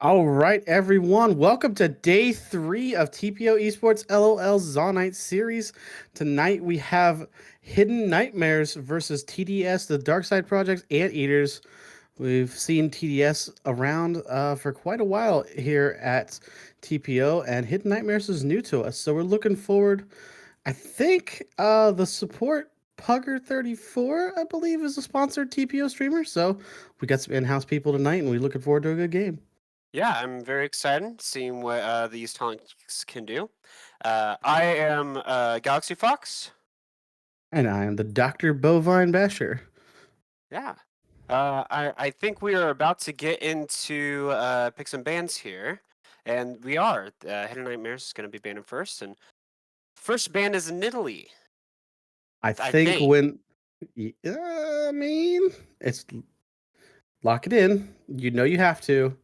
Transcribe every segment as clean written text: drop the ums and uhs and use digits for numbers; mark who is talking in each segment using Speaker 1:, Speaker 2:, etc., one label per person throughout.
Speaker 1: All right, everyone. Welcome to day 3 of TPO Esports LOL Zaunite series. Tonight we have Hidden Nightmares versus TDS, the Dark Side Project's Anteaters. We've seen TDS around for quite a while here at TPO, and Hidden Nightmares is new to us. So we're looking forward. I think the support Pugger34, I believe, is a sponsored TPO streamer. So we got some in-house people tonight, and we're looking forward to a good game.
Speaker 2: Yeah, I'm very excited seeing what these talents can do. I am Galaxy Fox.
Speaker 1: And I am the Dr. Bovine Basher.
Speaker 2: Yeah. I think we are about to get into pick some bands here, and we are. Hidden Nightmares is going to be banned first, and first band is in Italy.
Speaker 1: I
Speaker 2: I
Speaker 1: think
Speaker 2: think.
Speaker 1: when, I mean, it's lock it in. You know you have to.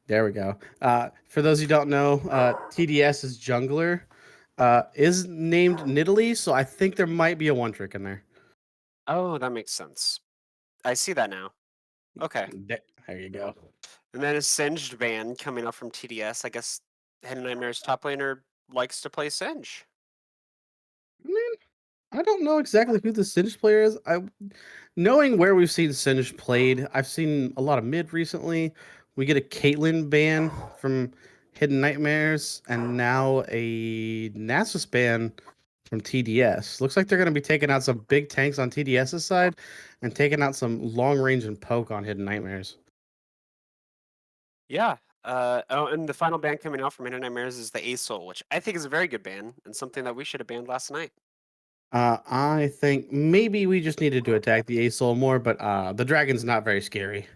Speaker 1: There we go. For those who don't know, TDS's jungler is named Nidalee, so I think there might be a one trick in there.
Speaker 2: Oh, that makes sense. I see that now. Okay.
Speaker 1: There you go.
Speaker 2: And then a Singed band coming up from TDS. I guess Hidden Nightmares top laner likes to play Singe.
Speaker 1: I mean, I don't know exactly who the Singed player is. Knowing where we've seen Singed played, I've seen a lot of mid recently. We get a Caitlyn ban from Hidden Nightmares, and now a Nasus ban from TDS. Looks like they're going to be taking out some big tanks on TDS's side and taking out some long range and poke on Hidden Nightmares.
Speaker 2: Yeah. And the final band coming out from Hidden Nightmares is the ASOL, which I think is a very good band and something that we should have banned last night.
Speaker 1: I think maybe we just needed to attack the Asol more, but the dragon's not very scary.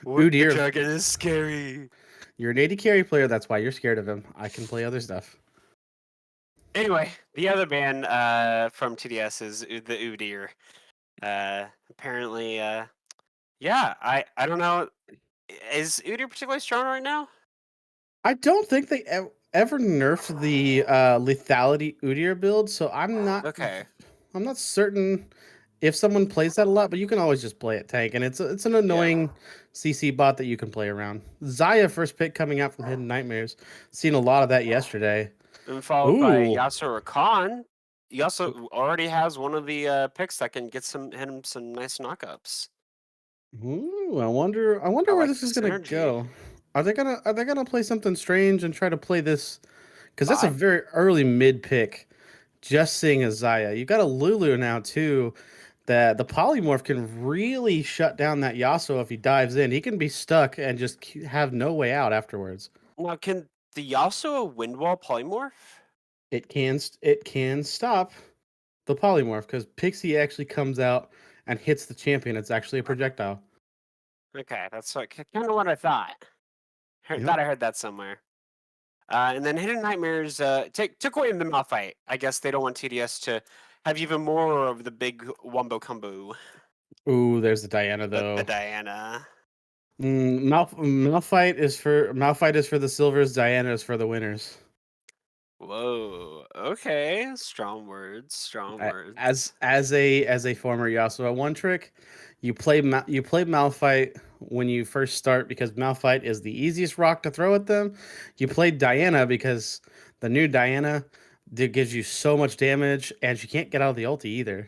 Speaker 2: What?
Speaker 1: Ooh
Speaker 2: The
Speaker 1: dear,
Speaker 2: dragon is scary.
Speaker 1: you're an AD carry player. That's why you're scared of him. I can play other stuff.
Speaker 2: Anyway, the other band from TDS is the Udyr. Apparently, yeah, I don't know. Is Udyr particularly strong right now?
Speaker 1: I don't think they ever nerfed the lethality Udyr build, so
Speaker 2: Okay.
Speaker 1: I'm not certain if someone plays that a lot, but you can always just play it tank, and it's an
Speaker 2: Yeah.
Speaker 1: annoying CC bot that you can play around. Zaya first pick coming out from Hidden Nightmares. Seen a lot of that yesterday.
Speaker 2: And followed by
Speaker 1: Ooh.
Speaker 2: Yasuo Khan. He also already has one of the picks that can get him some nice knockups.
Speaker 1: Ooh, I
Speaker 2: I
Speaker 1: wonder where
Speaker 2: like
Speaker 1: this
Speaker 2: the
Speaker 1: is gonna
Speaker 2: synergy.
Speaker 1: go. Are they gonna play something strange and try to play this? Because that's a
Speaker 2: Bot.
Speaker 1: very early mid pick. Just seeing a Zaya. You got a Lulu now too. That the polymorph can really shut down that Yasuo if he dives in. He can be stuck and just have no way out afterwards.
Speaker 2: Now, can the Yasuo Windwall polymorph?
Speaker 1: It can stop the polymorph because Pixie actually comes out and hits the champion. It's actually a projectile.
Speaker 2: Okay, that's kind of what I thought.
Speaker 1: Yep.
Speaker 2: Thought I heard that somewhere. And then Hidden Nightmares took away the Malphite. I guess they don't want TDS to have even more of the big wombo combo.
Speaker 1: Ooh, there's the Diana
Speaker 2: The
Speaker 1: though.
Speaker 2: Diana.
Speaker 1: Malphite is for the silvers. Diana is for the winners.
Speaker 2: Whoa. Okay. Strong words. Strong words.
Speaker 1: As a former Yasuo one trick, you play Malphite when you first start because Malphite is the easiest rock to throw at them. You play Diana because the new Diana gives you so much damage and she can't get out of the ulti either.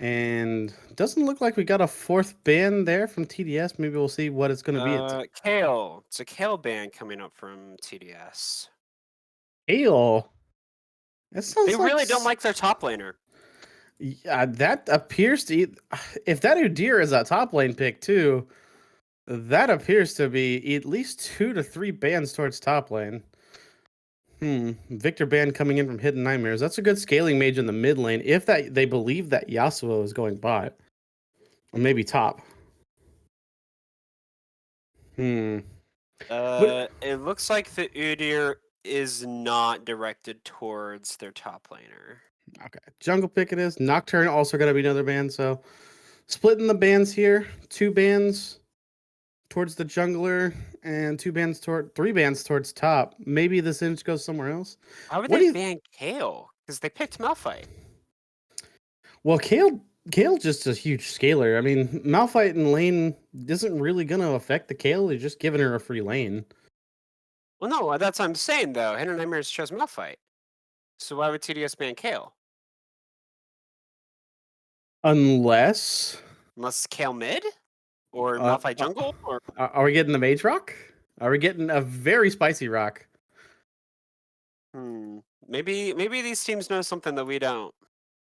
Speaker 1: And doesn't look like we got a fourth ban there from TDS. Maybe we'll see what it's going to be at
Speaker 2: Kale. It's a Kale band coming up from TDS.
Speaker 1: Ale. That
Speaker 2: They
Speaker 1: sounds like
Speaker 2: really don't like their top laner.
Speaker 1: yeah, that appears to if that Udyr is a top lane pick too, that appears to be at least 2 to 3 bans towards top lane. Victor ban coming in from Hidden Nightmares. That's a good scaling mage in the mid lane if that they believe that Yasuo is going bot or maybe top. Hmm. But
Speaker 2: It looks like the Udyr is not directed towards their top laner.
Speaker 1: okay, jungle pick it is. Nocturne also going to be another ban. So splitting the bans here. 2 bans towards the jungler and 3 bans towards top. Maybe this inch goes somewhere else.
Speaker 2: Why would
Speaker 1: What
Speaker 2: they
Speaker 1: do you?
Speaker 2: ban Kale? Because they picked Malphite.
Speaker 1: Well, Kale. Kale's just a huge scaler. I mean, Malphite in lane isn't really going to affect the Kale. You're just giving her a free lane.
Speaker 2: Well, no, that's what I'm saying though. Hidden Nightmares chose Malphite, so why would TDS ban Kale?
Speaker 1: Unless.
Speaker 2: Unless Kale mid or
Speaker 1: Uh,
Speaker 2: Malphite
Speaker 1: uh,
Speaker 2: jungle or
Speaker 1: are we getting the Mage Rock? Are we getting a very spicy rock?
Speaker 2: maybe these teams know something that we don't.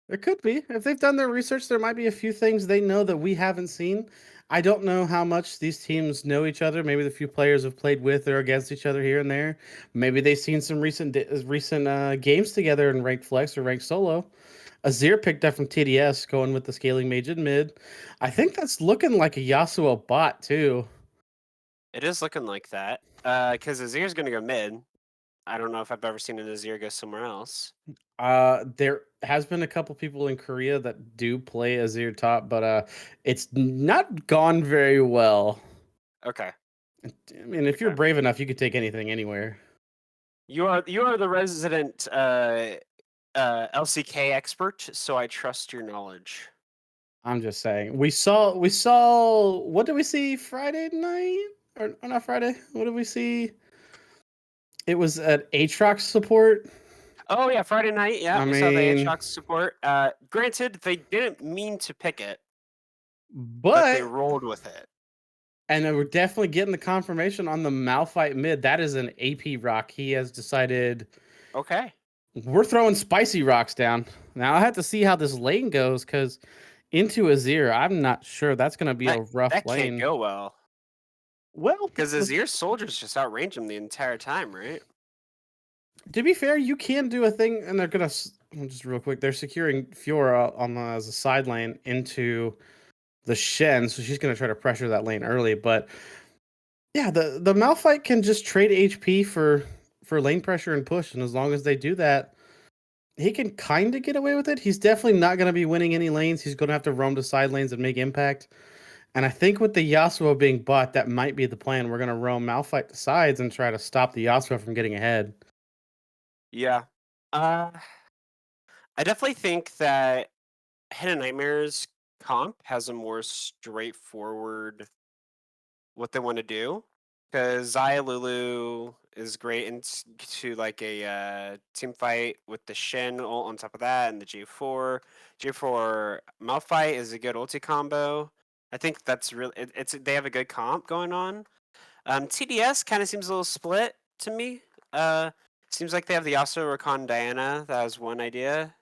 Speaker 1: It could be. If they've done their research, there might be a few things they know that we haven't seen. I don't know how much these teams know each other. Maybe the few players have played with or against each other here and there. Maybe they've seen some recent games together in ranked flex or ranked solo. Azir picked up from TDS going with the scaling mage in mid. I think that's looking like a Yasuo bot too.
Speaker 2: It is looking like that. Because Azir's gonna go mid. I don't know if I've ever seen an Azir go somewhere else.
Speaker 1: There has been a couple people in Korea that do play Azir top, but it's not gone very well.
Speaker 2: Okay.
Speaker 1: I mean, if you're
Speaker 2: Okay.
Speaker 1: brave enough, you could take anything anywhere.
Speaker 2: You are the resident LCK expert, so I trust your knowledge.
Speaker 1: I'm just saying. We saw what did we see Friday night? Or not Friday? What did we see? It was at Aatrox support.
Speaker 2: Oh yeah, Friday night. Yeah,
Speaker 1: I
Speaker 2: we saw the
Speaker 1: mean,
Speaker 2: Aatrox support. Granted, they didn't mean to pick it, but they
Speaker 1: but
Speaker 2: rolled with it.
Speaker 1: and we're definitely getting the confirmation on the Malphite mid. That is an AP rock. He has decided
Speaker 2: Okay.
Speaker 1: we're throwing spicy rocks down. Now I have to see how this lane goes because into Azir, I'm not sure that's going to be a
Speaker 2: That
Speaker 1: rough
Speaker 2: that can't
Speaker 1: lane.
Speaker 2: go well.
Speaker 1: Well,
Speaker 2: Because Azir's soldiers just outrange him the entire time, right?
Speaker 1: to be fair, you can do a thing, and they're gonna just real quick. They're securing Fiora on as a side lane into the Shen, so she's gonna try to pressure that lane early. But yeah, the Malphite can just trade HP for lane pressure and push, and as long as they do that, he can kind of get away with it. He's definitely not gonna be winning any lanes. He's gonna have to roam to side lanes and make impact. And I think with the Yasuo being bought, that might be the plan. We're gonna roam Malphite to sides and try to stop the Yasuo from getting ahead.
Speaker 2: Yeah. Uh, I definitely think that Hidden Nightmares comp has a more straightforward what they want to do. Because Zaya Lulu is great into like a team fight with the Shen ult on top of that and the J4. J4 Malphite is a good ulti combo. I think that's really it's they have a good comp going on. TDS kind of seems a little split to me. Seems like they have the Yasuo Rakan Diana. That was one idea,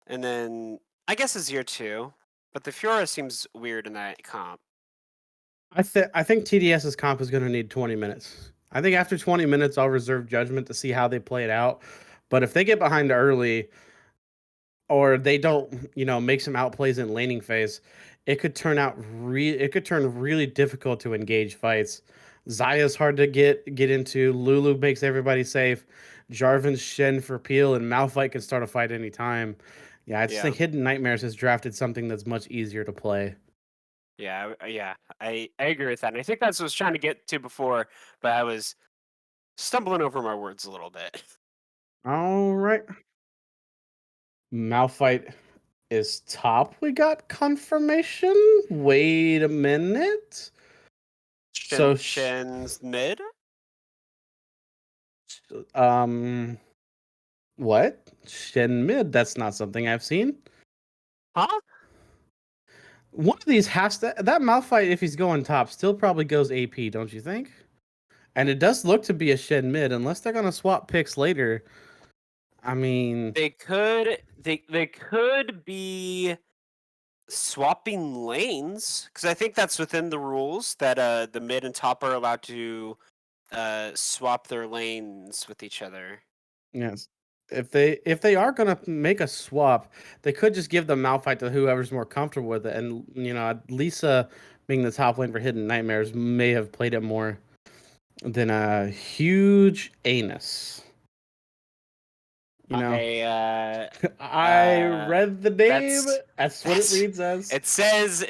Speaker 2: and then I guess Azir too. But the Fiora seems weird in that comp.
Speaker 1: I think TDS's comp is going to need 20 minutes. I think after 20 minutes, I'll reserve judgment to see how they play it out. But if they get behind early or they don't, make some outplays in laning phase, it could turn really difficult to engage fights. Zaya's hard to get into. Lulu makes everybody safe. Jarvan's Shen for Peel and Malphite can start a fight anytime. Yeah, I just
Speaker 2: Yeah.
Speaker 1: think Hidden Nightmares has drafted something that's much easier to play.
Speaker 2: Yeah. I agree with that. And I think that's what I was trying to get to before, but I was stumbling over my words a little bit.
Speaker 1: All right. Malphite is top. We got confirmation. Wait a minute. So,
Speaker 2: Shen's mid?
Speaker 1: um, what? Shen mid. That's not something I've seen.
Speaker 2: Huh?
Speaker 1: One of these has to. That Malphite, if he's going top, still probably goes AP, don't you think? And it does look to be a Shen mid, unless they're gonna swap picks later. I mean,
Speaker 2: They could be swapping lanes because I think that's within the rules that the mid and top are allowed to swap their lanes with each other.
Speaker 1: yes. If they are gonna make a swap, they could just give the Malphite to whoever's more comfortable with it. And Lisa being the top lane for Hidden Nightmares may have played it more than a huge anus. You know,
Speaker 2: I
Speaker 1: I read the name.
Speaker 2: that's
Speaker 1: That's what it
Speaker 2: that's
Speaker 1: reads as.
Speaker 2: it says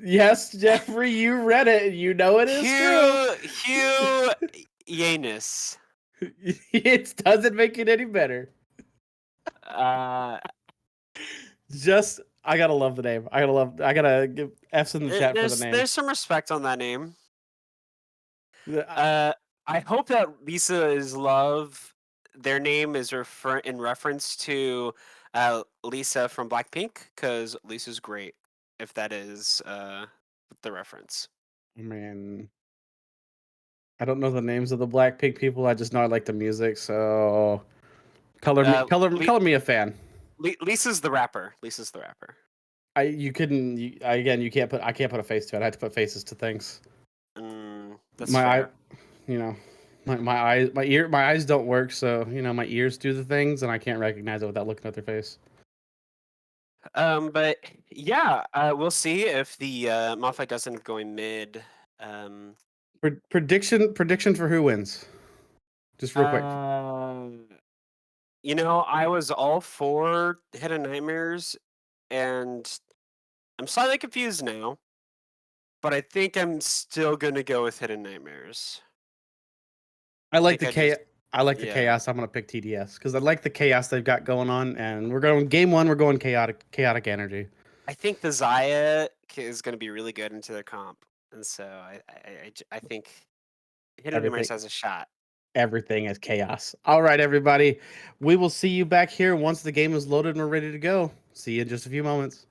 Speaker 1: Yes, Jeffrey, you read it. You know it is true.
Speaker 2: Hugh Yannis.
Speaker 1: It doesn't make it any better.
Speaker 2: Uh
Speaker 1: Just I gotta love the name. I gotta give F's in the chat for the name.
Speaker 2: There's some respect on that name.
Speaker 1: The-
Speaker 2: Uh, I hope that Lisa is love. Their name is in reference to Lisa from Blackpink, because Lisa's great. If that is the reference.
Speaker 1: I mean, I don't know the names of the Blackpink people. I just know I like the music. So
Speaker 2: Uh, Le-
Speaker 1: color me a fan.
Speaker 2: Lisa's the rapper. Lisa's the rapper.
Speaker 1: You couldn't again. You can't put I can't put a face to it. I had to put faces to things.
Speaker 2: That's
Speaker 1: My eye,
Speaker 2: fair.
Speaker 1: you know, my eyes don't work. So my ears do the things, and I can't recognize it without looking at their face.
Speaker 2: But yeah, we'll see if the Malphite does end up going mid. Um,
Speaker 1: Prediction for who wins. Just real quick.
Speaker 2: uh, I was all for Hidden Nightmares, and I'm slightly confused now, but I think I'm still gonna go with Hidden Nightmares.
Speaker 1: I
Speaker 2: I
Speaker 1: like
Speaker 2: think
Speaker 1: the
Speaker 2: I just,
Speaker 1: chaos. I like the
Speaker 2: yeah,
Speaker 1: chaos. I'm gonna pick TDS because I like the chaos they've got going on, and we're going game one. We're going chaotic energy.
Speaker 2: I think the Zaya is gonna be really good into their comp, and so I think Hidden Nightmares
Speaker 1: Everything
Speaker 2: has a shot.
Speaker 1: everything is chaos. All right, everybody. We will see you back here once the game is loaded and we're ready to go. See you in just a few moments.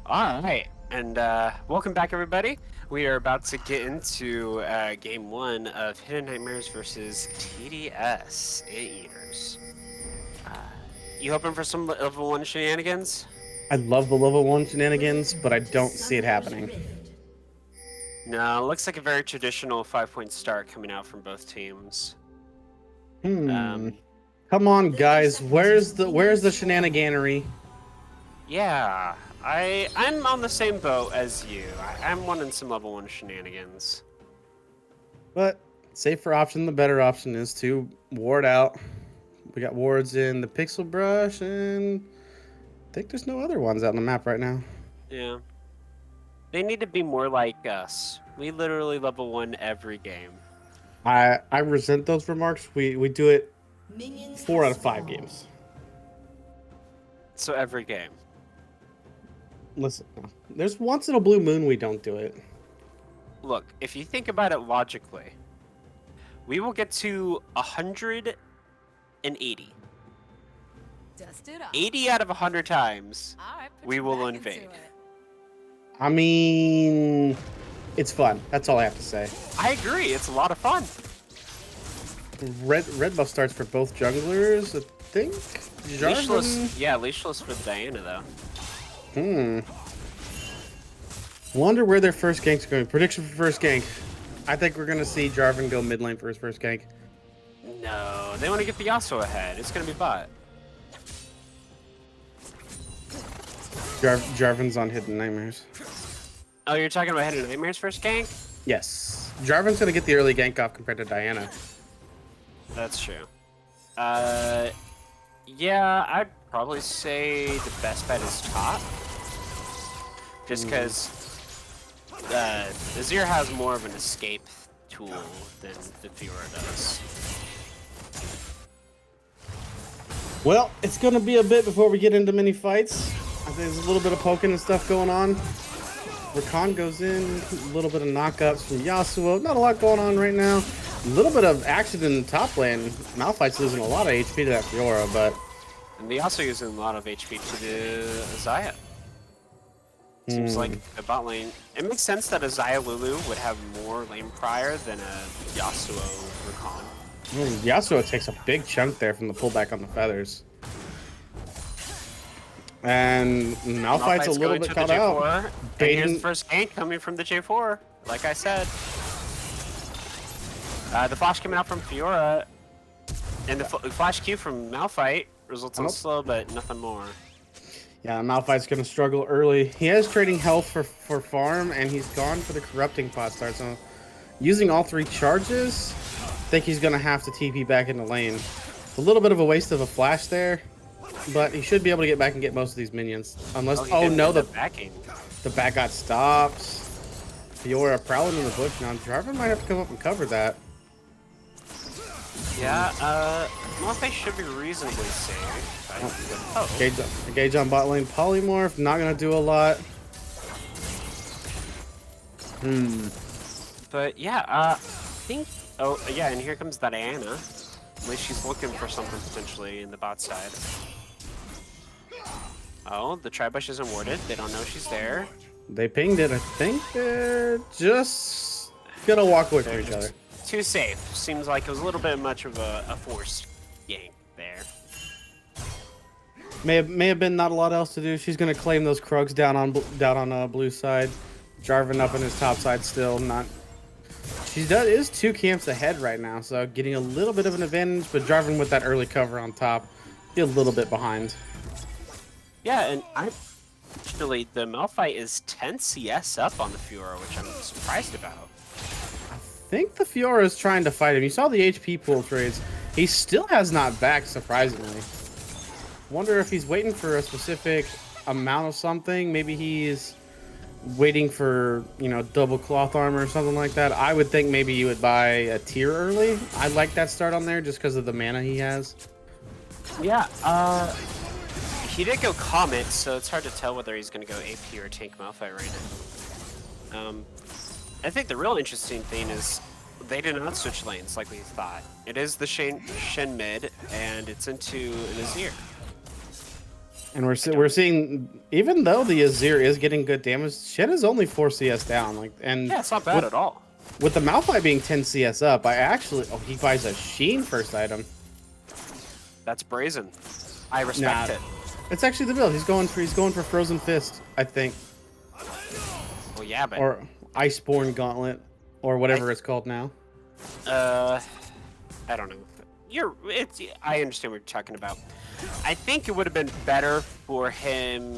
Speaker 2: All right, and welcome back, everybody. We are about to get into game one of Hidden Nightmares versus TDS Anteaters. Uh, you hoping for some level one shenanigans?
Speaker 1: I love the level 1 shenanigans, but I don't see it happening.
Speaker 2: No, looks like a very traditional 5-point start coming out from both teams.
Speaker 1: Hmm. Come on, guys. Where's the shenaniganery?
Speaker 2: Yeah, I'm on the same boat as you. I'm wanting some level one shenanigans.
Speaker 1: But safer option, the better option is to ward out. We got wards in the pixel brush, and I think there's no other ones out on the map right now.
Speaker 2: Yeah. They need to be more like us. We literally level one every game.
Speaker 1: I resent those remarks. We do it 4 out of 5 games.
Speaker 2: So every game.
Speaker 1: Listen, there's once in a blue moon we don't do it.
Speaker 2: Look, if you think about it logically, we will get to 180.
Speaker 3: Dust it off.
Speaker 2: 80 out of 100 times,
Speaker 3: All right, put
Speaker 2: we
Speaker 3: your
Speaker 2: will
Speaker 3: back into
Speaker 2: invade.
Speaker 3: it.
Speaker 1: I mean, it's fun. That's all I have to say.
Speaker 2: I agree. It's a lot of fun.
Speaker 1: Red buff starts for both junglers, I think.
Speaker 2: Leashless, yeah, leashless for Diana though.
Speaker 1: Wonder where their first gank's going. Prediction for first gank. I think we're gonna see Jarvan go mid lane for his first gank.
Speaker 2: No, they want to get the Yasuo ahead. It's gonna be bot.
Speaker 1: Jarvan's on Hidden Nightmares.
Speaker 2: Oh, you're talking about Hidden Nightmares first gank?
Speaker 1: Yes. Jarvan's gonna get the early gank off compared to Diana.
Speaker 2: That's true. Yeah, I'd probably say the best bet is top. Just because Azir has more of an escape tool than the Fiora does.
Speaker 1: Well, it's gonna be a bit before we get into many fights. I think there's a little bit of poking and stuff going on. Rakan goes in, a little bit of knockups from Yasuo. Not a lot going on right now. A little bit of action in the top lane. Malphite's losing a lot of HP to that Fiora, but...
Speaker 2: And they also using a lot of HP to the Azaya. Seems like a bot lane. It makes sense that a Xayah Lulu would have more lane prior than a Yasuo Rakan.
Speaker 1: Yasuo takes a big chunk there from the pullback on the feathers. And Malphite's a little
Speaker 2: going
Speaker 1: bit
Speaker 2: to
Speaker 1: caught
Speaker 2: the J4,
Speaker 1: out.
Speaker 2: And here's the first gank coming from the J4, like I said. The flash coming out from Fiora, and the flash Q from Malphite results in slow, but nothing more.
Speaker 1: Yeah, Malphite's going to struggle early. He has trading health for farm, and he's gone for the corrupting pot start. So using all 3 charges, I think he's going to have to TP back in the lane. A little bit of a waste of a flash there, but he should be able to get back and get most of these minions. Unless, oh no, the back got stopped. Fiora prowling in the bush now. Jarvan might have to come up and cover that.
Speaker 2: Yeah, Malphite should be reasonably safe.
Speaker 1: Engage on bot lane. Polymorph, not gonna do a lot.
Speaker 2: But yeah, I think. Oh yeah, and here comes Diana. At least she's looking for something potentially in the bot side. Oh, the Tribush isn't warded. They don't know she's there.
Speaker 1: They pinged it. I think they're just gonna walk away from each other.
Speaker 2: Too safe. Seems like it was a little bit much of a forced gank there.
Speaker 1: May have been not a lot else to do. She's gonna claim those Krugs down on blue side. Jarvan up in his top side still not. She is 2 camps ahead right now, so getting a little bit of an advantage. But Jarvan with that early cover on top, be a little bit behind.
Speaker 2: Yeah, and actually the Malphite is 10 CS up on the Fiora, which I'm surprised about.
Speaker 1: I think the Fiora is trying to fight him. You saw the HP pool trades. He still has not backed, surprisingly. Wonder if he's waiting for a specific amount of something. Maybe he's waiting for, you know, double cloth armor or something like that. I would think maybe you would buy a tier early. I like that start on there just because of the mana he has.
Speaker 2: Yeah, he did go Comet, so it's hard to tell whether he's going to go AP or tank Malphite right now. I think the real interesting thing is they did not switch lanes like we thought. It is the Shen mid, and it's into an Azir.
Speaker 1: And we're seeing, even though the Azir is getting good damage, Shen is only 4 CS down. Like, and
Speaker 2: Yeah, it's not bad at all.
Speaker 1: with the Malphite being 10 CS up, I actually he buys a Sheen first item.
Speaker 2: That's brazen. I respect it.
Speaker 1: It's actually the build. He's going for Frozen Fist, I think,
Speaker 2: Well, yeah, but
Speaker 1: or Iceborne Gauntlet, or whatever it's called now.
Speaker 2: I don't know. I understand what you're talking about. I think it would have been better for him,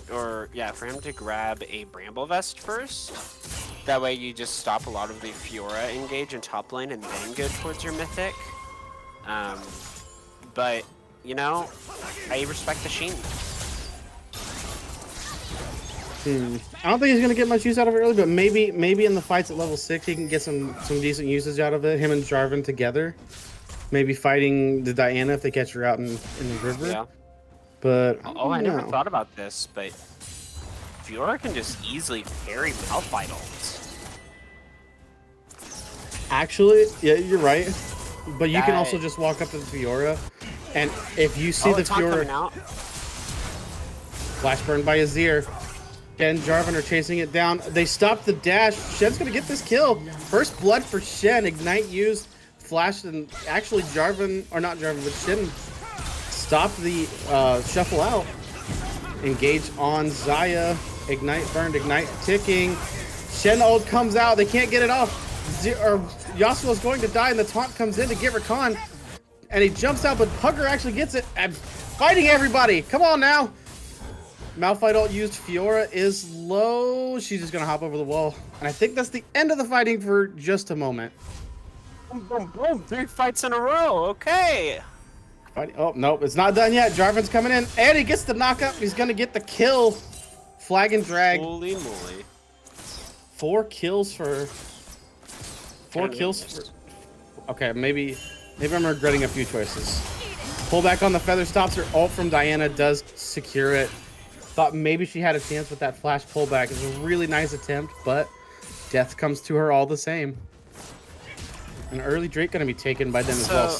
Speaker 2: for him to grab a Bramble Vest first. That way you just stop a lot of the Fiora engage in top lane and then go towards your Mythic. But, you know, I respect the Sheen.
Speaker 1: I don't think he's gonna get much use out of it early, but maybe in the fights at level 6 he can get some decent usage out of it. Him and Jarvan together, maybe fighting the Diana if they catch her out in the river.
Speaker 2: Yeah.
Speaker 1: But
Speaker 2: I never thought about this, but Fiora can just easily parry Malphite ults.
Speaker 1: Actually, yeah, you're right. But you can
Speaker 2: That-
Speaker 1: also just walk up to the Fiora, and if you see the
Speaker 2: it's not coming
Speaker 1: Fiora
Speaker 2: out.
Speaker 1: flash burn by Azir, Shen, Jarvan are chasing it down. They stop the dash. Shen's gonna get this kill. First blood for Shen. Ignite used, flashed, and actually Jarvan, or not Jarvan, but Shen stopped the shuffle out. Engage on Xayah. Ignite burned, Ignite ticking. Shen ult comes out. They can't get it off. Yasuo's going to die, and the taunt comes in to get Rakan. And he jumps out, but Pugger actually gets it. And fighting everybody. Come on now. Malphite ult used. Fiora is low. She's just going to hop over the wall. And I think that's the end of the fighting for just a moment.
Speaker 2: Boom, boom, boom. 3 fights in a row. Okay.
Speaker 1: Oh, nope. It's not done yet. Jarvan's coming in. And he gets the knockup. He's going to get the kill. Flag and drag.
Speaker 2: Holy moly.
Speaker 1: 4 kills for... Okay, maybe I'm regretting a few choices. Pull back on the feather stops her. Ult from Diana does secure it. Thought maybe she had a chance with that flash pullback. It was a really nice attempt, but death comes to her all the same. An early Drake gonna be taken by them as well.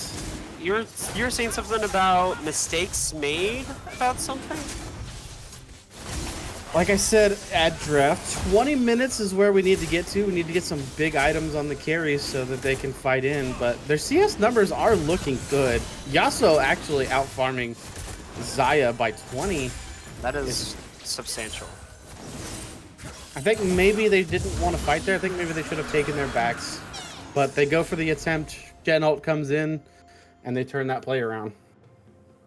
Speaker 2: You're saying something about mistakes made about something?
Speaker 1: Like I said at draft, 20 minutes is where we need to get to. We need to get some big items on the carries so that they can fight in, but their CS numbers are looking good. Yasuo actually out farming Xayah by 20.
Speaker 2: That is substantial.
Speaker 1: I think maybe they didn't want to fight there. I think maybe they should have taken their backs, but they go for the attempt. Gen ult comes in, and they turn that play around.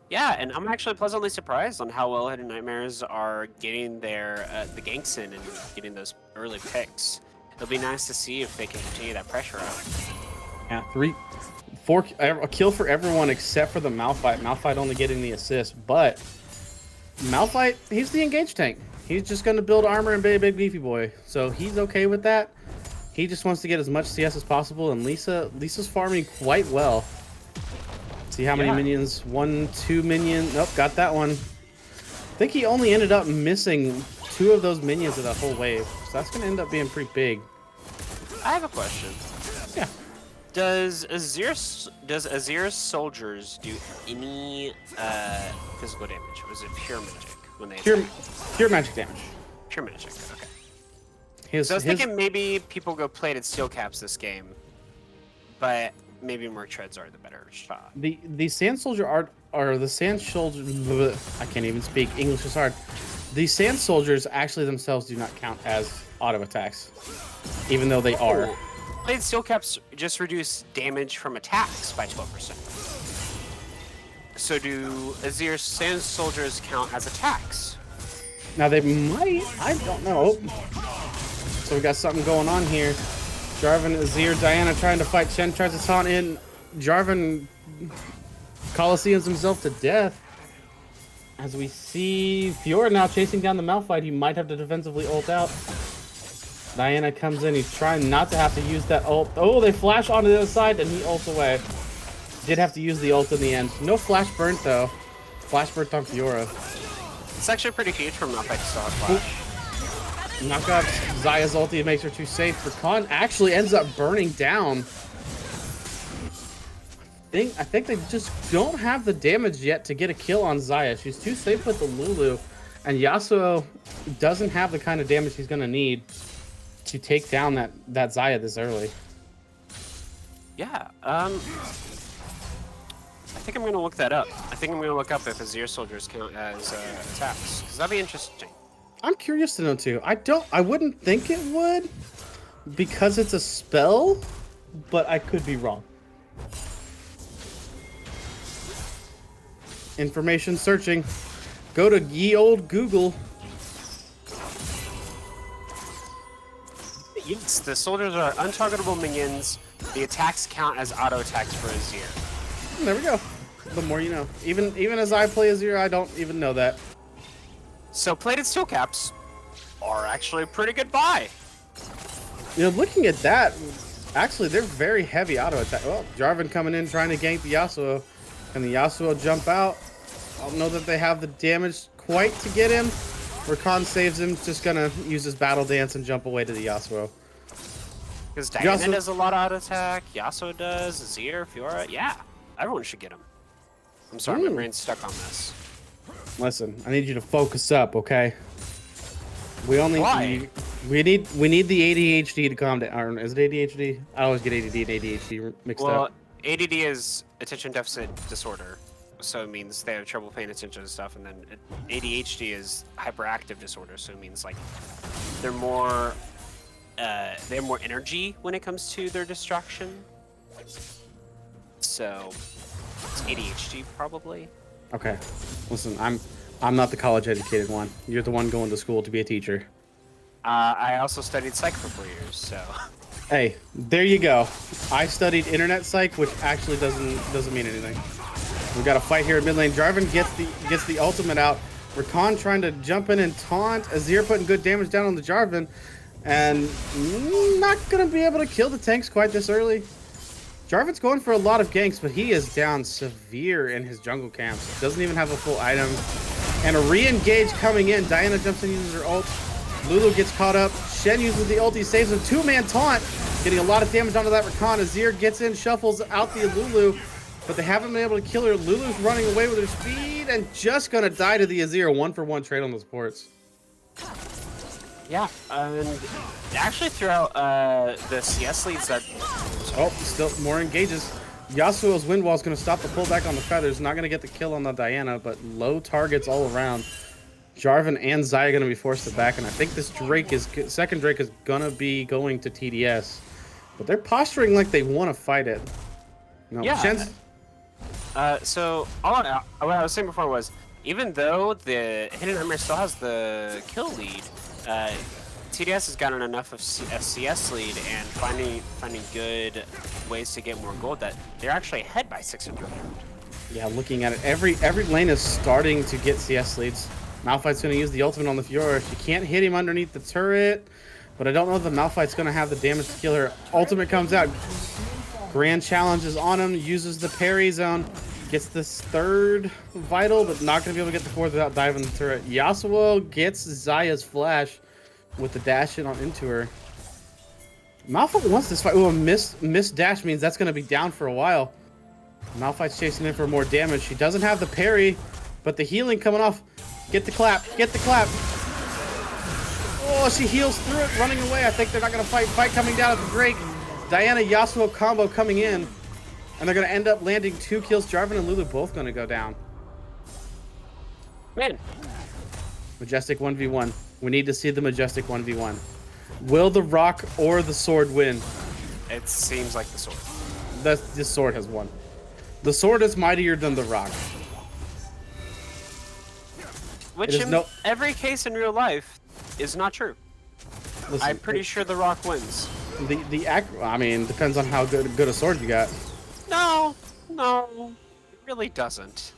Speaker 2: Yeah, and I'm actually pleasantly surprised on how well Hidden Nightmares are getting their the ganks in and getting those early picks. It'll be nice to see if they can continue that pressure out.
Speaker 1: Yeah, 4 a kill for everyone except for the Malphite. Malphite only getting the assist, but Malphite, he's the engage tank. He's just going to build armor and be a big beefy boy, so he's okay with that. He just wants to get as much CS as possible, and Lisa's farming quite well. See how many minions? 1, 2 minions. Nope, got that one. I think he only ended up missing 2 of those minions of that whole wave, so that's going to end up being pretty big.
Speaker 2: I have a question.
Speaker 1: Yeah.
Speaker 2: Does Azir's soldiers do any physical damage? Was it pure magic when they
Speaker 1: Pure magic damage.
Speaker 2: Pure magic? Okay.
Speaker 1: So
Speaker 2: I was thinking maybe people go plated steel caps this game, but maybe Merc Treads are the better shot.
Speaker 1: The Sand Soldier art, or the Sand Soldier, I can't even speak, English is hard. The Sand Soldiers actually themselves do not count as auto attacks, even though they are.
Speaker 2: Plated steel caps just reduce damage from attacks by 12%. So do Azir's Sand Soldiers count as attacks?
Speaker 1: Now they might, I don't know. So we got something going on here. Jarvan, Azir, Diana trying to fight. Shen tries to taunt in. Jarvan Coliseums himself to death. As we see Fiora now chasing down the Malphite, he might have to defensively ult out. Diana comes in. He's trying not to have to use that ult. Oh, they flash onto the other side, and he ults away. Did have to use the ult in the end. No flash burnt, though. Flash burnt on Fiora.
Speaker 2: It's actually pretty huge for Malphite to still have flash.
Speaker 1: Knockup, Xayah's ulti makes her too safe. Rakan actually ends up burning down. think they just don't have the damage yet to get a kill on Zaya. She's too safe with the Lulu, and Yasuo doesn't have the kind of damage he's gonna need to take down that Zaya this early.
Speaker 2: Yeah. I think I'm gonna look that up. I think I'm gonna look up if Azir soldiers count as attacks, because that'd be interesting.
Speaker 1: I'm curious to know too. I wouldn't think it would because it's a spell, but I could be wrong. Information searching. Go to ye old Google.
Speaker 2: Yes, the soldiers are untargetable minions. The attacks count as auto attacks for Azir.
Speaker 1: There we go. The more you know. Even as I play Azir, I don't even know that.
Speaker 2: So plated steel caps are actually a pretty good buy.
Speaker 1: You know, looking at that, actually, they're very heavy auto attack. Well, Jarvan coming in trying to gank the Yasuo. Can the Yasuo jump out? I don't know that they have the damage quite to get him. Rakan saves him, just gonna use his battle dance and jump away to the Yasuo.
Speaker 2: Because Diana does a lot of auto attack, Yasuo does, Azir, Fiora. Yeah, everyone should get him. I'm sorry, my brain's stuck on this.
Speaker 1: Listen, I need you to focus up, okay? We only
Speaker 2: Why?
Speaker 1: we need the ADHD to calm down. Or is it ADHD? I always get ADD and ADHD mixed
Speaker 2: Well,
Speaker 1: up.
Speaker 2: ADD is attention deficit disorder, so it means they have trouble paying attention to stuff, and then ADHD is hyperactive disorder, so it means like they're more they have more energy when it comes to their distraction. So it's ADHD probably.
Speaker 1: Okay, listen, I'm not the college educated one. You're the one going to school to be a teacher.
Speaker 2: I also studied psych for 4 years, so.
Speaker 1: Hey, there you go. I studied internet psych, which actually doesn't mean anything. We got a fight here at mid lane. Jarvan gets the ultimate out. Rakan trying to jump in and taunt. Azir putting good damage down on the Jarvan, and not gonna be able to kill the tanks quite this early. Jarvan's going for a lot of ganks, but he is down severe in his jungle camps. Doesn't even have a full item. And a re-engage coming in. Diana jumps in, uses her ult. Lulu gets caught up. Shen uses the ult, he saves him. Two-man taunt, getting a lot of damage onto that Rakan. Azir gets in, shuffles out the Lulu, but they haven't been able to kill her. Lulu's running away with her speed and just gonna die to the Azir. 1-for-1 trade on the supports.
Speaker 2: Yeah, and actually throughout the CS leads that.
Speaker 1: Oh, still more engages. Yasuo's wind wall is going to stop the pullback on the feathers. Not going to get the kill on the Diana, but low targets all around. Jarvan and Zaya going to be forced to back, and I think this second Drake is going to be going to TDS. But they're posturing like they want to fight it. No,
Speaker 2: Yeah.
Speaker 1: Shen's...
Speaker 2: So what I was saying before was, even though the Hidden Nightmare still has the kill lead, TDS has gotten enough of a CS lead and finding good ways to get more gold that they're actually ahead by 600.
Speaker 1: Yeah, looking at it, every lane is starting to get CS leads. Malphite's going to use the ultimate on the Fiora. She can't hit him underneath the turret, but I don't know if the Malphite's going to have the damage to kill her. Ultimate comes out. Grand challenge is on him, uses the parry zone, gets this third vital, but not going to be able to get the fourth without diving the turret. Yasuo gets Zaya's flash with the dash in on into her. Malphite wants this fight. Ooh, a miss dash means that's going to be down for a while. Malphite's chasing in for more damage. She doesn't have the parry, but the healing coming off. Get the clap. Get the clap. Oh, she heals through it, running away. I think they're not going to fight. Fight coming down at the Drake. Diana Yasuo combo coming in, and they're going to end up landing 2 kills. Jarvan and Lulu both going to go down.
Speaker 2: Man,
Speaker 1: Majestic 1v1. We need to see the Majestic 1v1. Will the rock or the sword win?
Speaker 2: it seems like the sword.
Speaker 1: The sword has won. The sword is mightier than the rock.
Speaker 2: Which in every case in real life is not true.
Speaker 1: Listen,
Speaker 2: I'm pretty sure the rock wins.
Speaker 1: I mean, depends on how good a sword you got.
Speaker 2: No, it really doesn't.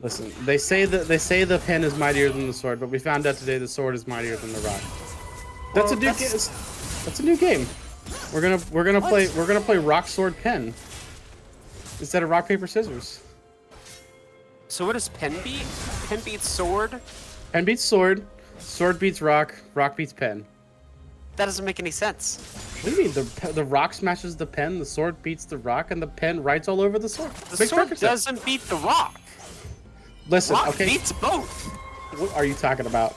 Speaker 1: Listen, they say the pen is mightier than the sword, but we found out today the sword is mightier than the rock. That's a new game. We're gonna play rock sword pen instead of rock paper scissors.
Speaker 2: So what does pen beat? Pen beats sword?
Speaker 1: Pen beats sword, sword beats rock, rock beats pen.
Speaker 2: That doesn't make any sense.
Speaker 1: What do you mean? The rock smashes the pen, the sword beats the rock, and the pen writes all over the sword.
Speaker 2: The
Speaker 1: Makes
Speaker 2: sword
Speaker 1: perfect sense.
Speaker 2: doesn't beat the rock.
Speaker 1: Listen,
Speaker 2: Rock
Speaker 1: okay.
Speaker 2: beats both.
Speaker 1: What are you talking about?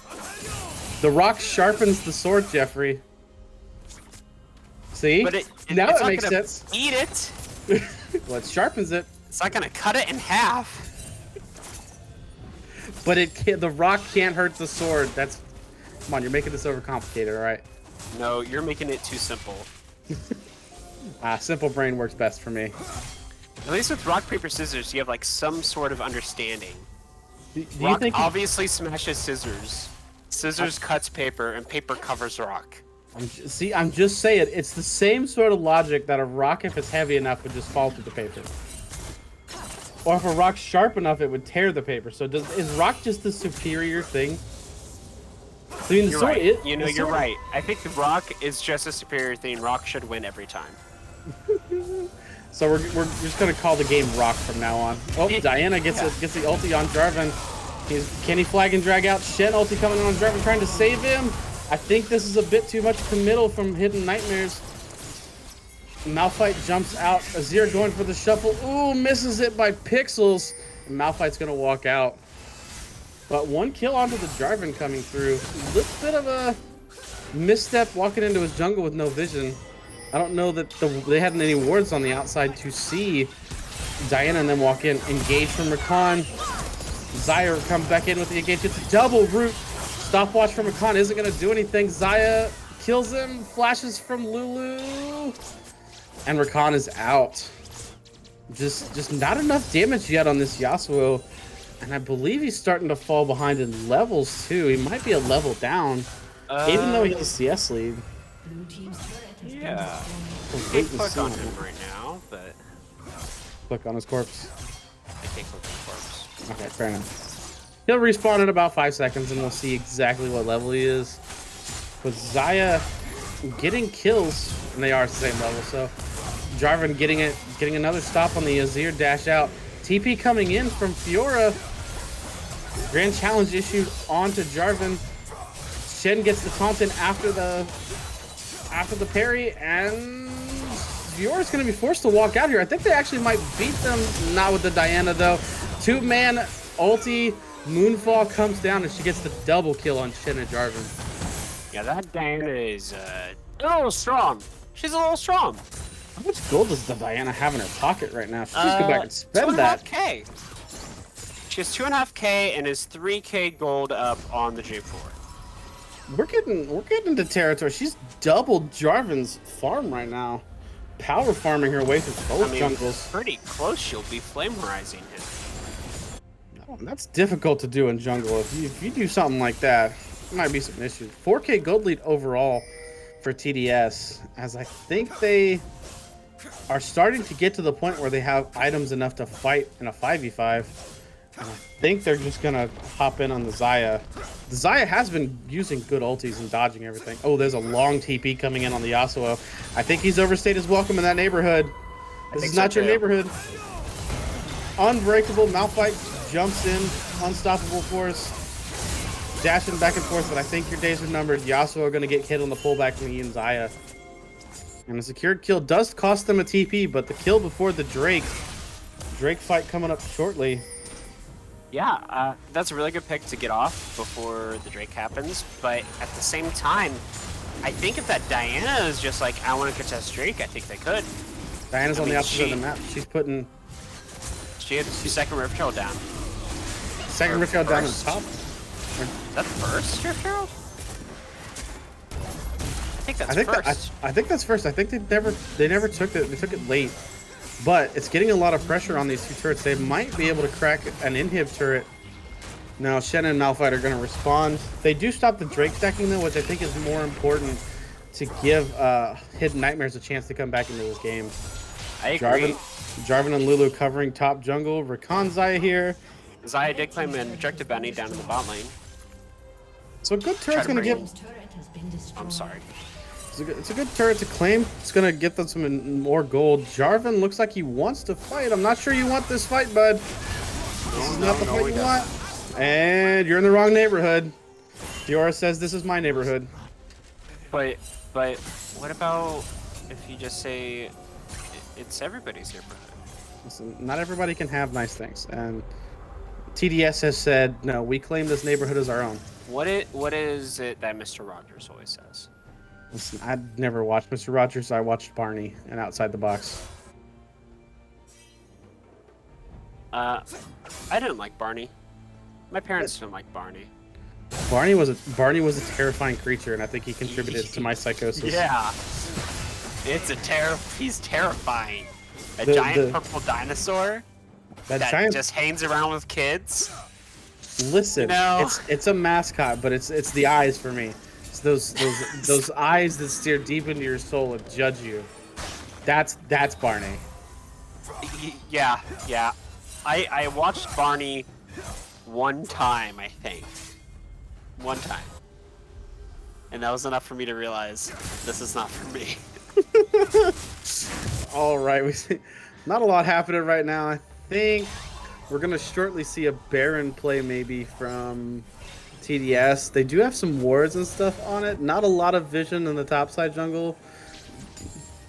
Speaker 1: The rock sharpens the sword, Jeffrey. See?
Speaker 2: But
Speaker 1: Now
Speaker 2: it's
Speaker 1: it
Speaker 2: not
Speaker 1: makes
Speaker 2: gonna
Speaker 1: sense.
Speaker 2: Eat it.
Speaker 1: Well, it sharpens it,
Speaker 2: It's not gonna cut it in half.
Speaker 1: but it can't, the rock can't hurt the sword. That's come on, you're making this overcomplicated, all right?
Speaker 2: No, you're making it too simple.
Speaker 1: Simple brain works best for me.
Speaker 2: At least with rock paper scissors, you have like some sort of understanding.
Speaker 1: Do you
Speaker 2: Rock
Speaker 1: think?
Speaker 2: obviously smashes scissors. Scissors cuts paper, and paper covers rock.
Speaker 1: I'm just saying, it's the same sort of logic that a rock, if it's heavy enough, would just fall through the paper. Or if a rock's sharp enough, it would tear the paper. So is rock just the superior thing? I mean, the
Speaker 2: You're
Speaker 1: sword
Speaker 2: right.
Speaker 1: is,
Speaker 2: You know,
Speaker 1: the
Speaker 2: you're
Speaker 1: sword-
Speaker 2: right. I think the rock is just a superior thing. Rock should win every time.
Speaker 1: So we're just gonna call the game rock from now on. Oh, Diana gets the ulti on Jarvan. Can he flag and drag out? Shen ulti coming on Jarvan, trying to save him. I think this is a bit too much committal from Hidden Nightmares. Malphite jumps out. Azir going for the shuffle. Ooh, misses it by pixels. And Malphite's gonna walk out. But one kill onto the Jarvan coming through. A little bit of a misstep walking into his jungle with no vision. I don't know that they had any wards on the outside to see Diana and then walk in. Engage from Rakan. Xayah comes back in with the engage. It's a double root. Stopwatch from Rakan isn't going to do anything. Xayah kills him. Flashes from Lulu. And Rakan is out. Just not enough damage yet on this Yasuo. And I believe he's starting to fall behind in levels too. He might be a level down. Even though he has CS lead.
Speaker 3: Blue team's turret has been
Speaker 2: Yeah.
Speaker 3: destroyed.
Speaker 1: Wait
Speaker 2: Can't
Speaker 1: and
Speaker 2: click
Speaker 1: see.
Speaker 2: on him right now, but
Speaker 1: Click on his corpse.
Speaker 2: I can't click on the corpse.
Speaker 1: Okay, fair enough. He'll respawn in about 5 seconds and we'll see exactly what level he is. But Xayah getting kills, and they are at the same level, so Jarvan getting another stop on the Azir dash out. TP coming in from Fiora. Grand challenge issued onto Jarvan. Shen gets the taunt in after the parry, and Fiora's going to be forced to walk out here. I think they actually might beat them. Not with the Diana, though. Two-man ulti. Moonfall comes down, and she gets the double kill on Shen and Jarvan.
Speaker 2: Yeah, that Diana is a little strong. She's a little strong.
Speaker 1: How much gold does the Diana have in her pocket right now? She just go back and spend that.
Speaker 2: 2.5K. She has 2.5K and is 3K gold up on the J4.
Speaker 1: We're getting into territory. She's doubled Jarvan's farm right now. Power farming her way through both jungles.
Speaker 2: Pretty close. She'll be flame horizing him.
Speaker 1: Oh, that's difficult to do in jungle. If you do something like that, there might be some issues. 4K gold lead overall for TDS, as I think they are starting to get to the point where they have items enough to fight in a 5v5. And I think they're just gonna hop in on the Xayah. The Xayah has been using good ultis and dodging everything. Oh, there's a long TP coming in on the Yasuo. I think he's overstayed his welcome in that neighborhood. This is not your neighborhood. Unbreakable. Malphite jumps in. Unstoppable force. Dashing back and forth, but I think your days are numbered. Yasuo are going to get hit on the pullback from Ian Xayah. And the secured kill does cost them a TP, but the kill before the Drake fight coming up shortly.
Speaker 2: Yeah, that's a really good pick to get off before the Drake happens. But at the same time, I think if that Diana is just like, I want to contest Drake, I think they could.
Speaker 1: Diana's
Speaker 2: I
Speaker 1: on the
Speaker 2: mean,
Speaker 1: opposite of the map. She's putting
Speaker 2: She had second Rift Herald down.
Speaker 1: second Rift Herald down on
Speaker 2: first.
Speaker 1: top.
Speaker 2: Is that first Rift Herald? I think that's first.
Speaker 1: I think that's first. I think they never took it. They took it late. But it's getting a lot of pressure on these two turrets. They might be able to crack an inhib turret. Now, Shen and Malphite are going to respond. They do stop the Drake stacking, though, which I think is more important to give Hidden Nightmares a chance to come back into this game.
Speaker 2: I agree.
Speaker 1: Jarvan and Lulu covering top jungle. Rakan Xayah here.
Speaker 2: Xayah did claim an objective bounty down in the bot lane.
Speaker 1: So a good turret's going to give...
Speaker 3: Team's turret has been destroyed.
Speaker 2: I'm sorry.
Speaker 1: It's a good turret to claim. It's going to get them some more gold. Jarvan looks like he wants to fight. I'm not sure you want this fight, bud. This is not the fight you want. And you're in the wrong neighborhood. Fiora says this is my neighborhood.
Speaker 2: But But what about if you just say it's everybody's neighborhood?
Speaker 1: Listen, not everybody can have nice things, and TDS has said no. We claim this neighborhood as our own.
Speaker 2: What is it that Mr. Rogers always says?
Speaker 1: Listen, I never watched Mr. Rogers. I watched Barney and Outside the Box.
Speaker 2: I didn't like Barney. My parents didn't like Barney.
Speaker 1: Barney was a terrifying creature, and I think he contributed to my psychosis.
Speaker 2: Yeah. He's terrifying. A
Speaker 1: The-
Speaker 2: giant
Speaker 1: the-
Speaker 2: purple dinosaur
Speaker 1: That
Speaker 2: that
Speaker 1: giant.
Speaker 2: just hangs around with kids.
Speaker 1: Listen,
Speaker 2: No.
Speaker 1: it's a mascot, but it's the eyes for me. It's those eyes that stare deep into your soul and judge you. That's Barney.
Speaker 2: Yeah. I watched Barney one time, I think. One time. And that was enough for me to realize this is not for me.
Speaker 1: All right, we see not a lot happening right now. I think we're gonna shortly see a Baron play maybe from TDS. They do have some wards and stuff on it. Not a lot of vision in the topside jungle.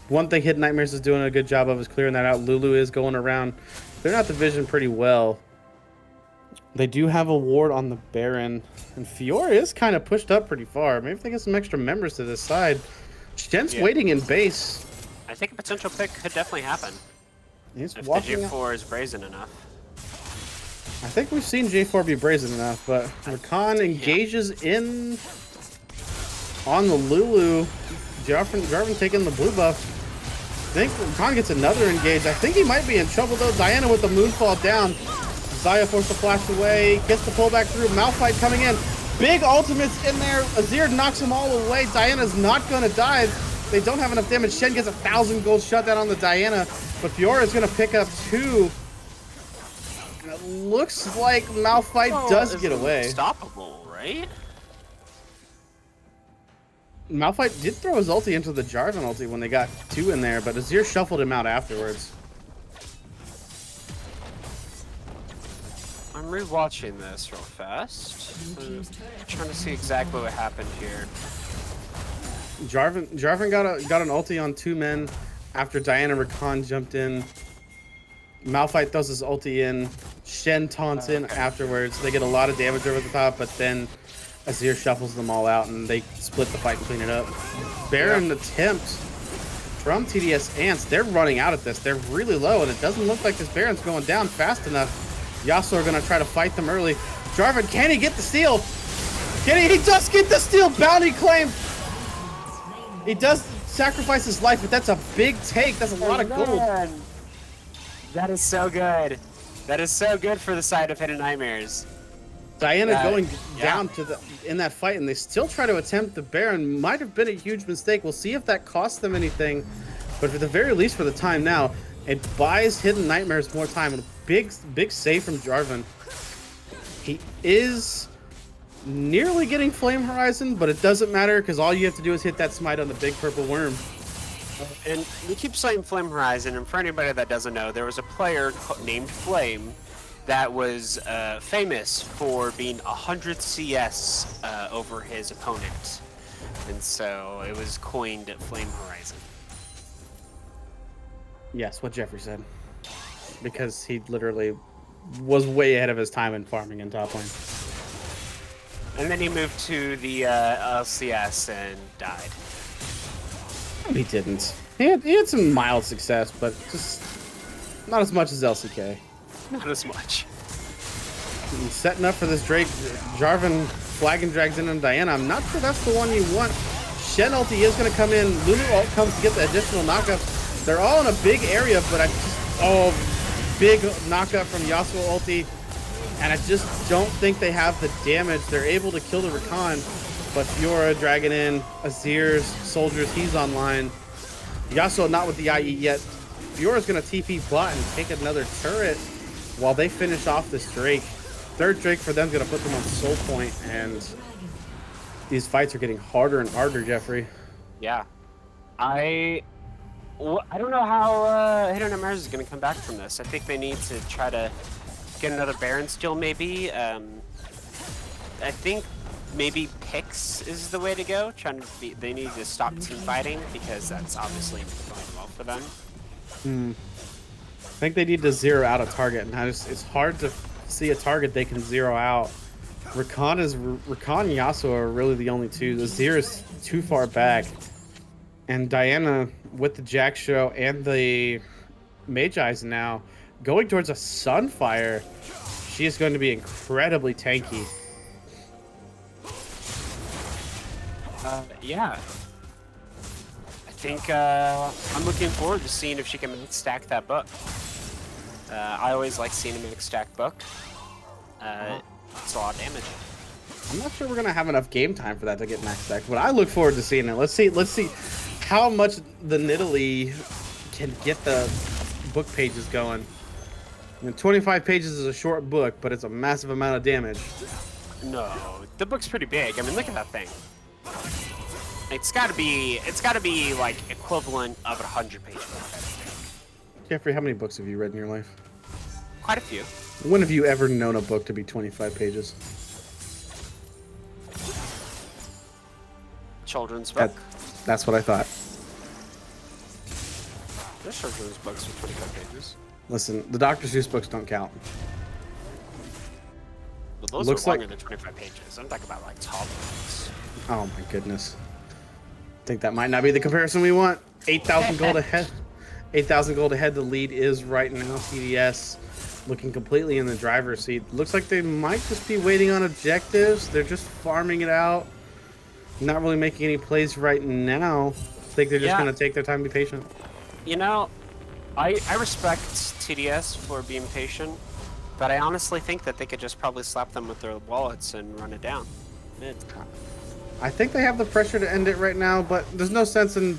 Speaker 1: One thing Hidden Nightmares is doing a good job of is clearing that out. Lulu is going around. They're not the vision pretty well. They do have a ward on the Baron, and Fiora is kind of pushed up pretty far. Maybe if they get some extra members to this side. Shen's
Speaker 2: Yeah.
Speaker 1: waiting in base.
Speaker 2: I think a potential pick could definitely happen.
Speaker 1: He's
Speaker 2: If the
Speaker 1: walking.
Speaker 2: G4 is brazen enough.
Speaker 1: I think we've seen J4 be brazen enough, but Rakan engages in on the Lulu. Jarvan taking the blue buff. I think Rakan gets another engage. I think he might be in trouble though. Diana with the moonfall down. Zaya forced to flash away. Gets the pullback through. Malphite coming in. Big ultimates in there. Azir knocks them all away. Diana's not going to die. They don't have enough damage. Shen gets 1,000 gold shutdown on the Diana, but Fiora is going to pick up 2. And it looks like Malphite does get away.
Speaker 2: Unstoppable, right?
Speaker 1: Malphite did throw his ulti into the Jarvan ulti when they got 2 in there, but Azir shuffled him out afterwards.
Speaker 2: I'm rewatching this real fast. Trying to see exactly what happened here.
Speaker 1: Jarvan got an ulti on 2 men after Diana Rakan jumped in. Malphite throws his ulti in. Shen taunts in afterwards. They get a lot of damage over the top, but then Azir shuffles them all out and they split the fight and clean it up. Baron attempt from TDS Ants. They're running out at this. They're really low, and it doesn't look like this Baron's going down fast enough. Yasuo are going to try to fight them early. Jarvan, can he get the steal? He does get the steal. Bounty claim. He does sacrifice his life, but that's a big take. That's a lot of gold.
Speaker 2: That is so good. That is so good for the side of Hidden Nightmares.
Speaker 1: Diana going down to in that fight, and they still try to attempt the Baron. Might have been a huge mistake. We'll see if that costs them anything, but for the very least, for the time now, it buys Hidden Nightmares more time. And a big save from Jarvan. He is nearly getting Flame Horizon, but it doesn't matter because all you have to do is hit that smite on the big purple worm.
Speaker 2: And we keep saying Flame Horizon, and for anybody that doesn't know, there was a player named Flame that was famous for being 100 CS over his opponent. And so it was coined Flame Horizon.
Speaker 1: Yes, what Jeffrey said. Because he literally was way ahead of his time in farming in top lane.
Speaker 2: And then he moved to the LCS and died.
Speaker 1: He didn't. He had some mild success, but just not as much as LCK.
Speaker 2: Not as much.
Speaker 1: He's setting up for this Drake. Jarvan flag and drags in on Diana. I'm not sure that's the one you want. Shen ulti is going to come in. Lulu ult comes to get the additional knockup. They're all in a big area, but big knockup from Yasuo ulti. And I just don't think they have the damage. They're able to kill the Rakan, but Fiora dragging in Azir's soldiers. He's online. Yasuo not with the IE yet. Fiora's going to TP bot and take another turret while they finish off this Drake. Third Drake for them is going to put them on soul point, and these fights are getting harder and harder, Jeffrey.
Speaker 2: Yeah. I don't know how Hidden Nightmares is going to come back from this. I think they need to try to get another Baron steal, maybe. I think maybe picks is the way to go. They need to stop team fighting because that's obviously going well for them.
Speaker 1: I think they need to zero out a target, and it's hard to see a target they can zero out. Rakan and Yasuo are really the only two. The Zir is too far back, and Diana with the Jack Show and the Magi's now going towards a Sunfire. She is going to be incredibly tanky.
Speaker 2: Yeah. I think I'm looking forward to seeing if she can stack that book. I always like seeing a mix stack book. It's a lot of damage.
Speaker 1: I'm not sure we're gonna have enough game time for that to get max stacked, but I look forward to seeing it. Let's see how much the Nidalee can get the book pages going. 25 pages is a short book, but it's a massive amount of damage.
Speaker 2: No, the book's pretty big. I mean, look at that thing. It's gotta be like equivalent of 100 pages.
Speaker 1: Jeffrey, how many books have you read in your life?
Speaker 2: Quite a few.
Speaker 1: When have you ever known a book to be 25 pages?
Speaker 2: Children's book.
Speaker 1: That's what I thought.
Speaker 2: There's children's books with 25 pages.
Speaker 1: Listen, the Dr. Seuss books don't count.
Speaker 2: But those
Speaker 1: Looks
Speaker 2: are longer
Speaker 1: like-
Speaker 2: than 25 pages. I'm talking about like tall books.
Speaker 1: Oh my goodness. I think that might not be the comparison we want. 8,000 gold ahead. 8,000 gold ahead. The lead is right now TDS. Looking completely in the driver's seat. Looks like they might just be waiting on objectives. They're just farming it out. Not really making any plays right now. I think they're just going to take their time and be patient.
Speaker 2: You know, I respect TDS for being patient, but I honestly think that they could just probably slap them with their wallets and run it down.
Speaker 1: I think they have the pressure to end it right now, but there's no sense in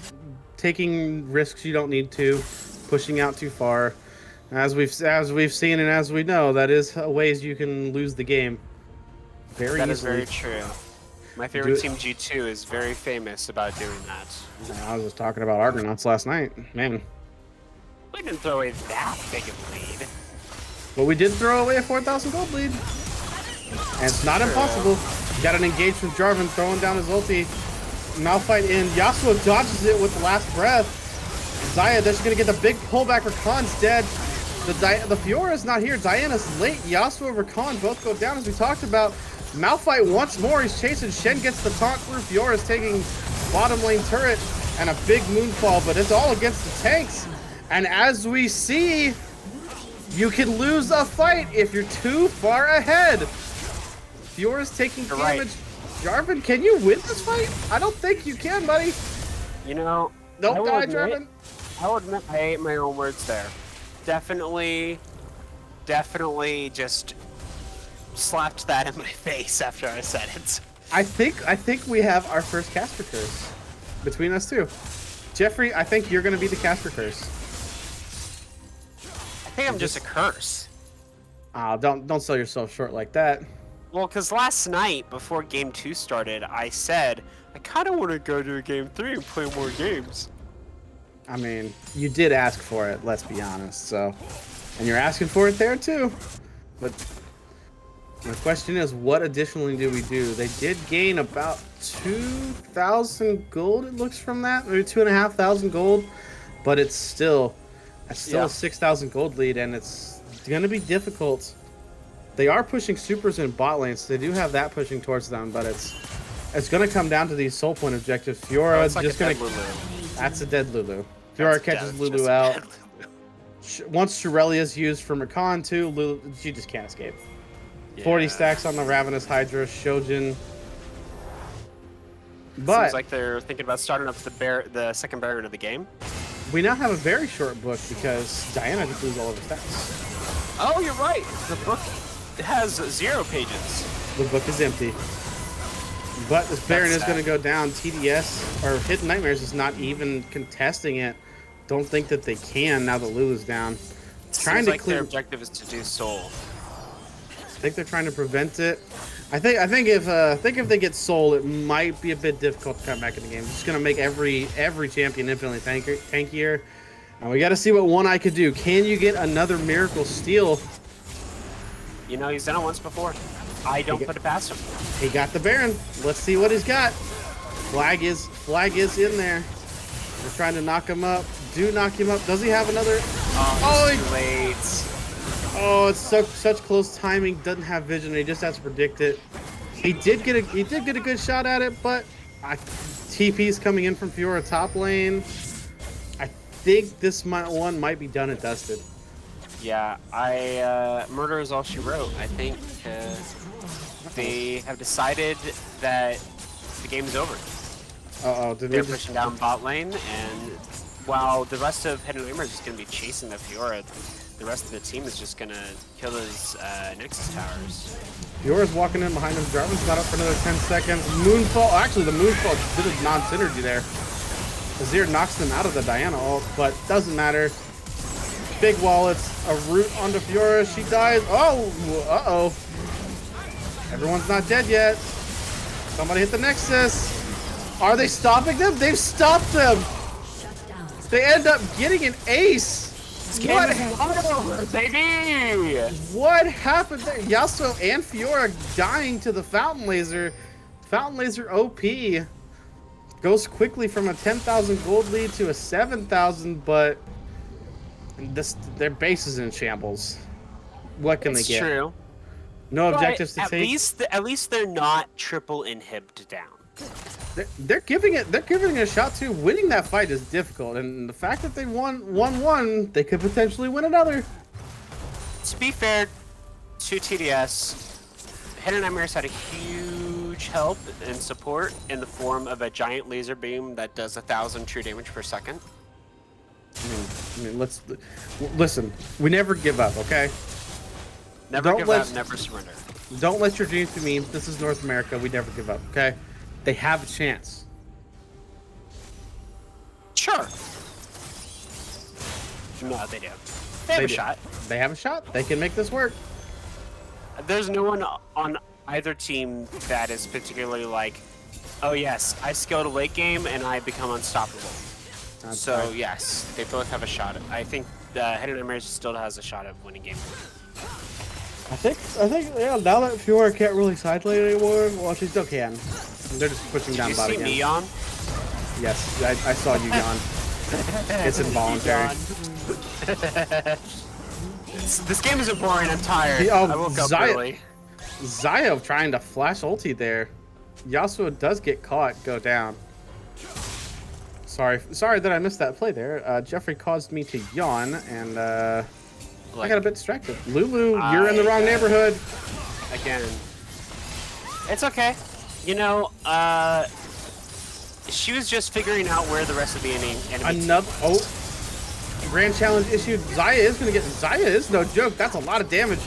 Speaker 1: taking risks you don't need to, pushing out too far. As we've seen and as we know, that is ways you can lose the game very
Speaker 2: That
Speaker 1: easily.
Speaker 2: is very true. My favorite team G2 is very famous about doing that.
Speaker 1: I was just talking about Argonauts last night, man.
Speaker 2: We didn't throw away that big of a lead.
Speaker 1: But we did throw away a 4,000 gold lead, and it's not impossible. You got an engage from Jarvan throwing down his ulti. Malphite in. Yasuo dodges it with the last breath. Zaya, they're just gonna get the big pullback. Rakan's dead. The Fiora's not here. Diana's late. Yasuo and Rakan both go down as we talked about. Malphite once more. He's chasing. Shen gets the taunt through. Fiora's taking bottom lane turret and a big moonfall, but it's all against the tanks. And as we see, you can lose a fight if you're too far ahead. Fiora's taking
Speaker 2: You're
Speaker 1: damage.
Speaker 2: right.
Speaker 1: Jarvan, can you win this fight? I don't think you can, buddy.
Speaker 2: You know,
Speaker 1: Don't die, Jarvan.
Speaker 2: I will admit I ate my own words there. Definitely just slapped that in my face after I said it.
Speaker 1: I think we have our first Casper curse between us two. Jeffrey, I think you're gonna be the Casper curse.
Speaker 2: I think I'm just a curse.
Speaker 1: Don't sell yourself short like that.
Speaker 2: Well, because last night, before Game 2 started, I said, I kind of want to go to Game 3 and play more games.
Speaker 1: I mean, you did ask for it, let's be honest, so. And you're asking for it there too. But the question is, what additionally do we do? They did gain about 2,000 gold, it looks from that. Maybe 2,500 gold. But it's still a 6,000 gold lead, and it's going to be difficult. They are pushing supers in bot lane, so they do have that pushing towards them, but it's going to come down to these soul point objectives. Fiora is just going to... That's a dead Lulu. Fiora catches Lulu out. Once Shirelia's used from Rakan too, Lulu, she just can't escape. 40 stacks on the Ravenous Hydra, Shojin. But
Speaker 2: seems like they're thinking about starting up the second Baron of the game.
Speaker 1: we now have a very short book because Diana just loses all of her stats.
Speaker 2: Oh, you're right. The book has 0 pages.
Speaker 1: The book is empty. But this Baron is going to go down. TDS, or Hidden Nightmares, is not even contesting it. Don't think that they can now that Lulu's down.
Speaker 2: Seems like their objective is to do Soul.
Speaker 1: I think they're trying to prevent it. I think if they get Soul, it might be a bit difficult to come back in the game. It's just going to make every champion infinitely tankier. And we got to see what One Eye could do. Can you get another Miracle Steal?
Speaker 2: You know, he's done it once before. I don't put it past him.
Speaker 1: He got the Baron. Let's see what he's got. Flag is in there. They're trying to knock him up. Do knock him up. Does he have another?
Speaker 2: Oh, it's too late.
Speaker 1: Oh, it's such close timing. Doesn't have vision. He just has to predict it. He did get a good shot at it, but TP's coming in from Fiora top lane. I think this one might be done and dusted.
Speaker 2: Yeah, murder is all she wrote. I think they have decided that the game is over. They're pushing down bot lane, and while the rest of Hidden Nightmares is going to be chasing the Fiora, the rest of the team is just going to kill those Nexus towers.
Speaker 1: Fiora's walking in behind him. Jarvan's not up for another 10 seconds. Moonfall. Actually, the Moonfall did a non-synergy there. Azir knocks them out of the Diana ult, but doesn't matter. Big wallets, a root onto Fiora. She dies. Oh, uh-oh. Everyone's not dead yet. Somebody hit the Nexus. Are they stopping them? They've stopped them. They end up getting an ace. What happened there? Yasuo and Fiora dying to the Fountain Laser. Fountain Laser OP goes quickly from a 10,000 gold lead to a 7,000, but their base is in shambles. What can they get?
Speaker 2: It's true.
Speaker 1: No objectives to take.
Speaker 2: At least they're not triple inhibbed down.
Speaker 1: They're giving it a shot too. Winning that fight is difficult, and the fact that they won one, they could potentially win another.
Speaker 2: To be fair to TDS, Hidden Nightmares had a huge help and support in the form of a giant laser beam that does 1,000 true damage per second.
Speaker 1: I mean, listen. We never give up, okay?
Speaker 2: Never give up, never surrender.
Speaker 1: Don't let your dreams be memes. This is North America. We never give up, okay? They have a chance.
Speaker 2: Sure. No, they do. They have a shot.
Speaker 1: They have a shot. They can make this work.
Speaker 2: There's no one on either team that is particularly like, oh yes, I scaled a late game and I become unstoppable. So right. Yes, they both have a shot. I think Hidden Nightmares still has a shot of winning game.
Speaker 1: I think, yeah, now that Fiora can't really side lane anymore, well, she still can. They're just pushing down bot again.
Speaker 2: Did you see me yawn?
Speaker 1: Yes, I saw you yawn. It's involuntary.
Speaker 2: This game isn't boring, I'm tired. I woke up early.
Speaker 1: Zio trying to flash ulti there. Yasuo does get caught, go down. Sorry that I missed that play there. Jeffrey caused me to yawn, and I got a bit distracted. Lulu, you're in the wrong neighborhood.
Speaker 2: Again. It's okay. You know, she was just figuring out where the rest of the enemy
Speaker 1: Grand challenge issued. Zaya is no joke. That's a lot of damage.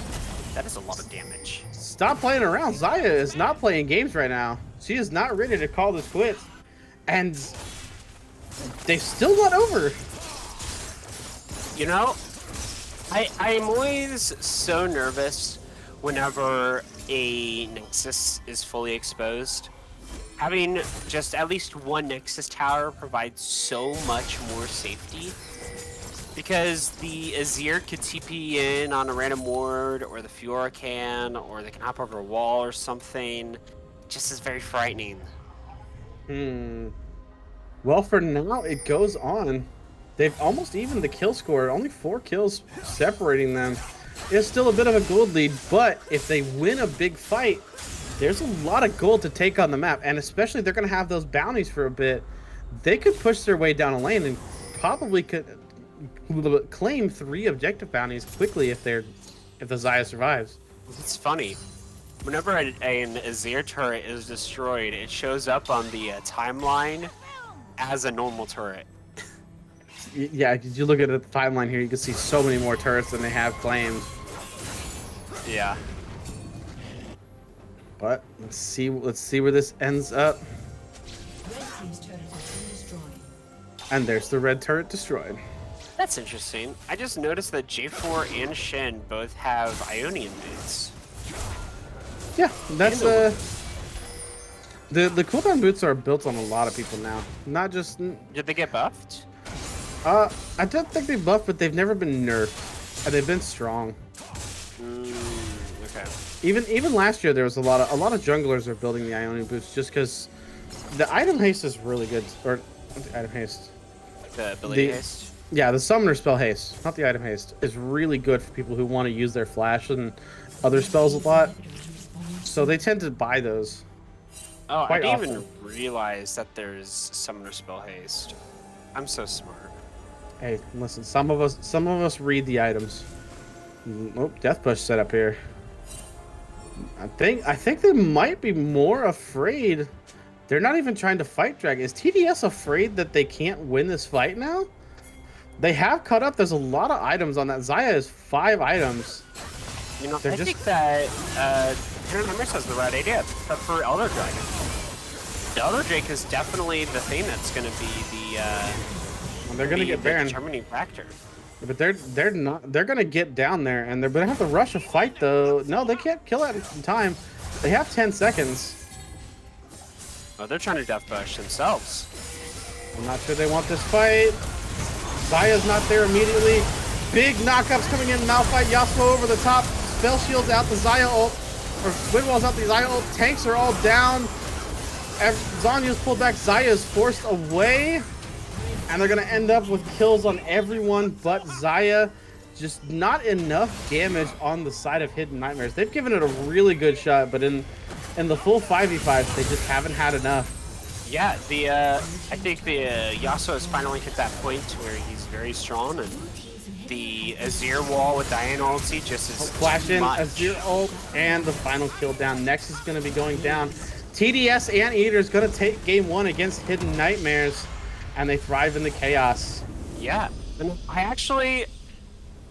Speaker 2: That is a lot of damage.
Speaker 1: Stop playing around. Zaya is not playing games right now. She is not ready to call this quits. And they've still not over.
Speaker 2: You know, I'm always so nervous whenever a Nexus is fully exposed. Having just at least one Nexus tower provides so much more safety. Because the Azir could TP in on a random ward, or the Fiora can, or they can hop over a wall or something. Just is very frightening.
Speaker 1: Well, for now, it goes on. They've almost evened the kill score. Only 4 kills separating them. It's still a bit of a gold lead, but if they win a big fight, there's a lot of gold to take on the map, and especially they're going to have those bounties for a bit. They could push their way down a lane and probably could claim 3 objective bounties quickly if the Xayah survives.
Speaker 2: It's funny. Whenever an Azir turret is destroyed, it shows up on the timeline as a normal turret.
Speaker 1: Yeah, did you look at the timeline here? You can see so many more turrets than they have claimed.
Speaker 2: Yeah.
Speaker 1: But let's see where this ends up.
Speaker 3: Red team's turret has been destroyed.
Speaker 1: And there's the red turret destroyed.
Speaker 2: That's interesting. I just noticed that J4 and Shen both have Ionian boots.
Speaker 1: Yeah, that's the cooldown boots are built on a lot of people now. Not just.
Speaker 2: Did they get buffed?
Speaker 1: I don't think they buffed, but they've never been nerfed, and they've been strong.
Speaker 2: Okay.
Speaker 1: Even last year there was a lot of junglers are building the Ionian boots just because the item haste is really good. Or not the item haste.
Speaker 2: The ability
Speaker 1: The
Speaker 2: haste.
Speaker 1: Yeah, the summoner spell haste, not the item haste, is really good for people who want to use their flash and other spells a lot. So they tend to buy those
Speaker 2: Oh, I
Speaker 1: quite
Speaker 2: didn't
Speaker 1: often.
Speaker 2: even realize that there's summoner spell haste. I'm so smart.
Speaker 1: Hey, listen, some of us read the items. Oh, death push set up here. I think they might be more afraid. They're not even trying to fight drag. Is TDS afraid that they can't win this fight now? They have cut up. There's a lot of items on that. Xayah is 5 items.
Speaker 2: You know,
Speaker 1: They're
Speaker 2: I
Speaker 1: just
Speaker 2: think that Hidden Numbers has the right idea. But for Elder Dragon, the Elder Drake is definitely the thing that's going to be
Speaker 1: they're gonna get
Speaker 2: the
Speaker 1: Baron.
Speaker 2: determining factor.
Speaker 1: But they're not. They're gonna get down there, and they're gonna have to rush a fight though. No, they can't kill it in time. They have 10 seconds.
Speaker 2: Oh, they're trying to death push themselves.
Speaker 1: I'm not sure they want this fight. Xayah's not there immediately. Big knockups coming in. Malphite, Yasuo over the top. Spell shields out the Xayah ult. Or Wind Wall's out the Xayah ult. Tanks are all down. Zhonya's pulled back. Xayah is forced away. And they're going to end up with kills on everyone but Xayah. Just not enough damage on the side of Hidden Nightmares. They've given it a really good shot, but in the full 5v5s, they just haven't had enough.
Speaker 2: Yeah, I think the Yasuo has finally hit that point where he's very strong, and the Azir wall with Diana ulti just is
Speaker 1: Flash
Speaker 2: too
Speaker 1: in,
Speaker 2: much.
Speaker 1: Azir ult, and the final kill down. Next is going to be going down. TDS Anteaters going to take game 1 against Hidden Nightmares, and they thrive in the chaos.
Speaker 2: Yeah, and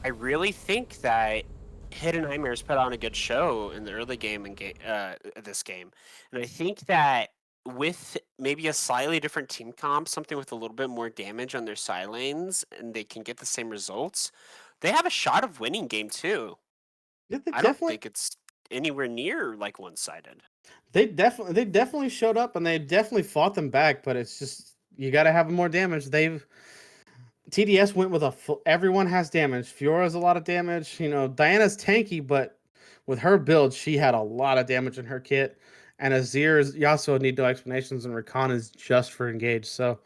Speaker 2: I really think that Hidden Nightmares put on a good show in the early game and this game, and I think that with maybe a slightly different team comp, something with a little bit more damage on their side lanes, and they can get the same results, they have a shot of winning game 2.
Speaker 1: Yeah, they
Speaker 2: I don't
Speaker 1: definitely,
Speaker 2: think it's anywhere near like one-sided.
Speaker 1: they definitely showed up, and they definitely fought them back. But it's just you got to have more damage. TDS went with a full, everyone has damage. Fiora's a lot of damage. Diana's tanky, but with her build, she had a lot of damage in her kit. And Azir's Yasuo need no explanations, and Rakan is just for engage. So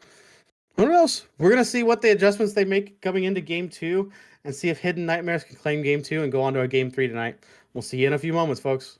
Speaker 1: who knows? We're gonna see what the adjustments they make coming into game 2, and see if Hidden Nightmares can claim game 2 and go on to a game 3 tonight. We'll see you in a few moments, folks.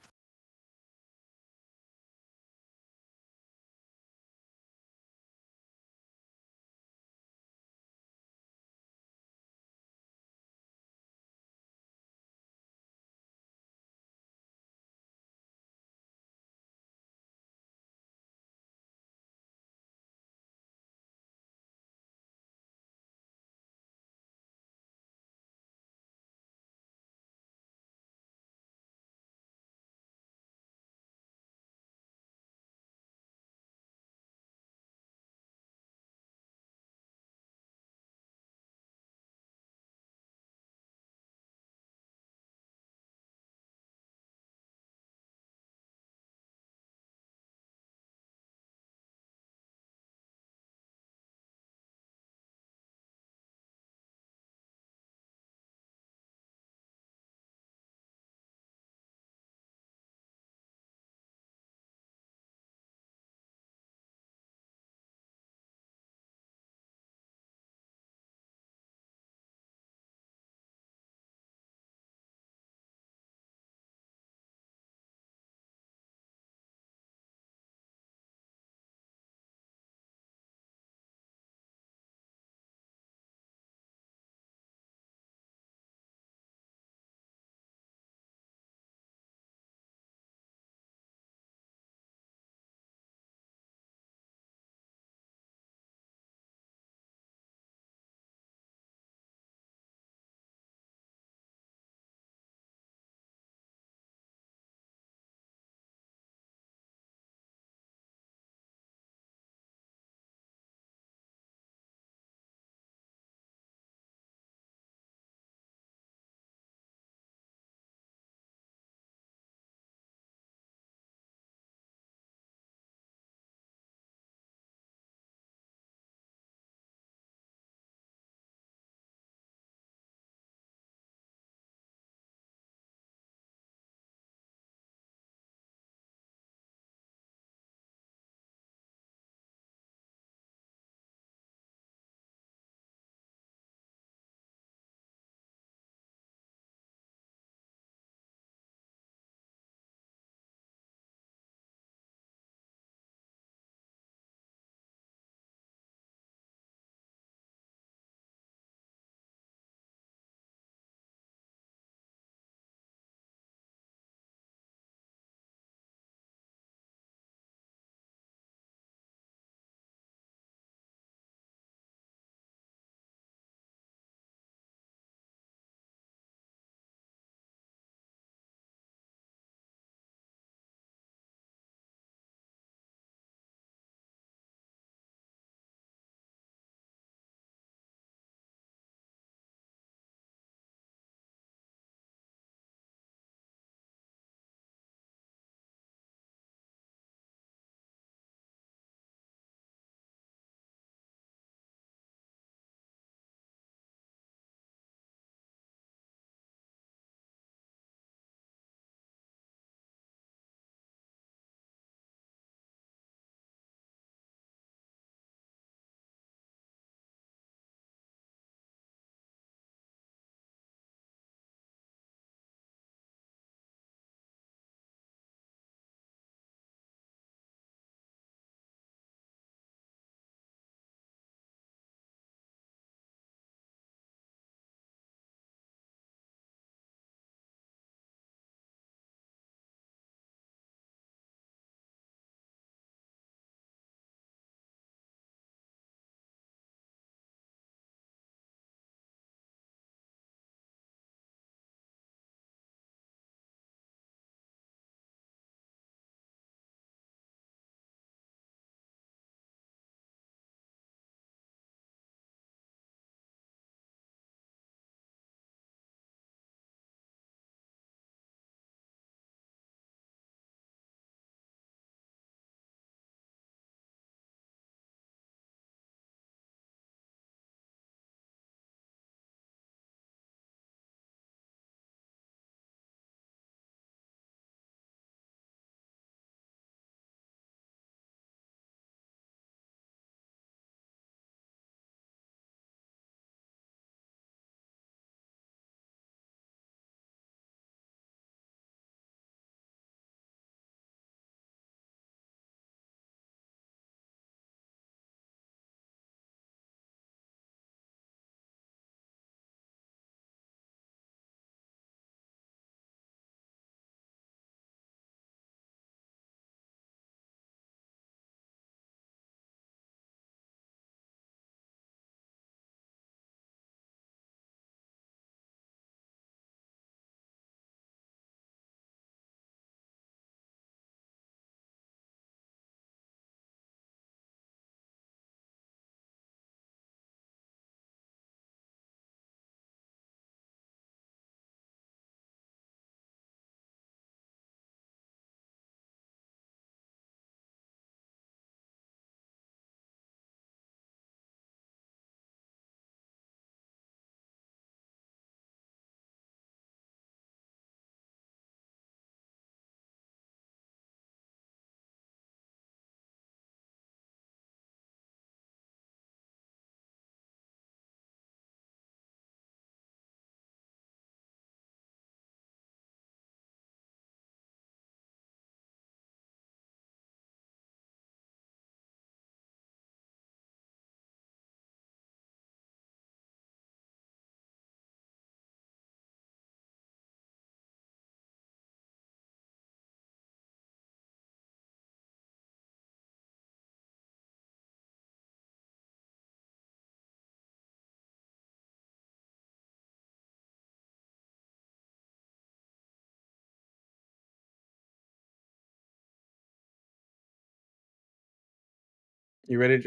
Speaker 1: You ready?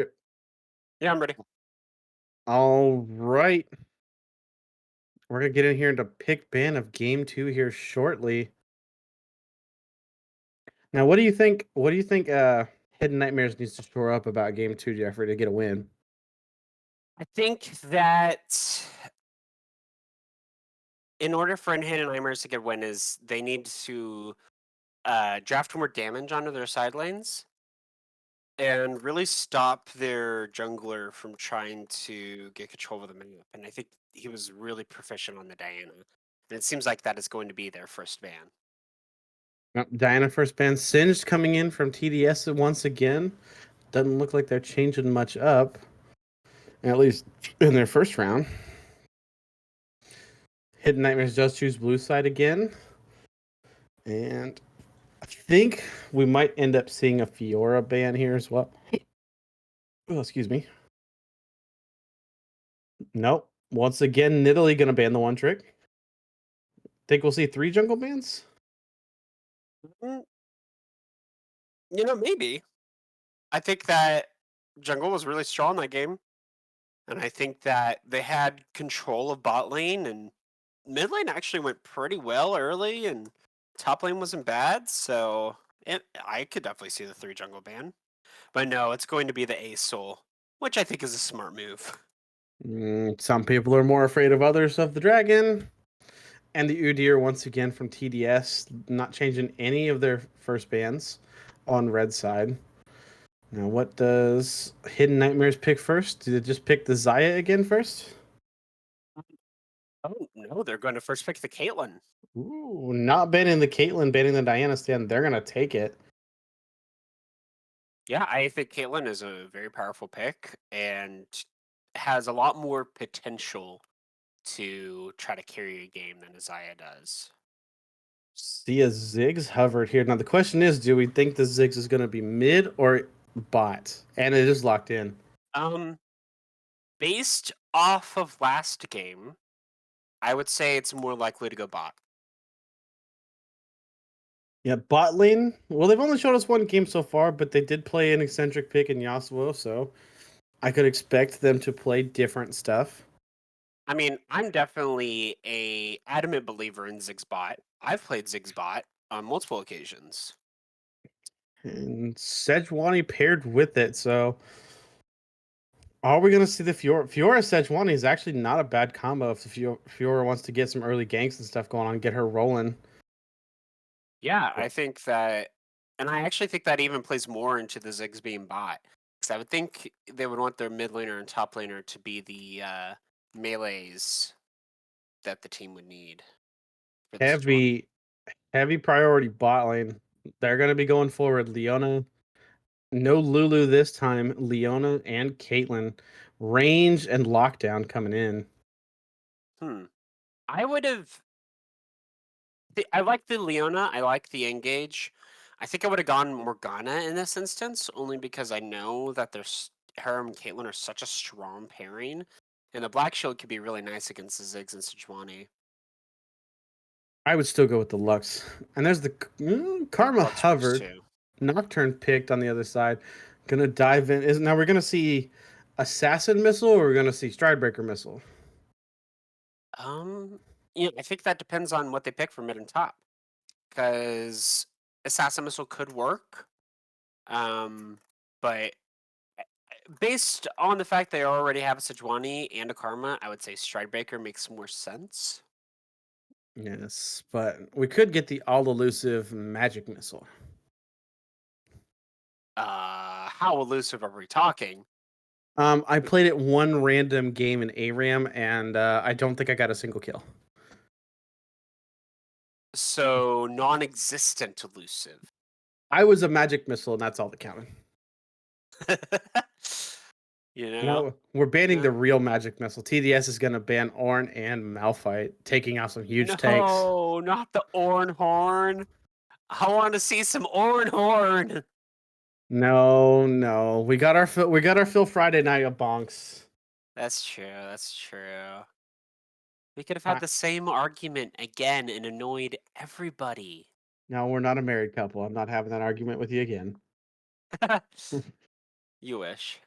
Speaker 2: Yeah, I'm ready.
Speaker 1: All right. We're gonna get in here into pick ban of game two here shortly. Now, what do you think? What do you think? Hidden Nightmares needs to shore up about game two, Jeffrey, to get a win.
Speaker 2: I think that in order for Hidden Nightmares to get a win, is they need to draft more damage onto their side lanes and really stop their jungler from trying to get control of the map. And I think he was really proficient on the Diana. And it seems like that is going to be their first ban.
Speaker 1: Diana first ban, Singed coming in from TDS once again. Doesn't look like they're changing much up, at least in their first round. Hidden Nightmares does choose blue side again, and I think we might end up seeing a Fiora ban here as well. Oh, excuse me. Nope. Once again, Nidalee gonna ban the one trick. Think we'll see 3 jungle bans?
Speaker 2: Mm, maybe. I think that jungle was really strong that game. And I think that they had control of bot lane, and mid lane actually went pretty well early, and top lane wasn't bad. So I could definitely see the 3 jungle ban. But no, it's going to be the Ace Soul, which I think is a smart move.
Speaker 1: Some people are more afraid of others of the dragon. And the Udyr once again from TDS, not changing any of their first bans on red side. Now, what does Hidden Nightmares pick first? Did it just pick the Zaya again first?
Speaker 2: Oh no, they're going to first pick the Caitlyn.
Speaker 1: Ooh, not banning the Caitlyn, banning the Diana stand. They're gonna take it.
Speaker 2: Yeah, I think Caitlyn is a very powerful pick and has a lot more potential to try to carry a game than Isaiah does.
Speaker 1: See a Ziggs hovered here. Now the question is, do we think the Ziggs is gonna be mid or bot? And it is locked in.
Speaker 2: Um, Based off of last game, I would say it's more likely to go bot.
Speaker 1: Yeah, bot lane. Well, they've only showed us one game so far, but they did play an eccentric pick in Yasuo, so I could expect them to play different stuff.
Speaker 2: I mean, I'm definitely a adamant believer in Ziggs bot. I've played Ziggs bot on multiple occasions.
Speaker 1: And Sejuani paired with it, so are we gonna see the Fiora? Fiora Sejuani is actually not a bad combo if the Fiora wants to get some early ganks and stuff going on, get her rolling.
Speaker 2: Yeah, I think that, and I actually think that even plays more into the Ziggs being bot. Because I would think they would want their mid laner and top laner to be the melees that the team would need for the Sejuani.
Speaker 1: Heavy, heavy priority bot lane. They're gonna be going forward. Leona, no Lulu this time. Leona and Caitlyn, range and lockdown coming in.
Speaker 2: Hmm. I would have. I like the Leona. I like the Engage. I think I would have gone Morgana in this instance, only because I know that her and Caitlyn are such a strong pairing, and the Black Shield could be really nice against the Ziggs and Sejuani.
Speaker 1: I would still go with the Lux. And there's the Karma
Speaker 2: Lux works
Speaker 1: hovered.
Speaker 2: too.
Speaker 1: Nocturne picked on the other side. Gonna dive in. Is now we're gonna see Assassin Missile or we're gonna see Stridebreaker Missile?
Speaker 2: Um, yeah, I think that depends on what they pick for mid and top, because Assassin Missile could work. But based on the fact they already have a Sejuani and a Karma, I would say Stridebreaker makes more sense.
Speaker 1: Yes, but we could get the all elusive Magic Missile.
Speaker 2: How elusive are we talking?
Speaker 1: I played it one random game in ARAM and I don't think I got a single kill.
Speaker 2: So non-existent elusive.
Speaker 1: I was a Magic Missile and that's all that counted.
Speaker 2: you know?
Speaker 1: Now we're banning the
Speaker 2: Yeah.
Speaker 1: real Magic Missile. TDS is gonna ban Ornn and Malphite, taking out some huge tanks.
Speaker 2: No, not the Orn Horn. I want to see some Orn Horn.
Speaker 1: No, no. We got our Phil Friday night of bonks.
Speaker 2: That's true. That's true. We could have had
Speaker 1: I,
Speaker 2: the same argument again and annoyed everybody.
Speaker 1: no, we're not a married couple. I'm not having that argument with you again.
Speaker 2: You wish.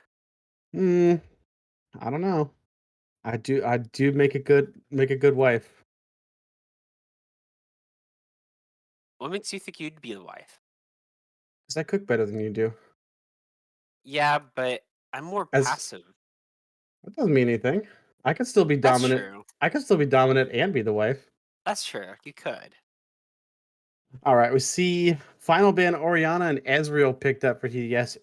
Speaker 1: Hmm. I don't know. I do make a good wife.
Speaker 2: What makes you think you'd be the wife?
Speaker 1: Because I cook better than you do.
Speaker 2: Yeah, but I'm more
Speaker 1: As
Speaker 2: passive.
Speaker 1: That doesn't mean anything. I could still be
Speaker 2: That's
Speaker 1: dominant.
Speaker 2: true.
Speaker 1: I could still be dominant and be the wife.
Speaker 2: That's true. You could.
Speaker 1: All right, we see final ban Oriana and Ezreal picked up for TDS.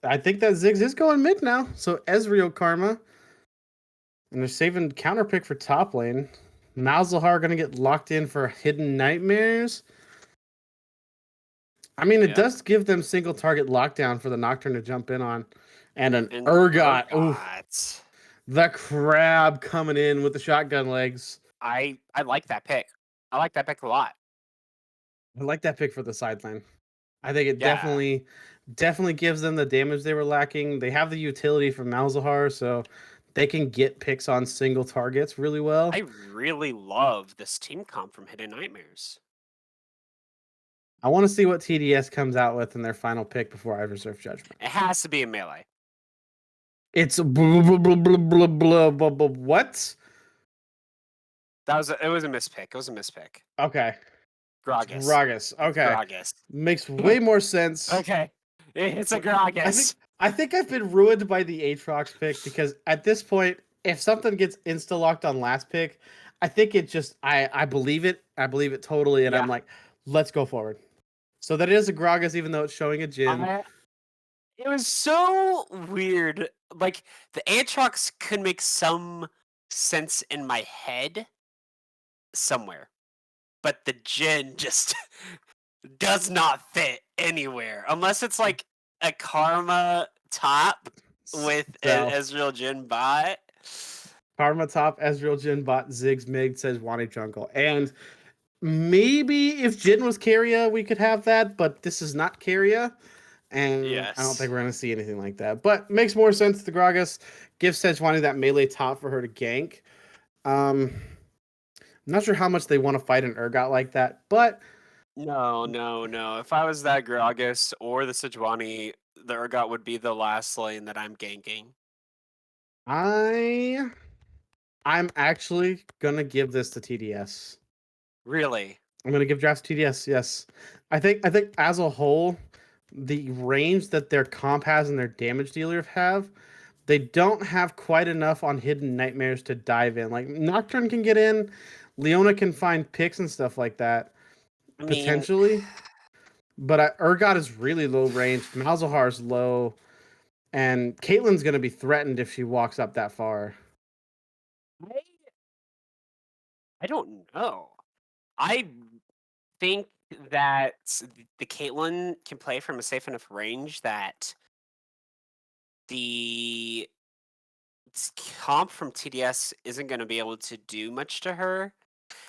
Speaker 1: I think that Ziggs is going mid now. So Ezreal Karma. And they're saving counter pick for top lane. Malzahar going to get locked in for Hidden Nightmares. I mean, it
Speaker 2: Yeah.
Speaker 1: does give them single target lockdown for the Nocturne to jump in on. And an
Speaker 2: And
Speaker 1: Urgot. Ooh,
Speaker 2: Urgot.
Speaker 1: the crab coming in with the shotgun legs.
Speaker 2: I like that pick. I like that pick a lot.
Speaker 1: I like that pick for the sideline. I think it
Speaker 2: Yeah.
Speaker 1: definitely gives them the damage they were lacking. They have the utility from Malzahar, so they can get picks on single targets really well.
Speaker 2: I really love this team comp from Hidden Nightmares.
Speaker 1: I want to see what TDS comes out with in their final pick before I reserve judgment.
Speaker 2: It has to be a melee.
Speaker 1: It's blah, blah, blah, blah, blah, blah, blah, blah, what?
Speaker 2: It was a mispick. It was a mispick.
Speaker 1: Okay. It's
Speaker 2: Gragas.
Speaker 1: Gragas.
Speaker 2: It's
Speaker 1: Okay.
Speaker 2: Gragas.
Speaker 1: Makes way more sense.
Speaker 2: Okay. It's a
Speaker 1: I think
Speaker 2: Gragas.
Speaker 1: I think I've been ruined by the Aatrox pick because at this point, if something gets insta locked on last pick, I think it just I believe it. I believe it totally, and I'm
Speaker 2: Yeah.
Speaker 1: like, let's go forward. So that is a Gragas, even though it's showing a Jin.
Speaker 2: I, it was so weird. Like the Aatrox could make some sense in my head somewhere, but the Jin just does not fit anywhere unless it's like a Karma top with
Speaker 1: So
Speaker 2: Ezreal Jin bot.
Speaker 1: Karma top Ezreal Jin bot Ziggs Mig says Wani Jungle. And maybe if Jin was Keria, we could have that, but this is not Keria. And I don't think
Speaker 2: Yes.
Speaker 1: we're going to see anything like that. But makes more sense to Gragas. Give Sejuani that melee top for her to gank. I'm not sure how much they want to fight an Urgot like that, but
Speaker 2: No, no, no. If I was that Gragas or the Sejuani, the Urgot would be the last lane that I'm ganking.
Speaker 1: I I'm actually gonna give this to TDS.
Speaker 2: Really?
Speaker 1: I'm gonna give drafts to TDS. Yes, I think as a whole, the range that their comp has and their damage dealer have, they don't have quite enough on Hidden Nightmares to dive in. Like Nocturne can get in, Leona can find picks and stuff like that
Speaker 2: I mean,
Speaker 1: potentially, but Urgot is really low range. Malzahar's low, and Caitlyn's gonna be threatened if she walks up that far.
Speaker 2: I, I don't know. I think that the Caitlyn can play from a safe enough range that the comp from TDS isn't going to be able to do much to her.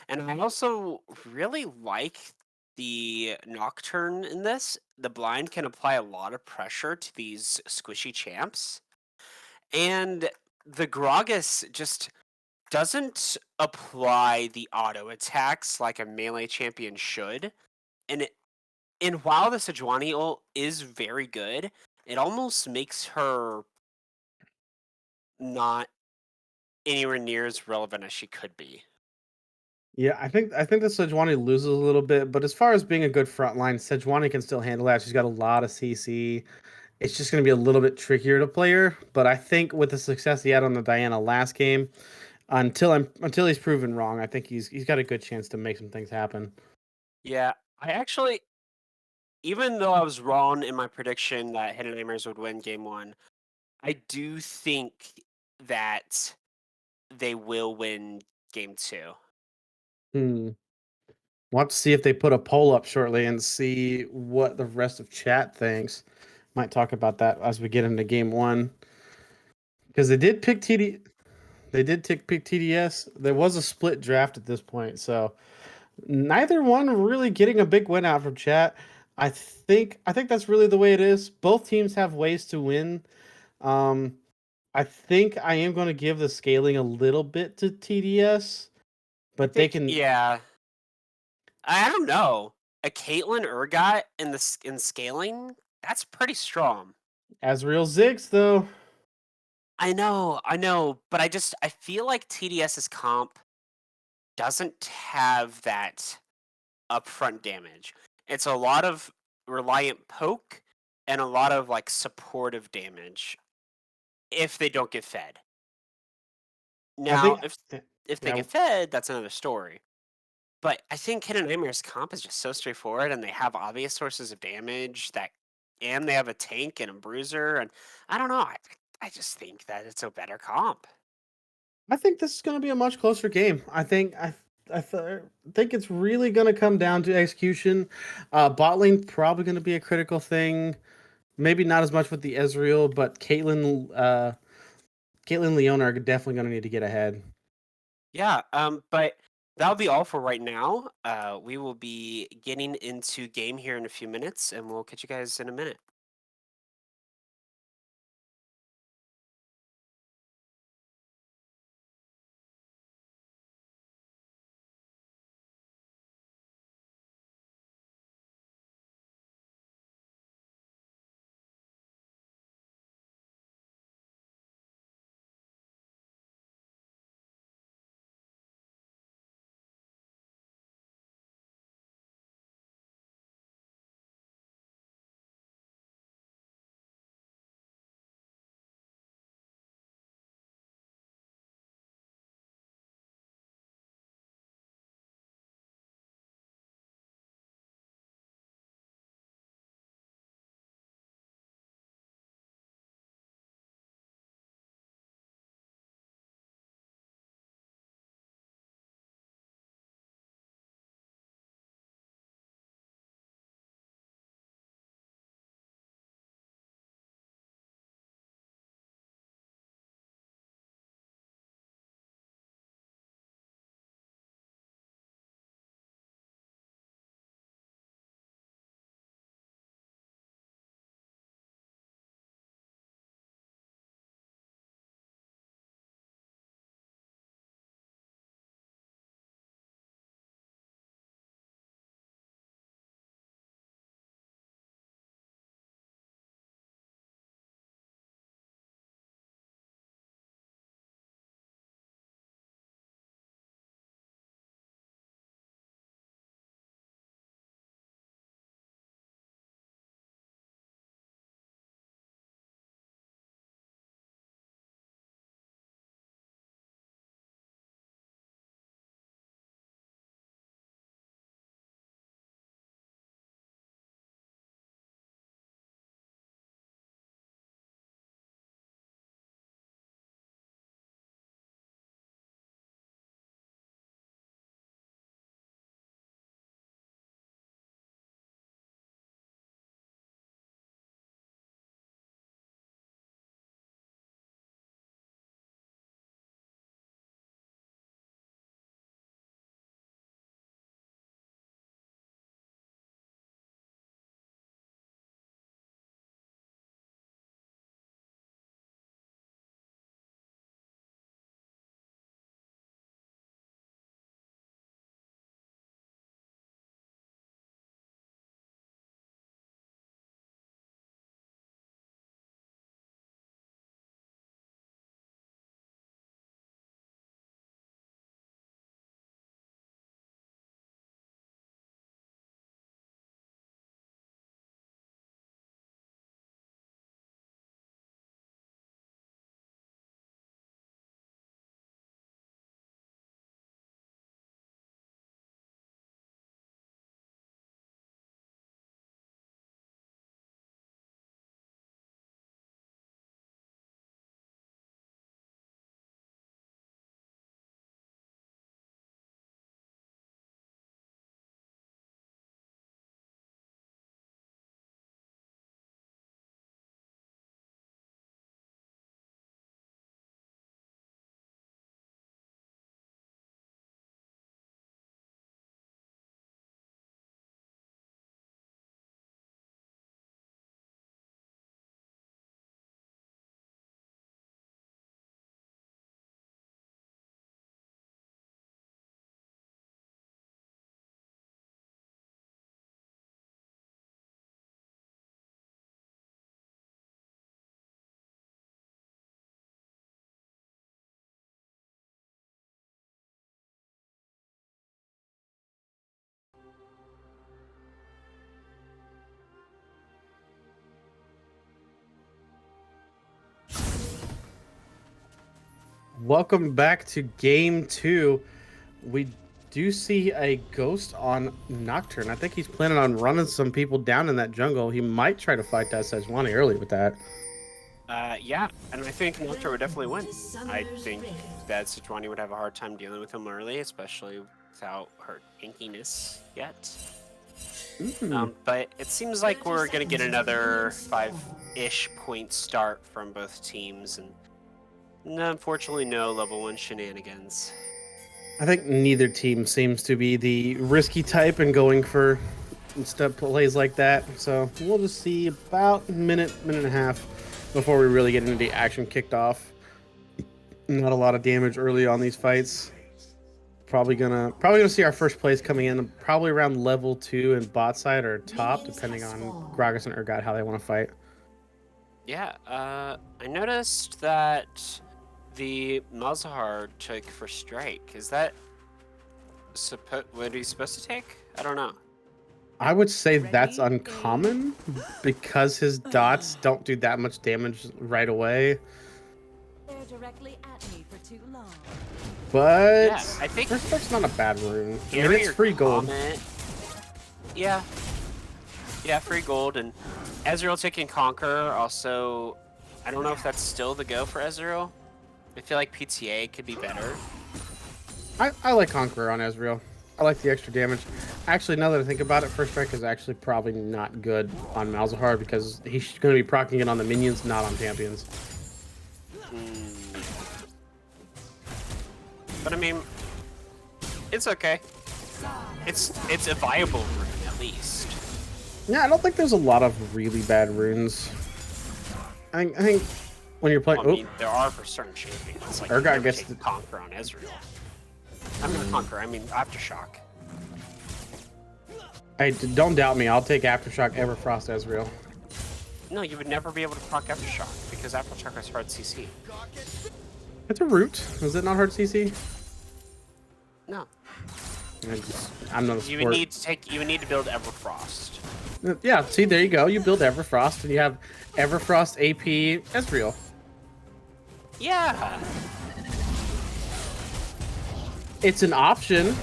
Speaker 2: And I also really like the Nocturne in this. The blind can apply a lot of pressure to these squishy champs. And the Gragas just doesn't apply the auto attacks like a melee champion should. And while the Sejuani ult is very good, it almost makes her not anywhere near as relevant as she could be.
Speaker 1: Yeah, I think that Sejuani loses a little bit, but as far as being a good frontline, Sejuani can still handle that. She's got a lot of CC. It's just going to be a little bit trickier to play her, but I think with the success he had on the Diana last game, until he's proven wrong, I think he's got a good chance to make some things happen.
Speaker 2: Yeah, I actually, even though I was wrong in my prediction that Hidden Nightmares would win game one, I do think that they will win game two.
Speaker 1: Hmm. We'll have to see if they put a poll up shortly and see what the rest of chat thinks. Might talk about that as we get into game one. Because they did pick TDS. There was a split draft at this point, so neither one really getting a big win out from chat. I think that's really the way it is. Both teams have ways to win. Um, I think I am going to give the scaling a little bit to TDS,
Speaker 2: I
Speaker 1: but they
Speaker 2: think,
Speaker 1: can.
Speaker 2: yeah, I don't know. A Caitlyn Urgot in scaling, that's pretty strong.
Speaker 1: Asriel Ziggs, though.
Speaker 2: I know, but I feel like TDS's comp doesn't have that upfront damage. It's a lot of reliant poke and a lot of like supportive damage if they don't get fed.
Speaker 1: I
Speaker 2: Now,
Speaker 1: think,
Speaker 2: if they
Speaker 1: yeah,
Speaker 2: get fed, that's another story. But I think Hidden Nightmare's comp is just so straightforward, and they have obvious sources of damage and they have a tank and a bruiser, and I don't know. I just think that it's a better comp.
Speaker 1: I think this is going to be a much closer game. Think it's really going to come down to execution. Bot lane probably going to be a critical thing. Maybe not as much with the Ezreal, but Caitlyn Leona are definitely going to need to get ahead.
Speaker 2: Yeah, but that'll be all for right now. We will be getting into game here in a few minutes, and we'll catch you guys in a minute.
Speaker 1: Welcome back to game 2. We do see a ghost on Nocturne. I think he's planning on running some people down in that jungle. He might try to fight that Sejuani early with that.
Speaker 2: Yeah, and I think Nocturne would definitely win. I think that Sejuani would have a hard time dealing with him early, especially without her inkiness yet. But it seems like we're going to get another 5-ish point start from both teams, and unfortunately no level 1 shenanigans.
Speaker 1: I think neither team seems to be the risky type and going for step plays like that. So we'll just see about a minute and a half before we really get into the action kicked off. Not a lot of damage early on these fights. Probably gonna see our first plays coming in probably around level 2 and bot side or top, depending on Gragas and Urgot how they want to fight.
Speaker 2: Yeah, I noticed that the Malzahar took for strike. Is that what he's supposed to take? I don't know.
Speaker 1: I would say that's uncommon because his dots don't do that much damage right away.
Speaker 3: They're directly at me for too long.
Speaker 1: But
Speaker 2: Yeah, I think
Speaker 1: first strike's not a bad rune. I mean,
Speaker 2: Gary
Speaker 1: it's
Speaker 2: or
Speaker 1: free gold.
Speaker 2: Comet. Yeah, free gold, and Ezreal taking Conquer. Also, I don't know if that's still the go for Ezreal. I feel like PTA could be better.
Speaker 1: I like Conqueror on Ezreal. I like the extra damage. Actually, now that I think about it, first strike is actually probably not good on Malzahar because he's going to be proccing it on the minions, not on champions.
Speaker 2: But I mean, it's okay. It's a viable rune at least.
Speaker 1: Yeah, I don't think there's a lot of really bad runes. I think when you're playing,
Speaker 2: Well, I mean, there are for certain champions. Like
Speaker 1: Urgot
Speaker 2: you
Speaker 1: gets
Speaker 2: take
Speaker 1: the
Speaker 2: Conquer on Ezreal. I'm gonna Conquer. I mean Aftershock.
Speaker 1: Hey, don't doubt me. I'll take Aftershock Everfrost Ezreal.
Speaker 2: No, you would never be able to proc Aftershock because Aftershock has hard CC.
Speaker 1: It's a root. Is it not hard CC?
Speaker 2: No.
Speaker 1: I'm not a sport.
Speaker 2: You would need to build Everfrost.
Speaker 1: Yeah, see, there you go. You build Everfrost, and you have Everfrost AP Ezreal.
Speaker 2: Yeah.
Speaker 1: It's an option.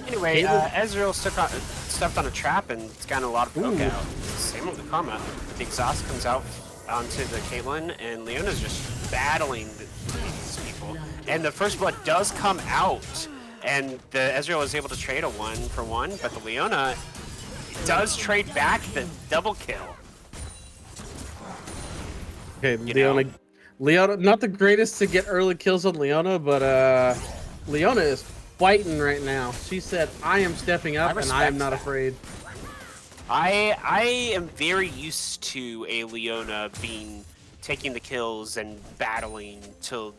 Speaker 2: Anyway, Ezreal stepped on a trap and it's gotten a lot of poke out. Same with the Karma. The exhaust comes out onto the Caitlyn, and Leona's just battling these people. And the first blood does come out, and the Ezreal is able to trade a 1-for-1, but the Leona does trade back the double kill.
Speaker 1: Okay, Leona, not the greatest to get early kills on Leona, but Leona is fighting right now. She said, "I am stepping up, and I am not afraid."
Speaker 2: I am very used to a Leona taking the kills and battling till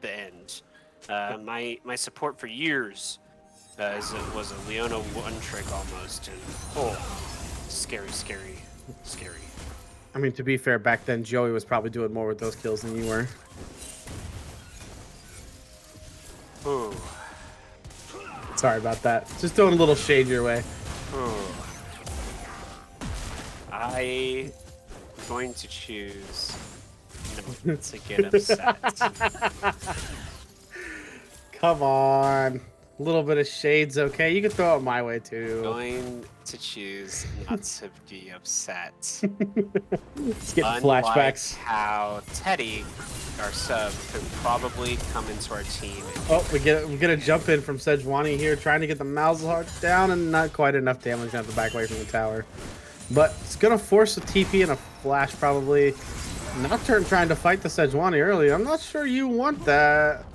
Speaker 2: the end. My support for years was a Leona one-trick almost, and scary.
Speaker 1: I mean, to be fair, back then Joey was probably doing more with those kills than you were.
Speaker 2: Ooh.
Speaker 1: Sorry about that. Just throwing a little shade your way.
Speaker 2: I'm going to choose not to get upset.
Speaker 1: Come on. A little bit of shade's okay. You can throw it my way, too.
Speaker 2: Going to choose not to be upset.
Speaker 1: Let's get
Speaker 2: Unlike
Speaker 1: flashbacks.
Speaker 2: how Teddy, our sub, could probably come into our team.
Speaker 1: Oh, we get a jump in from Sejuani here, trying to get the Malzahar down, and not quite enough damage. Gonna have to back away from the tower. But it's gonna force a TP and a flash, probably. Nocturne trying to fight the Sejuani early. I'm not sure you want that.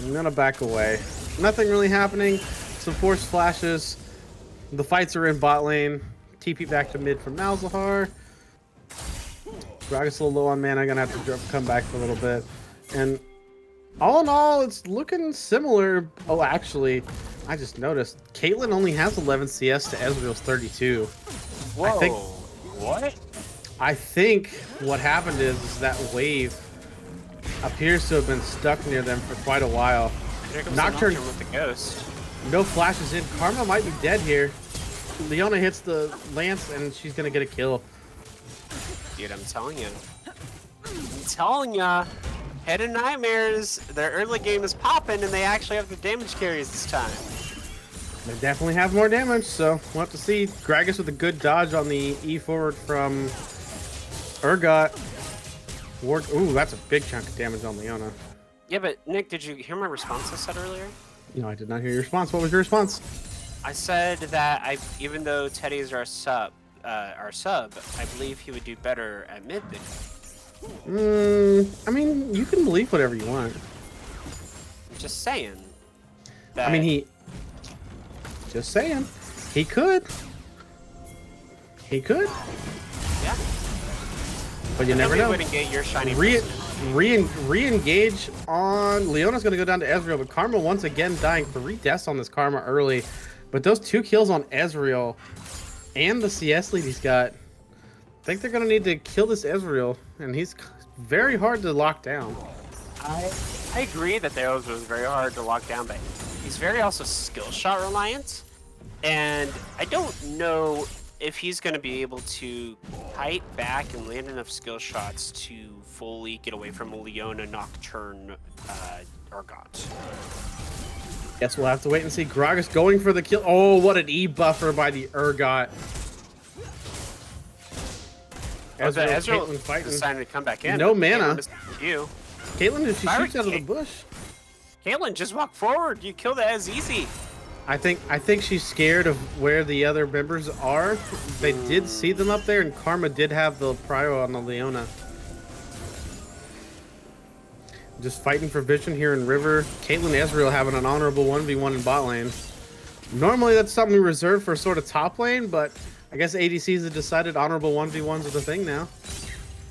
Speaker 1: I'm gonna back away. Nothing really happening. Some forced flashes. The fights are in bot lane. TP back to mid from Malzahar. Gragas a little low on mana. Gonna have to come back for a little bit. And all in all, it's looking similar. Oh, actually, I just noticed Caitlyn only has 11 CS to Ezreal's 32.
Speaker 2: Whoa! What?
Speaker 1: I think what happened is that wave appears to have been stuck near them for quite a while.
Speaker 2: Here comes
Speaker 1: Nocturne
Speaker 2: with the ghost.
Speaker 1: No flashes in. Karma might be dead here. Leona hits the lance and she's gonna get a kill.
Speaker 2: Dude, I'm telling you. telling ya, Hidden Nightmares, their early game is popping, and they actually have the damage carries this time.
Speaker 1: They definitely have more damage, so we'll have to see. Gragas with a good dodge on the E forward from Urgot. Ooh, that's a big chunk of damage on Leona.
Speaker 2: Yeah, but Nick, did you hear my response I said earlier?
Speaker 1: No, I did not hear your response. What was your response?
Speaker 2: I said that even though Teddy is our sub, I believe he would do better at mid than.
Speaker 1: I mean, you can believe whatever you want.
Speaker 2: I'm just saying. That
Speaker 1: I mean, just saying. He could. He could.
Speaker 2: Yeah.
Speaker 1: But you never know.
Speaker 2: Wouldn't get your shiny.
Speaker 1: Re-engage on Leona's going to go down to Ezreal, but Karma once again dying. 3 deaths on this Karma early. But those 2 kills on Ezreal and the CS lead he's got, I think they're going to need to kill this Ezreal, and he's very hard to lock down.
Speaker 2: I agree that those was very hard to lock down, but he's very also skill shot reliant, and I don't know if he's going to be able to fight back and land enough skill shots to fully get away from a Leona Nocturne Urgot.
Speaker 1: Guess we'll have to wait and see. Gragas going for the kill. Oh, what an E buffer by the Urgot.
Speaker 2: Ezreal fighting. Decided to come back in.
Speaker 1: No mana.
Speaker 2: Caitlyn,
Speaker 1: if she shoots out of the bush.
Speaker 2: Caitlyn, just walk forward. You kill that as easy.
Speaker 1: I think she's scared of where the other members are. They did see them up there, and Karma did have the prio on the Leona. Just fighting for vision here in River. Caitlyn Ezreal having an honorable 1v1 in bot lane. Normally that's something we reserve for sort of top lane, but I guess ADCs have decided honorable 1v1s are the thing now.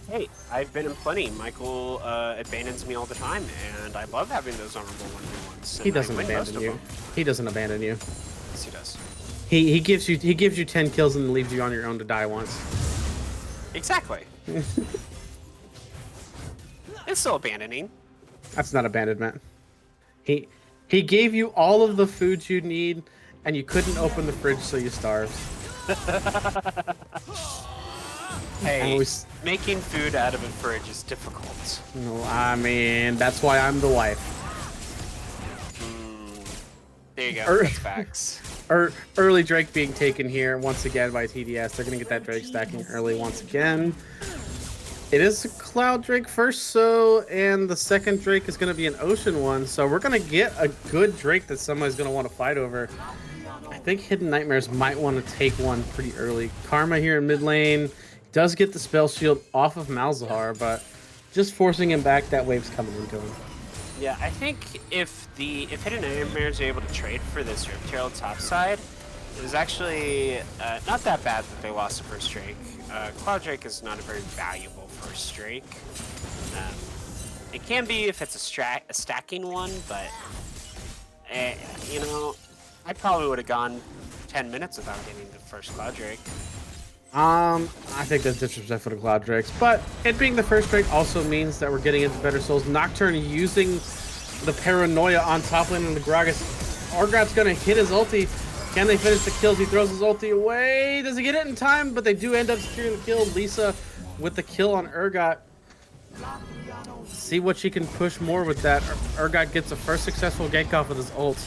Speaker 2: Hey, I've been in plenty. Michael abandons me all the time, and I love having those honorable 1v1s.
Speaker 1: He doesn't abandon you. He doesn't abandon you.
Speaker 2: Yes, he does.
Speaker 1: He gives you 10 kills and leaves you on your own to die once.
Speaker 2: Exactly. It's still abandoning.
Speaker 1: That's not abandonment. He gave you all of the food you need, and you couldn't open the fridge, so you starved.
Speaker 2: Hey, making food out of a fridge is difficult.
Speaker 1: No, I mean, that's why I'm the wife.
Speaker 2: There you go. That's facts.
Speaker 1: Early Drake being taken here once again by TDS. They're going to get that Drake stacking early once again. It is a Cloud Drake first, and the second Drake is going to be an Ocean one. So we're going to get a good Drake that somebody's going to want to fight over. I think Hidden Nightmares might want to take one pretty early. Karma here in mid lane does get the spell shield off of Malzahar, but just forcing him back, that wave's coming into him.
Speaker 2: Yeah, I think if Hidden Nightmares are able to trade for this Rift Herald top side, it was actually not that bad that they lost the first Drake. Cloud Drake is not a very valuable first Drake. It can be if it's a stacking one, but you know, I probably would have gone 10 minutes without getting the first Cloud Drake.
Speaker 1: I think that's disrespectful to Cloud Drakes, but it being the first Drake also means that we're getting into better souls. Nocturne using the paranoia on top lane on the Gragas. Urgot's gonna hit his ulti. Can they finish the kills? He throws his ulti away. Does he get it in time? But they do end up securing the kill. Lisa with the kill on Urgot. See what she can push more with that. Urgot gets a first successful gank off with his ult.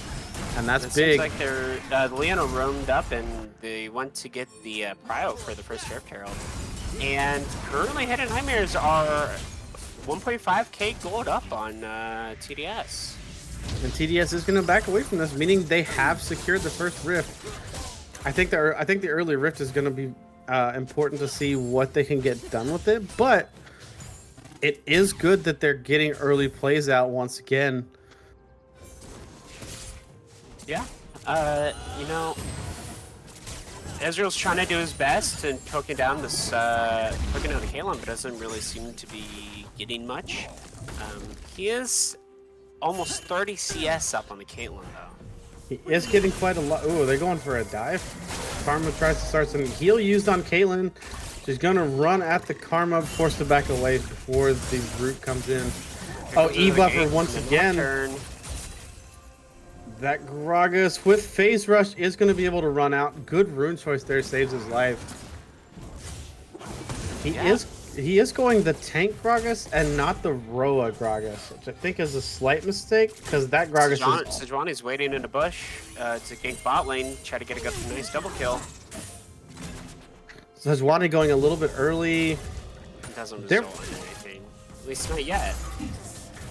Speaker 1: And that's big.
Speaker 2: Seems like they're Leona roamed up and they went to get the prio for the first Rift Herald. And currently Hidden Nightmares are 1.5k gold up on TDS.
Speaker 1: And TDS is going to back away from this, meaning they have secured the first Rift. I think the early Rift is going to be important to see what they can get done with it, but it is good that they're getting early plays out once again.
Speaker 2: Yeah, you know, Ezreal's trying to do his best and poking down the Caitlyn, but doesn't really seem to be getting much. He is almost 30 CS up on the Caitlyn though.
Speaker 1: He is getting quite a lot. Ooh, they're going for a dive. Karma tries to start some heal used on Caitlyn. She's gonna run at the Karma, forced to back away before the root comes in. Oh, E buffer once again. That Gragas with Phase Rush is going to be able to run out. Good rune choice there, saves his life. He He is going the tank Gragas and not the Roa Gragas, which I think is a slight mistake because that Gragas is.
Speaker 2: Sejuani's waiting in the bush to gank bot lane, try to get a nice double kill.
Speaker 1: Zaunite going a little bit early.
Speaker 2: It doesn't result in anything. At least not yet.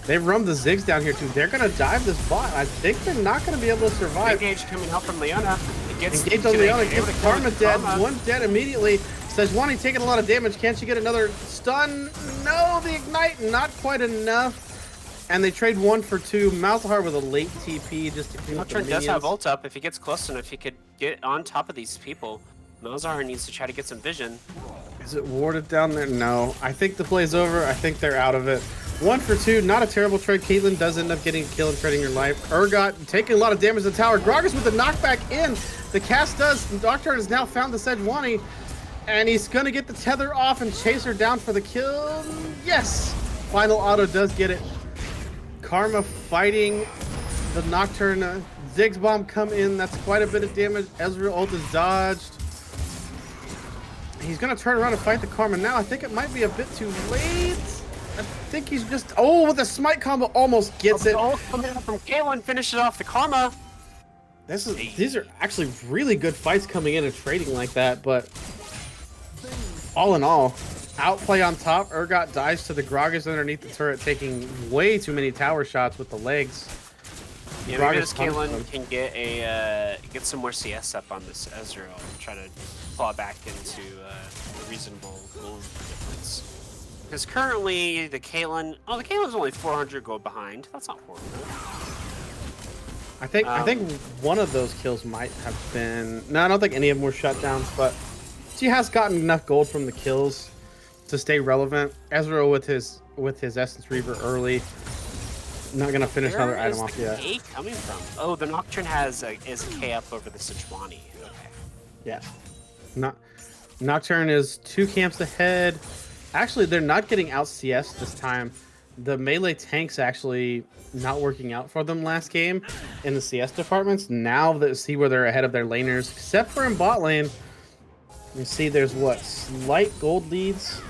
Speaker 1: They roamed the Ziggs down here too. They're gonna dive this bot. I think they're not gonna be able to survive.
Speaker 2: Engage coming out from Leona.
Speaker 1: Engage on Leona. Gets Karma dead. One dead immediately. Zaunite taking a lot of damage. Can she get another stun? No, the ignite not quite enough. And they trade 1 for 2. Malzahar with a late TP just to clean up the minions.
Speaker 2: Does have ult up. If he gets close enough, he could get on top of these people. Malzahar needs to try to get some vision.
Speaker 1: Is it warded down there? No. I think the play's over. I think they're out of it. 1 for 2. Not a terrible trade. Caitlyn does end up getting a kill and trading her life. Urgot taking a lot of damage to the tower. Gragas with the knockback in. The cast does. Nocturne has now found the Sejuani. And he's going to get the tether off and chase her down for the kill. Yes! Final auto does get it. Karma fighting the Nocturne. Ziggs bomb come in. That's quite a bit of damage. Ezreal ult is dodged. He's going to turn around and fight the Karma now. I think it might be a bit too late. I think he's just... Oh, with the smite combo almost gets it.
Speaker 2: Oh, coming out from Caitlyn finishes off the Karma.
Speaker 1: These are actually really good fights coming in and trading like that, but... All in all, outplay on top. Urgot dives to the Gragas underneath the turret, taking way too many tower shots with the legs.
Speaker 2: Yeah, maybe this Caitlyn can get some more CS up on this Ezreal and try to claw back into a reasonable gold difference. Because currently the Caitlyn's only 400 gold behind. That's not horrible.
Speaker 1: I think one of those kills might have been. No, I don't think any of them were shutdowns, but. She has gotten enough gold from the kills to stay relevant. Ezreal with his Essence Reaver early. Not gonna finish another item off yet.
Speaker 2: Where is the K coming from? Oh, the Nocturne is a K up over the Sejuani. Okay.
Speaker 1: Yeah. Nocturne is 2 camps ahead. Actually, they're not getting out CS this time. The melee tanks actually not working out for them last game in the CS departments. Now that see where they're ahead of their laners, except for in bot lane. You see there's what? Slight gold leads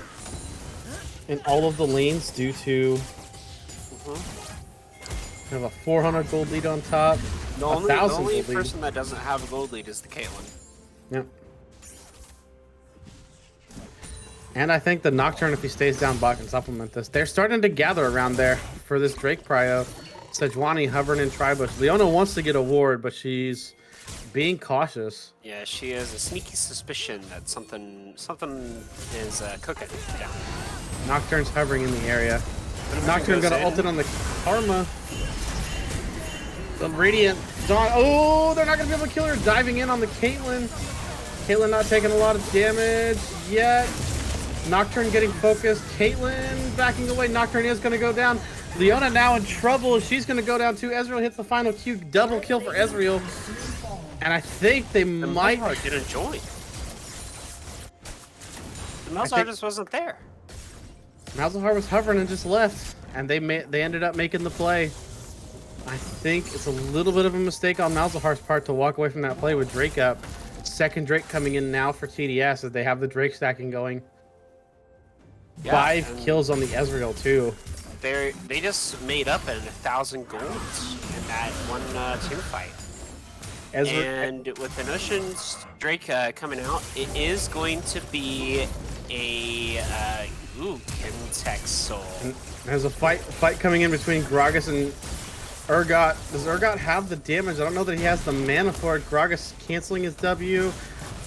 Speaker 1: in all of the lanes due to kind of a 400 gold lead on top.
Speaker 2: The only person that doesn't have a gold lead is the Caitlyn.
Speaker 1: Yep. And I think the Nocturne, if he stays down bot, can supplement this. They're starting to gather around there for this Drake prio. Sejuani hovering in Tribush. Leona wants to get a ward, but she's being cautious.
Speaker 2: Yeah, she has a sneaky suspicion that something is cooking down.
Speaker 1: Nocturne's hovering in the area. Nocturne got ulted on the Karma. The Radiant Dawn. Oh, they're not gonna be able to kill her. Diving in on the Caitlyn. Caitlyn not taking a lot of damage yet. Nocturne getting focused. Caitlyn backing away. Nocturne is gonna go down. Leona now in trouble. She's gonna go down too. Ezreal hits the final Q. Double kill for Ezreal. And I think they might
Speaker 2: get a join. The Malzahar just wasn't there.
Speaker 1: Malzahar was hovering and just left, and they ended up making the play. I think it's a little bit of a mistake on Malzahar's part to walk away from that play with Drake up. Second Drake coming in now for TDS as they have the Drake stacking going. Yeah, 5 kills on the Ezreal too.
Speaker 2: They just made up at 1,000 gold in that one team fight. And with the Notions Drake coming out, it is going to be a Kintex Soul.
Speaker 1: And there's a fight coming in between Gragas and Urgot. Does Urgot have the damage? I don't know that he has the mana for it. Gragas canceling his W,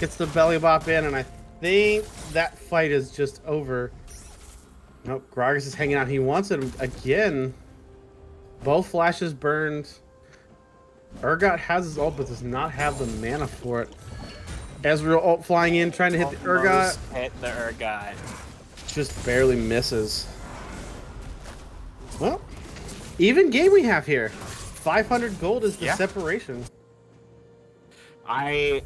Speaker 1: gets the belly bop in, and I think that fight is just over. Nope, Gragas is hanging out. He wants it again. Both flashes burned. Urgot has his ult, but does not have the mana for it. Ezreal ult flying in, trying to hit the Urgot.
Speaker 2: Hit the Urgot.
Speaker 1: Just barely misses. Well, even game we have here. 500 gold is the separation.
Speaker 2: I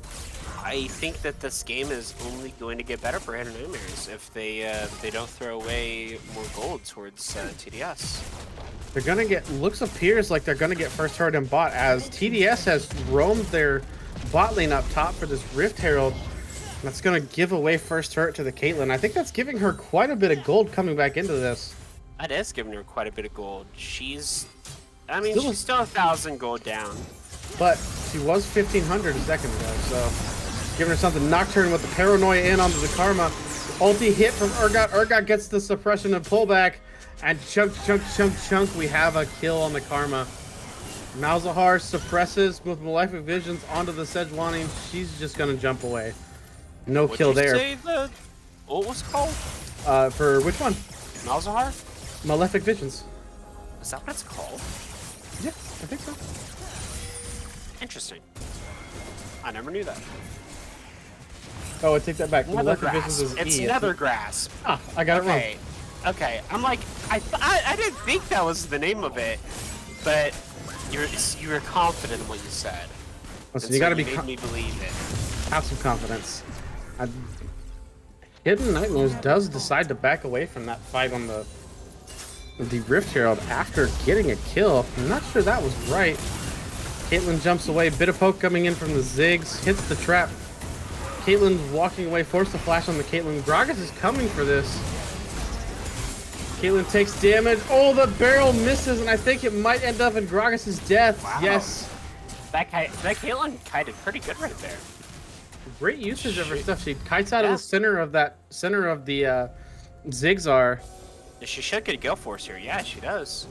Speaker 2: think that this game is only going to get better for Hidden Nightmares if they don't throw away more gold towards TDS.
Speaker 1: They're gonna get, appears like they're gonna get first turret in bot as TDS has roamed their bot lane up top for this Rift Herald. That's going to give away first turret to the Caitlyn. I think that's giving her quite a bit of gold coming back into this.
Speaker 2: That is giving her quite a bit of gold. She's
Speaker 1: Still
Speaker 2: she's still 1,000 gold down.
Speaker 1: But she was 1,500 a second ago, so giving her something. Nocturne with the paranoia in onto the Karma. Ulti hit from Urgot. Urgot gets the suppression and pullback. And chunk. We have a kill on the Karma. Malzahar suppresses with Malefic Visions onto the Sejuani. She's just going to jump away. No kill there.
Speaker 2: Say what was it called?
Speaker 1: For which one?
Speaker 2: Malzahar?
Speaker 1: Malefic Visions.
Speaker 2: Is that what it's called?
Speaker 1: Yeah, I think so.
Speaker 2: Interesting. I never knew that.
Speaker 1: Oh, I take that back.
Speaker 2: Nether
Speaker 1: Malefic
Speaker 2: grasp.
Speaker 1: Visions is
Speaker 2: It's
Speaker 1: E.
Speaker 2: nether grasp.
Speaker 1: Ah, I got it wrong.
Speaker 2: Okay. I'm like, I didn't think that was the name of it, but you were confident in what you said.
Speaker 1: Listen,
Speaker 2: And
Speaker 1: you
Speaker 2: so
Speaker 1: gotta be
Speaker 2: made me believe it.
Speaker 1: have some confidence. Hidden Nightmares does decide to back away from that fight on the Rift Herald after getting a kill. I'm not sure that was right. Caitlyn jumps away. Bit of poke coming in from the Ziggs. Hits the trap. Caitlyn's walking away. Forced to flash on the Caitlyn. Gragas is coming for this. Caitlyn takes damage. Oh, the barrel misses, and I think it might end up in Gragas' death.
Speaker 2: Wow.
Speaker 1: Yes.
Speaker 2: That Caitlyn kited pretty good right there.
Speaker 1: Great usage of her stuff. She kites out of the center of the Zigzar.
Speaker 2: She should get Gale Force here. Yeah, she does.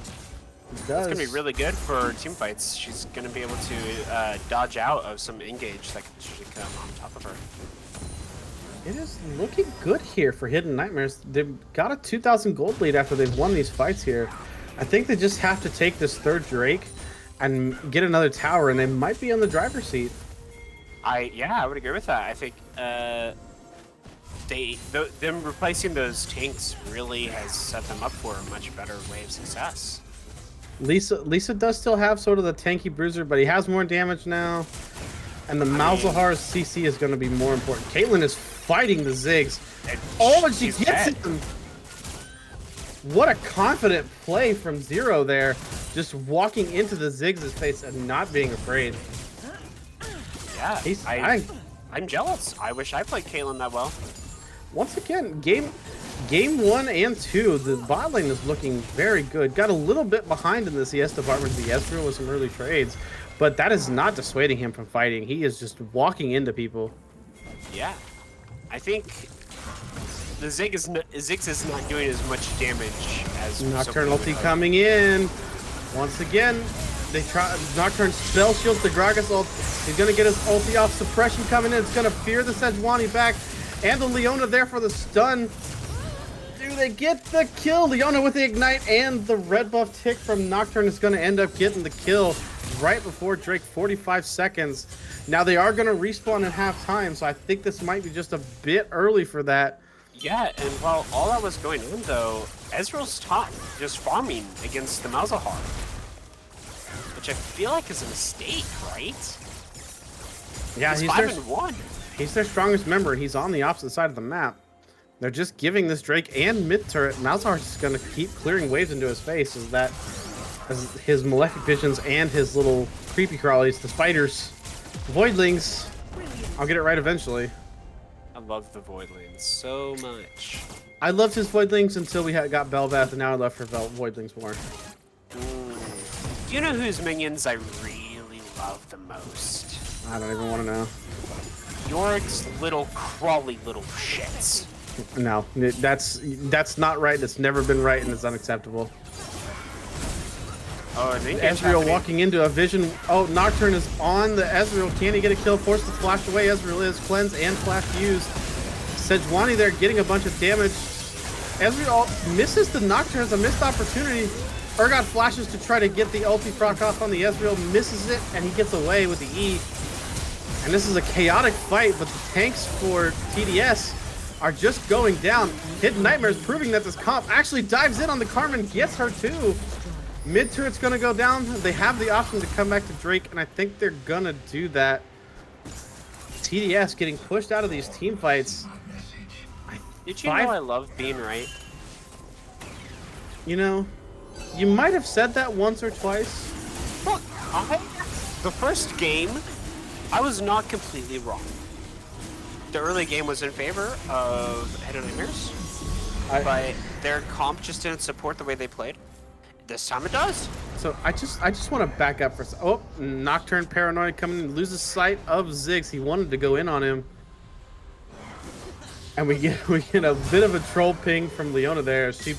Speaker 1: It does.
Speaker 2: It's gonna be really good for team fights. She's gonna be able to dodge out of some engage that could usually come on top of her.
Speaker 1: It is looking good here for Hidden Nightmares. They've got a 2,000 gold lead after they've won these fights here. I think they just have to take this third Drake and get another tower, and they might be on the driver's seat.
Speaker 2: I would agree with that. I think them replacing those tanks really has set them up for a much better way of success.
Speaker 1: Lisa does still have sort of the tanky bruiser, but he has more damage now. And the Malzahar's CC is going to be more important. Caitlyn is fighting the Ziggs. And she gets him! What a confident play from Zero there. Just walking into the Ziggs' face and not being afraid.
Speaker 2: Yeah, I'm jealous. I wish I played Caitlyn that well.
Speaker 1: Once again, game 1 and 2, the bot lane is looking very good. Got a little bit behind in the CS department, the Ezreal with some early trades, but that is not dissuading him from fighting. He is just walking into people.
Speaker 2: Yeah, I think the Ziggs is not doing as much damage as
Speaker 1: Nocturne ulti coming in. Once again, they try. Nocturne spell shields the Gragas ult. He's gonna get his ulti off. Suppression coming in. It's gonna fear the Sejuani back. And the Leona there for the stun. Do they get the kill? Leona with the ignite, and the red buff tick from Nocturne is gonna end up getting the kill right before Drake. 45 seconds. Now they are gonna respawn at halftime, so I think this might be just a bit early for that.
Speaker 2: Yeah, and while all that was going on though, Ezreal's top just farming against the Malzahar, which I feel like is a mistake, right?
Speaker 1: Yeah,
Speaker 2: he's
Speaker 1: he's
Speaker 2: 5-1.
Speaker 1: He's their strongest member. He's on the opposite side of the map. They're just giving this Drake and mid turret. Malzahar's just gonna keep clearing waves into his face as his Malefic Visions and his little creepy crawlies, the spiders, voidlings. I'll get it right eventually.
Speaker 2: I love the Voidlings so much.
Speaker 1: I loved his voidlings until we got Bel'Veth, and now I love for voidlings more.
Speaker 2: Do you know whose minions I really love the most?
Speaker 1: I don't even want to know.
Speaker 2: York's little crawly little shits.
Speaker 1: No, that's not right. It's never been right, and it's unacceptable.
Speaker 2: Oh, I think
Speaker 1: Ezreal walking into a vision. Oh, Nocturne is on the Ezreal. Can he get a kill? Forced to flash away. Ezreal is cleanse and flash used. Sejuani there getting a bunch of damage. Ezreal misses the Nocturne. It's a missed opportunity. Urgot flashes to try to get the ulti proc off on the Ezreal. Misses it, and he gets away with the E. And this is a chaotic fight, but the tanks for TDS are just going down. Hidden Nightmares proving that this comp actually dives in on the Carmen, gets her too. Mid turret's gonna go down. They have the option to come back to Drake, and I think they're gonna do that. TDS getting pushed out of these team fights.
Speaker 2: Did you know I love being right?
Speaker 1: You know, you might have said that once or twice.
Speaker 2: Look, the first game, I was not completely wrong. the early game was in favor of Hidden Nightmares, but their comp just didn't support the way they played. This time it does.
Speaker 1: So I just want to back up for oh, Nocturne Paranoid coming in, loses sight of Ziggs. He wanted to go in on him. And we get a bit of a troll ping from Leona there. She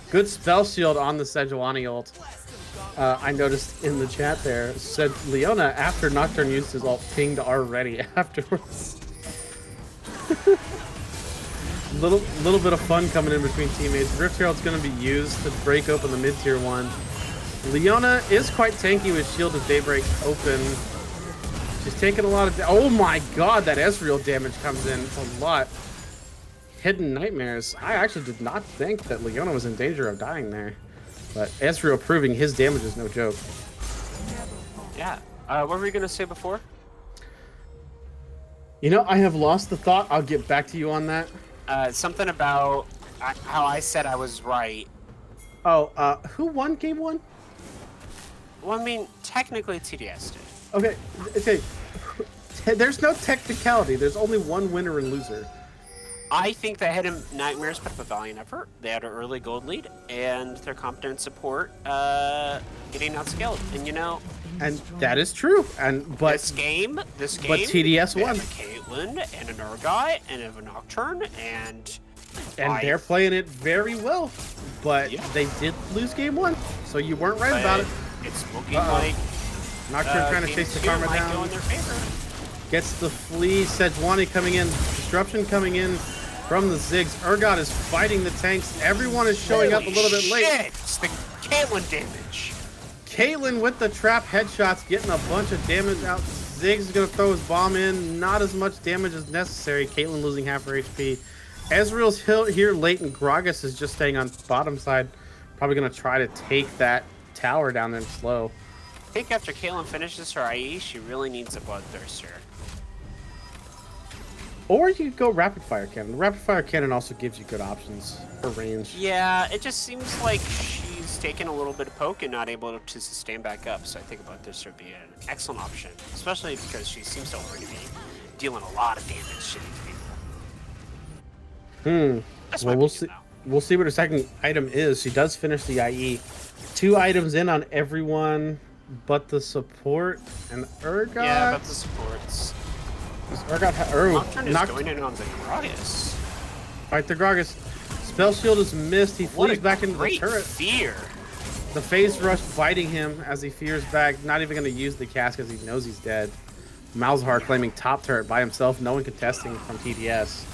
Speaker 1: good spell shield on the Sejuani ult. I noticed in the chat there said Leona after Nocturne used his ult pinged already afterwards. little bit of fun coming in between teammates. Rift Herald's going to be used to break open the mid tier 1. Leona is quite tanky with Shield of Daybreak open. She's taking a lot of oh my god, that Ezreal damage comes in. It's a lot. Hidden Nightmares. I actually did not think that Leona was in danger of dying there. But Ezreal proving his damage is no joke.
Speaker 2: Yeah. What were we going to say before?
Speaker 1: You know, I have lost the thought. I'll get back to you on that.
Speaker 2: Something about how I said I was right.
Speaker 1: Oh, who won game 1?
Speaker 2: Well, I mean, technically TDS did.
Speaker 1: Okay. There's no technicality. There's only one winner and loser.
Speaker 2: I think that Hidden Nightmares put up a valiant effort. They had an early gold lead, and their competent support getting outscaled. And you know,
Speaker 1: and that is true. But
Speaker 2: this game, but
Speaker 1: TDS won.
Speaker 2: A Caitlyn and an Urgot and a Nocturne, and
Speaker 1: they're playing it very well. But they did lose game 1, so you weren't right about it.
Speaker 2: It's looking like
Speaker 1: Nocturne trying to chase the karma down.
Speaker 2: Go in their favor.
Speaker 1: Gets the flea. Sejuani coming in. Disruption coming in from the Ziggs. Urgot is fighting the tanks. Everyone is showing up a little bit late.
Speaker 2: It's the Caitlyn damage.
Speaker 1: Caitlyn with the trap headshots, getting a bunch of damage out. Ziggs is going to throw his bomb in. Not as much damage as necessary. Caitlyn losing half her HP. Ezreal's here late, and Gragas is just staying on bottom side. Probably going to try to take that tower down there slow.
Speaker 2: I think after Caitlyn finishes her IE, she really needs a Bloodthirster.
Speaker 1: Or you could go Rapid Fire Cannon. Rapid Fire Cannon also gives you good options for range.
Speaker 2: Yeah, it just seems like she's taking a little bit of poke and not able to sustain back up. So I think Bloodthirster would be an excellent option, especially because she seems to already be dealing a lot of damage to these people.
Speaker 1: Well, we'll see. We'll see what her second item is. She does finish the IE. 2 items in on everyone but the support and Urgot.
Speaker 2: Yeah, but the supports.
Speaker 1: Nocturne
Speaker 2: is going in on the Gragas.
Speaker 1: Fight the Gragas. Spell shield is missed. He flees back into the turret.
Speaker 2: Fear.
Speaker 1: The phase rush biting him as he fears back. Not even going to use the cast because he knows he's dead. Malzahar claiming top turret by himself. No one contesting from TDS.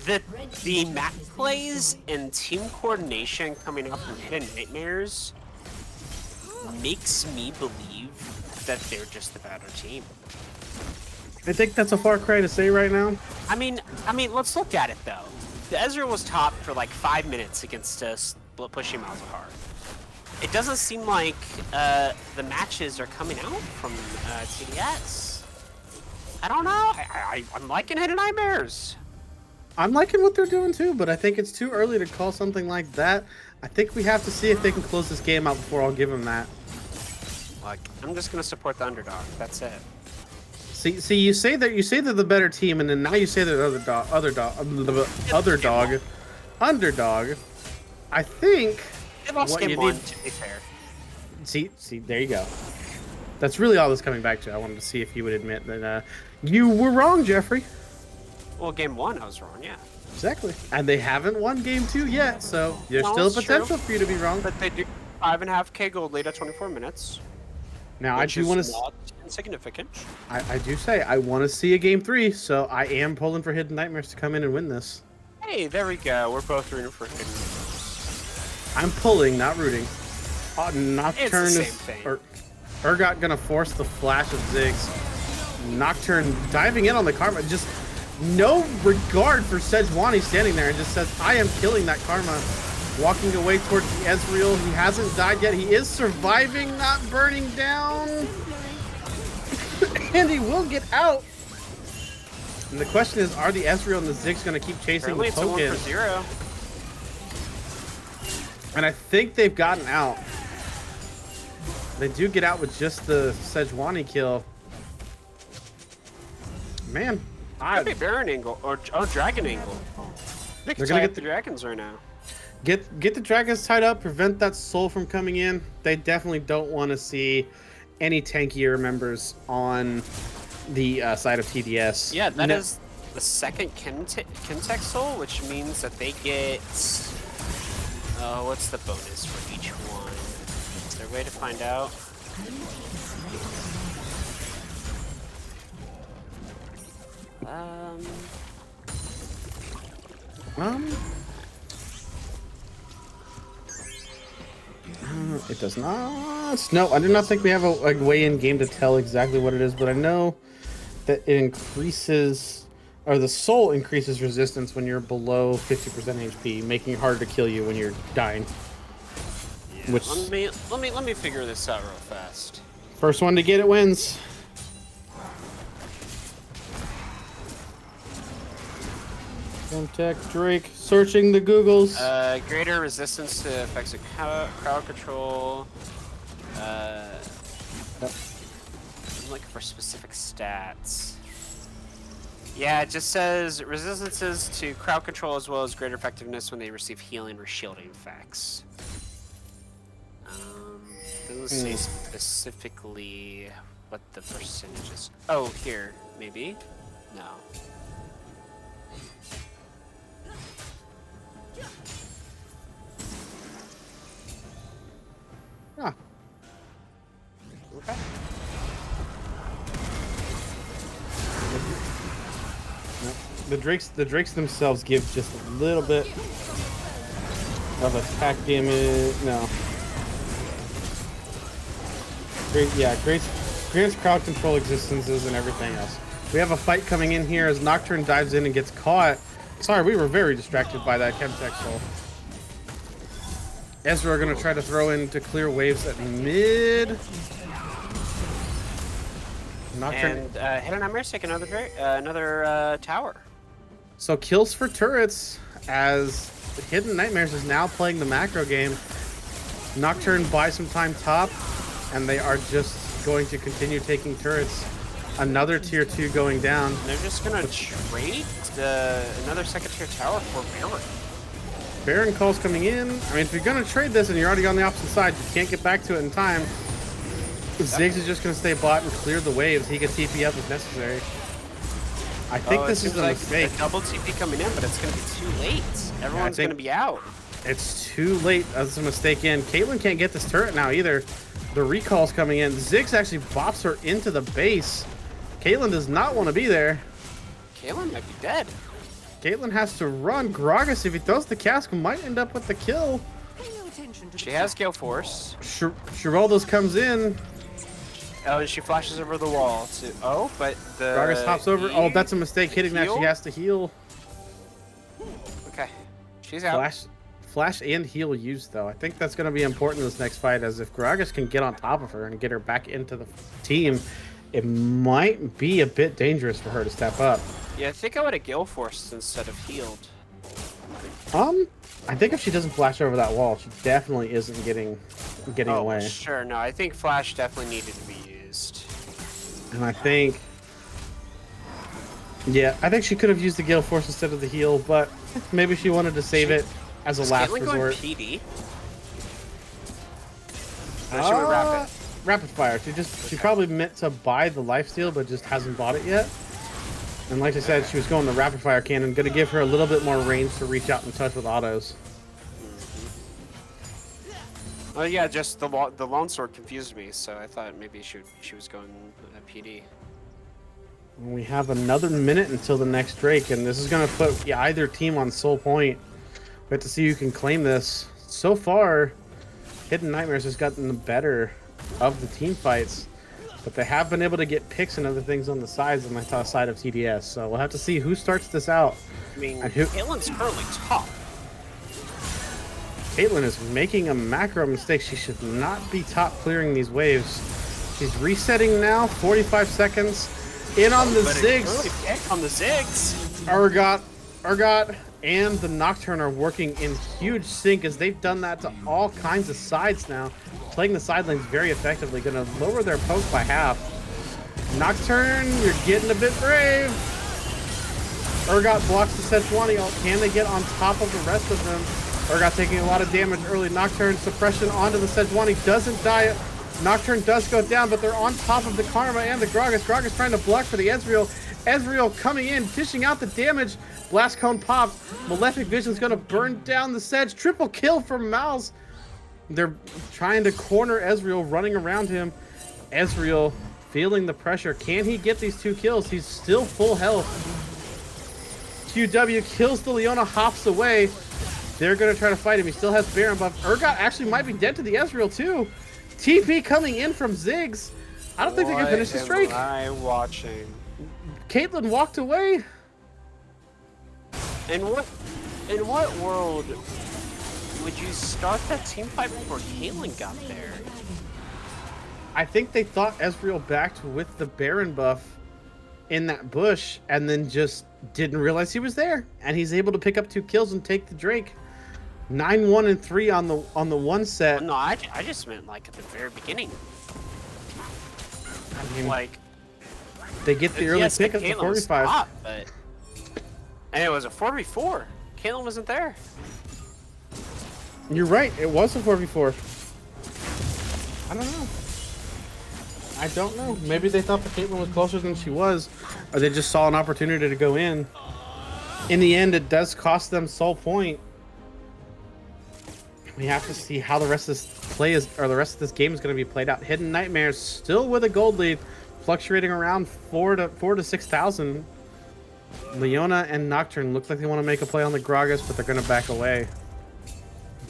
Speaker 2: The map plays and team coordination coming up from Hidden Nightmares makes me believe that they're just the better team.
Speaker 1: I think that's a far cry to say right now.
Speaker 2: I mean, let's look at it though. The Ezreal was top for like 5 minutes against pushing Malzahar. It doesn't seem like the matches are coming out from TDS. I don't know. I'm liking Hidden Nightmares.
Speaker 1: I'm liking what they're doing too, but I think it's too early to call something like that. I think we have to see if they can close this game out before I'll give them that.
Speaker 2: Like, I'm just gonna support the underdog. That's it.
Speaker 1: See, you say they're the better team, and then now you say they're the underdog. I think
Speaker 2: They lost game 1, to be fair.
Speaker 1: See, there you go. That's really all that's coming back to. I wanted to see if you would admit that you were wrong, Jeffrey.
Speaker 2: Well, game 1 I was wrong, yeah.
Speaker 1: Exactly. And they haven't won game 2 yet, so there's
Speaker 2: No,
Speaker 1: still
Speaker 2: it's
Speaker 1: potential
Speaker 2: true.
Speaker 1: for you to be wrong.
Speaker 2: But they do 5.5k gold lead at 24 minutes.
Speaker 1: Now, I do want to.
Speaker 2: Not insignificant.
Speaker 1: I do say I want to see a game 3, so I am pulling for Hidden Nightmares to come in and win this.
Speaker 2: Hey, there we go. We're both rooting for Hidden Nightmares.
Speaker 1: I'm pulling, not rooting. Nocturne
Speaker 2: It's the
Speaker 1: is.
Speaker 2: same thing.
Speaker 1: Urgot gonna force the flash of Ziggs. Nocturne diving in on the karma. Just no regard for Sejuani standing there and just says, I am killing that karma. Walking away towards the Ezreal. He hasn't died yet. He is surviving, not burning down. And he will get out. And the question is, are the Ezreal and the Ziggs going to keep chasing the
Speaker 2: Apparently
Speaker 1: token?
Speaker 2: it's a 1 for 0.
Speaker 1: And I think they've gotten out. They do get out with just the Sejuani kill. Man,
Speaker 2: Could be Baron angle or Dragon angle. They
Speaker 1: They're
Speaker 2: can
Speaker 1: gonna
Speaker 2: tie
Speaker 1: get
Speaker 2: up the dragons right now.
Speaker 1: Get the dragons tied up, prevent that soul from coming in. They definitely don't want to see any tankier members on the side of TDS.
Speaker 2: Yeah, that is the second Kimtech soul, which means that they get. What's the bonus for each one? Is there a way to find out?
Speaker 1: It does not. No, I do not think we have a way in game to tell exactly what it is, but I know that it increases, or the soul increases resistance when you're below 50% HP, making it harder to kill you when you're dying.
Speaker 2: Yeah,
Speaker 1: Which
Speaker 2: let me figure this out real fast.
Speaker 1: first one to get it wins. Tech Drake searching the Googles.
Speaker 2: Greater resistance to effects of crowd control. I'm looking for specific stats. Yeah, it just says resistances to crowd control as well as greater effectiveness when they receive healing or shielding effects. Doesn't say specifically what the percentage is. Oh, here, maybe? No.
Speaker 1: Ah.
Speaker 2: Okay.
Speaker 1: The drakes themselves give just a little bit of attack damage. No. Grants crowd control existences and everything else. We have a fight coming in here as Nocturne dives in and gets caught. Sorry, we were very distracted by that Chemtech soul. Ezra are going to try to throw in to clear waves at mid. Nocturne.
Speaker 2: And Hidden Nightmares take another tower.
Speaker 1: So kills for turrets as Hidden Nightmares is now playing the macro game. Nocturne buys some time top, and they are just going to continue taking turrets. Another tier 2 going down.
Speaker 2: They're just going to trade another second tier tower for Baron.
Speaker 1: Baron calls coming in. I mean, if you're going to trade this and you're already on the opposite side, you can't get back to it in time. Ziggs is just going to stay bot and clear the waves. He can TP up if necessary. I think this is a mistake.
Speaker 2: A double TP coming in, but it's going to be too late. Everyone's going to be out.
Speaker 1: It's too late. That's a mistake in. Caitlyn can't get this turret now either. The recall's coming in. Ziggs actually bops her into the base. Caitlyn does not want to be there.
Speaker 2: Caitlyn might be dead.
Speaker 1: Caitlyn has to run. Gragas, if he throws the cask, might end up with the kill.
Speaker 2: She has Gale Force.
Speaker 1: Geraldo's comes in.
Speaker 2: Oh, and she flashes over the wall too. Oh, but the
Speaker 1: Gragas hops over. Oh, that's a mistake hitting that. She has to heal.
Speaker 2: Okay, she's out.
Speaker 1: Flash and heal used though. I think that's going to be important in this next fight, as if Gragas can get on top of her and get her back into the team, it might be a bit dangerous for her to step up.
Speaker 2: Yeah, I think I would have Gale Forced instead of healed.
Speaker 1: I think if she doesn't flash over that wall, she definitely isn't getting away.
Speaker 2: Well, sure. No, I think Flash definitely needed to be used.
Speaker 1: And I think, yeah, I think she could have used the Gale Force instead of the heal, but maybe she wanted to save it as a last resort.
Speaker 2: Going PD? She would
Speaker 1: rapid fire. She probably meant to buy the lifesteal, but just hasn't bought it yet. And like I said, she was going the rapid fire cannon, going to give her a little bit more range to reach out and touch with autos.
Speaker 2: Oh yeah, just the longsword confused me, so I thought maybe she was going PD.
Speaker 1: We have another minute until the next Drake, and this is going to put either team on soul point. We have to see who can claim this. So far, Hidden Nightmares has gotten the better of the team fights, but they have been able to get picks and other things on the sides on the side of TDS. So we'll have to see who starts this out.
Speaker 2: I mean, Caitlyn's currently top.
Speaker 1: Caitlyn is making a macro mistake. She should not be top clearing these waves. She's resetting now. 45 seconds. In on the Ziggs.
Speaker 2: On the Ziggs.
Speaker 1: Urgot and the Nocturne are working in huge sync, as they've done that to all kinds of sides now. Playing the side lanes very effectively. Going to lower their poke by half. Nocturne, you're getting a bit brave. Urgot blocks the Sejuani ult. Can they get on top of the rest of them? Urgot taking a lot of damage early. Nocturne suppression onto the Sejuani. Doesn't die. Nocturne does go down, but they're on top of the Karma and the Gragas. Gragas trying to block for the Ezreal. Ezreal coming in, dishing out the damage. Blast Cone pops. Malefic Vision's going to burn down the Sedge. Triple kill from Mouse. They're trying to corner Ezreal, running around him. Ezreal feeling the pressure. Can he get these 2 kills? He's still full health. QW kills the Leona, hops away. They're going to try to fight him. He still has Baron buff. Urgot actually might be dead to the Ezreal too. TP coming in from Ziggs. I don't think they can finish the streak.
Speaker 2: What am I watching?
Speaker 1: Caitlyn walked away.
Speaker 2: In what world would you start that team fight before Caitlyn got there?
Speaker 1: I think they thought Ezreal backed with the Baron buff in that bush and then just didn't realize he was there. And he's able to pick up 2 kills and take the Drake. 9-1 and 3 on the one set.
Speaker 2: No, I just meant like at the very beginning.
Speaker 1: I mean,
Speaker 2: Like
Speaker 1: they get the early
Speaker 2: yes,
Speaker 1: pick at the
Speaker 2: Caitlyn
Speaker 1: 45.
Speaker 2: was hot, and it was a 4v4. Caitlyn wasn't there.
Speaker 1: You're right. It was a 4v4. I don't know. I don't know. Maybe they thought the Caitlyn was closer than she was, or they just saw an opportunity to go in. In the end, it does cost them soul point. We have to see how the rest of this play is, or the rest of this game is going to be played out. Hidden Nightmares still with a gold lead, fluctuating around 4,000 to 6,000. Leona and Nocturne looks like they want to make a play on the Gragas, but they're going to back away.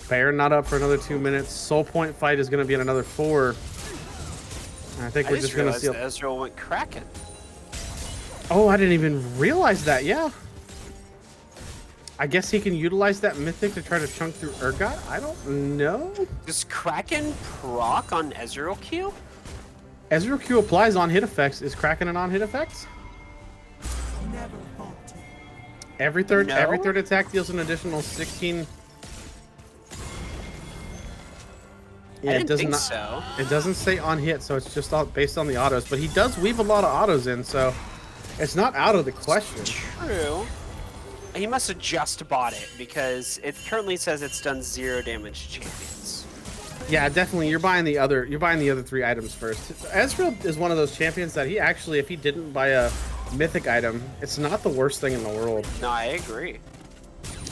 Speaker 1: Baron not up for another 2 minutes. Soul point fight is going to be in another 4. And I think we're just going to see.
Speaker 2: That Ezreal went cracking.
Speaker 1: Oh, I didn't even realize that. Yeah. I guess he can utilize that mythic to try to chunk through Urgot. I don't know.
Speaker 2: Does Kraken proc on Ezreal Q?
Speaker 1: Ezreal Q applies on hit effects. Is Kraken an on hit effects? Every third attack deals an additional 16. Yeah,
Speaker 2: I didn't think so.
Speaker 1: It doesn't say on hit, so it's just all based on the autos. But he does weave a lot of autos in, so it's not out of the question.
Speaker 2: True. He must have just bought it because it currently says it's done 0 damage to champions.
Speaker 1: Yeah, definitely. You're buying the other 3 items first. Ezreal is one of those champions that he actually, if he didn't buy a mythic item, it's not the worst thing in the world.
Speaker 2: No, I agree.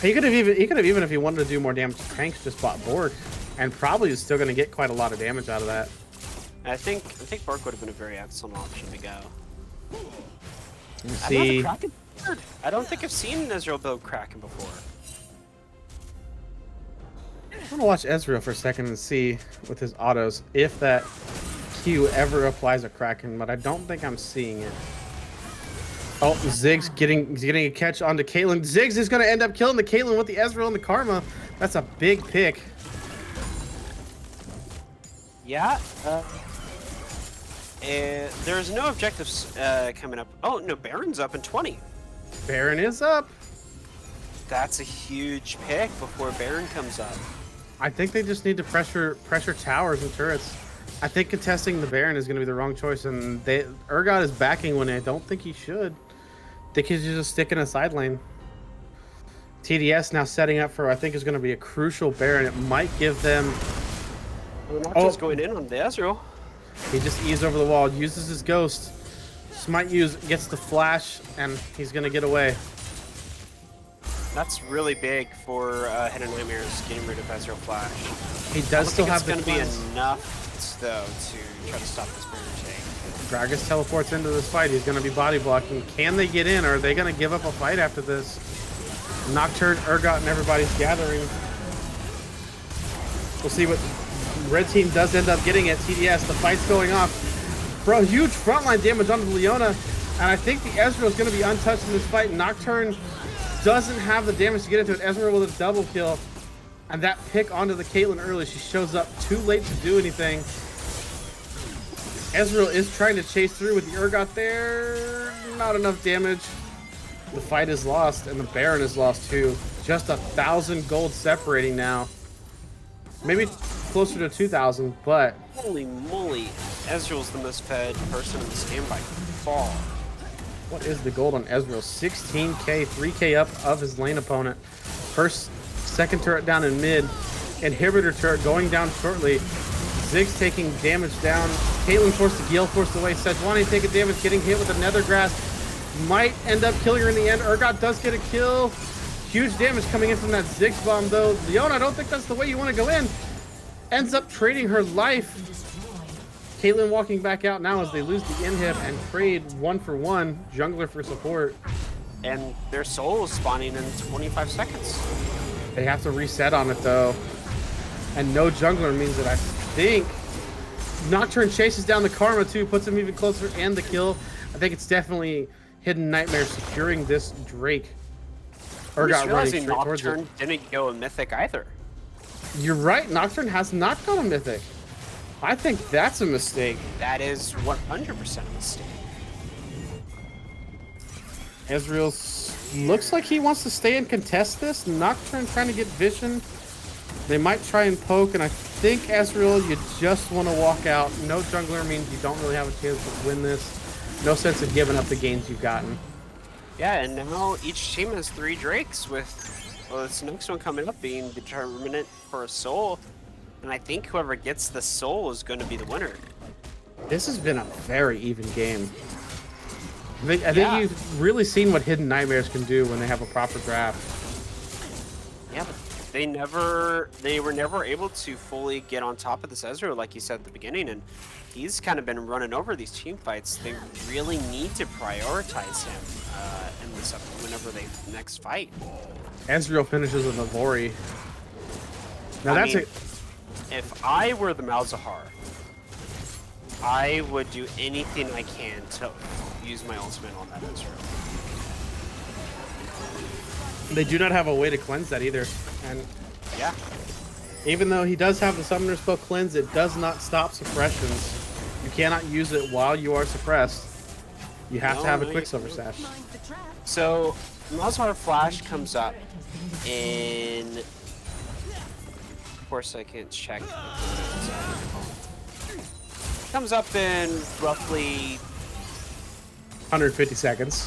Speaker 1: He could have even if he wanted to do more damage to tanks, just bought Borg, and probably is still going to get quite a lot of damage out of that.
Speaker 2: I think Bork would have been a very excellent option to go.
Speaker 1: Let's see.
Speaker 2: I don't think I've seen Ezreal build Kraken before.
Speaker 1: I'm gonna watch Ezreal for a second and see with his autos if that Q ever applies a Kraken, but I don't think I'm seeing it. Oh, Ziggs getting a catch onto Caitlyn. Ziggs is gonna end up killing the Caitlyn with the Ezreal and the Karma. That's a big pick.
Speaker 2: Yeah. There's no objectives coming up. Oh no, Baron's up in 20.
Speaker 1: Baron is up.
Speaker 2: That's a huge pick before Baron comes up.
Speaker 1: I think they just need to pressure towers and turrets. I think contesting the Baron is going to be the wrong choice, and Urgot is backing when I don't think he should. They could just stick in a side lane. TDS now setting up for I think is going to be a crucial Baron. It might give them.
Speaker 2: We're not just going in on the Ezreal.
Speaker 1: He just eased over the wall, uses his ghost. Gets the flash, and he's going to get away.
Speaker 2: That's really big for Hidden Nightmares getting rid of Ezreal Flash.
Speaker 1: He does still have the
Speaker 2: it's going to be enough, though, to try to stop this Baron take.
Speaker 1: Gragas teleports into this fight. He's going to be body blocking. Can they get in, or are they going to give up a fight after this? Nocturne, Urgot, and everybody's gathering. We'll see what red team does end up getting at TDS. The fight's going off. Bro, huge frontline damage onto Leona, and I think the Ezreal is going to be untouched in this fight. Nocturne doesn't have the damage to get into it. Ezreal with a double kill, and that pick onto the Caitlyn early. She shows up too late to do anything. Ezreal is trying to chase through with the Urgot there. Not enough damage. The fight is lost, and the Baron is lost too. Just 1,000 gold separating now. Maybe closer to 2,000, but
Speaker 2: holy moly, Ezreal's the most fed person in this game by far.
Speaker 1: What is the gold on Ezreal? 16k, 3k up of his lane opponent. Second turret down in mid. Inhibitor turret going down shortly. Ziggs taking damage down. Caitlyn forced to Gale forced away. Sejuani taking damage, getting hit with a Nether Grass. Might end up killing her in the end. Urgot does get a kill. Huge damage coming in from that Ziggs bomb though. Leona, I don't think that's the way you want to go in. Ends up trading her life. Caitlyn walking back out now as they lose the inhib and trade 1-for-1, jungler for support.
Speaker 2: And their soul is spawning in 25 seconds.
Speaker 1: They have to reset on it though. And no jungler means that I think Nocturne chases down the Karma too, puts him even closer and the kill. I think it's definitely Hidden Nightmare securing this Drake.
Speaker 2: Urgot
Speaker 1: running straight towards it.
Speaker 2: Nocturne didn't go a mythic either.
Speaker 1: You're right, Nocturne has not gone a mythic. I think that's a mistake.
Speaker 2: That is 100% a mistake.
Speaker 1: Ezreal looks like he wants to stay and contest this. Nocturne trying to get vision. They might try and poke, and I think Ezreal, you just want to walk out. No jungler means you don't really have a chance to win this. No sense of giving up the gains you've gotten.
Speaker 2: Yeah, and now each team has 3 Drakes with, well, this next one coming up being determinant for a soul. And I think whoever gets the soul is going to be the winner.
Speaker 1: This has been a very even game. I think you've really seen what Hidden Nightmares can do when they have a proper draft.
Speaker 2: Yeah, but they were never able to fully get on top of this Ezreal, like you said at the beginning, and he's kind of been running over these team fights. They really need to prioritize him in this whenever they next fight.
Speaker 1: Ezreal finishes with a Vori. Now
Speaker 2: if I were the Malzahar, I would do anything I can to use my ultimate on that Ezreal.
Speaker 1: They do not have a way to cleanse that either. And
Speaker 2: yeah,
Speaker 1: even though he does have the summoner spell cleanse, it does not stop suppressions. You cannot use it while you are suppressed. You have to have a Quicksilver Sash.
Speaker 2: So Malzahar Flash comes up in... Of course I can't check. Comes up in roughly
Speaker 1: 150 seconds.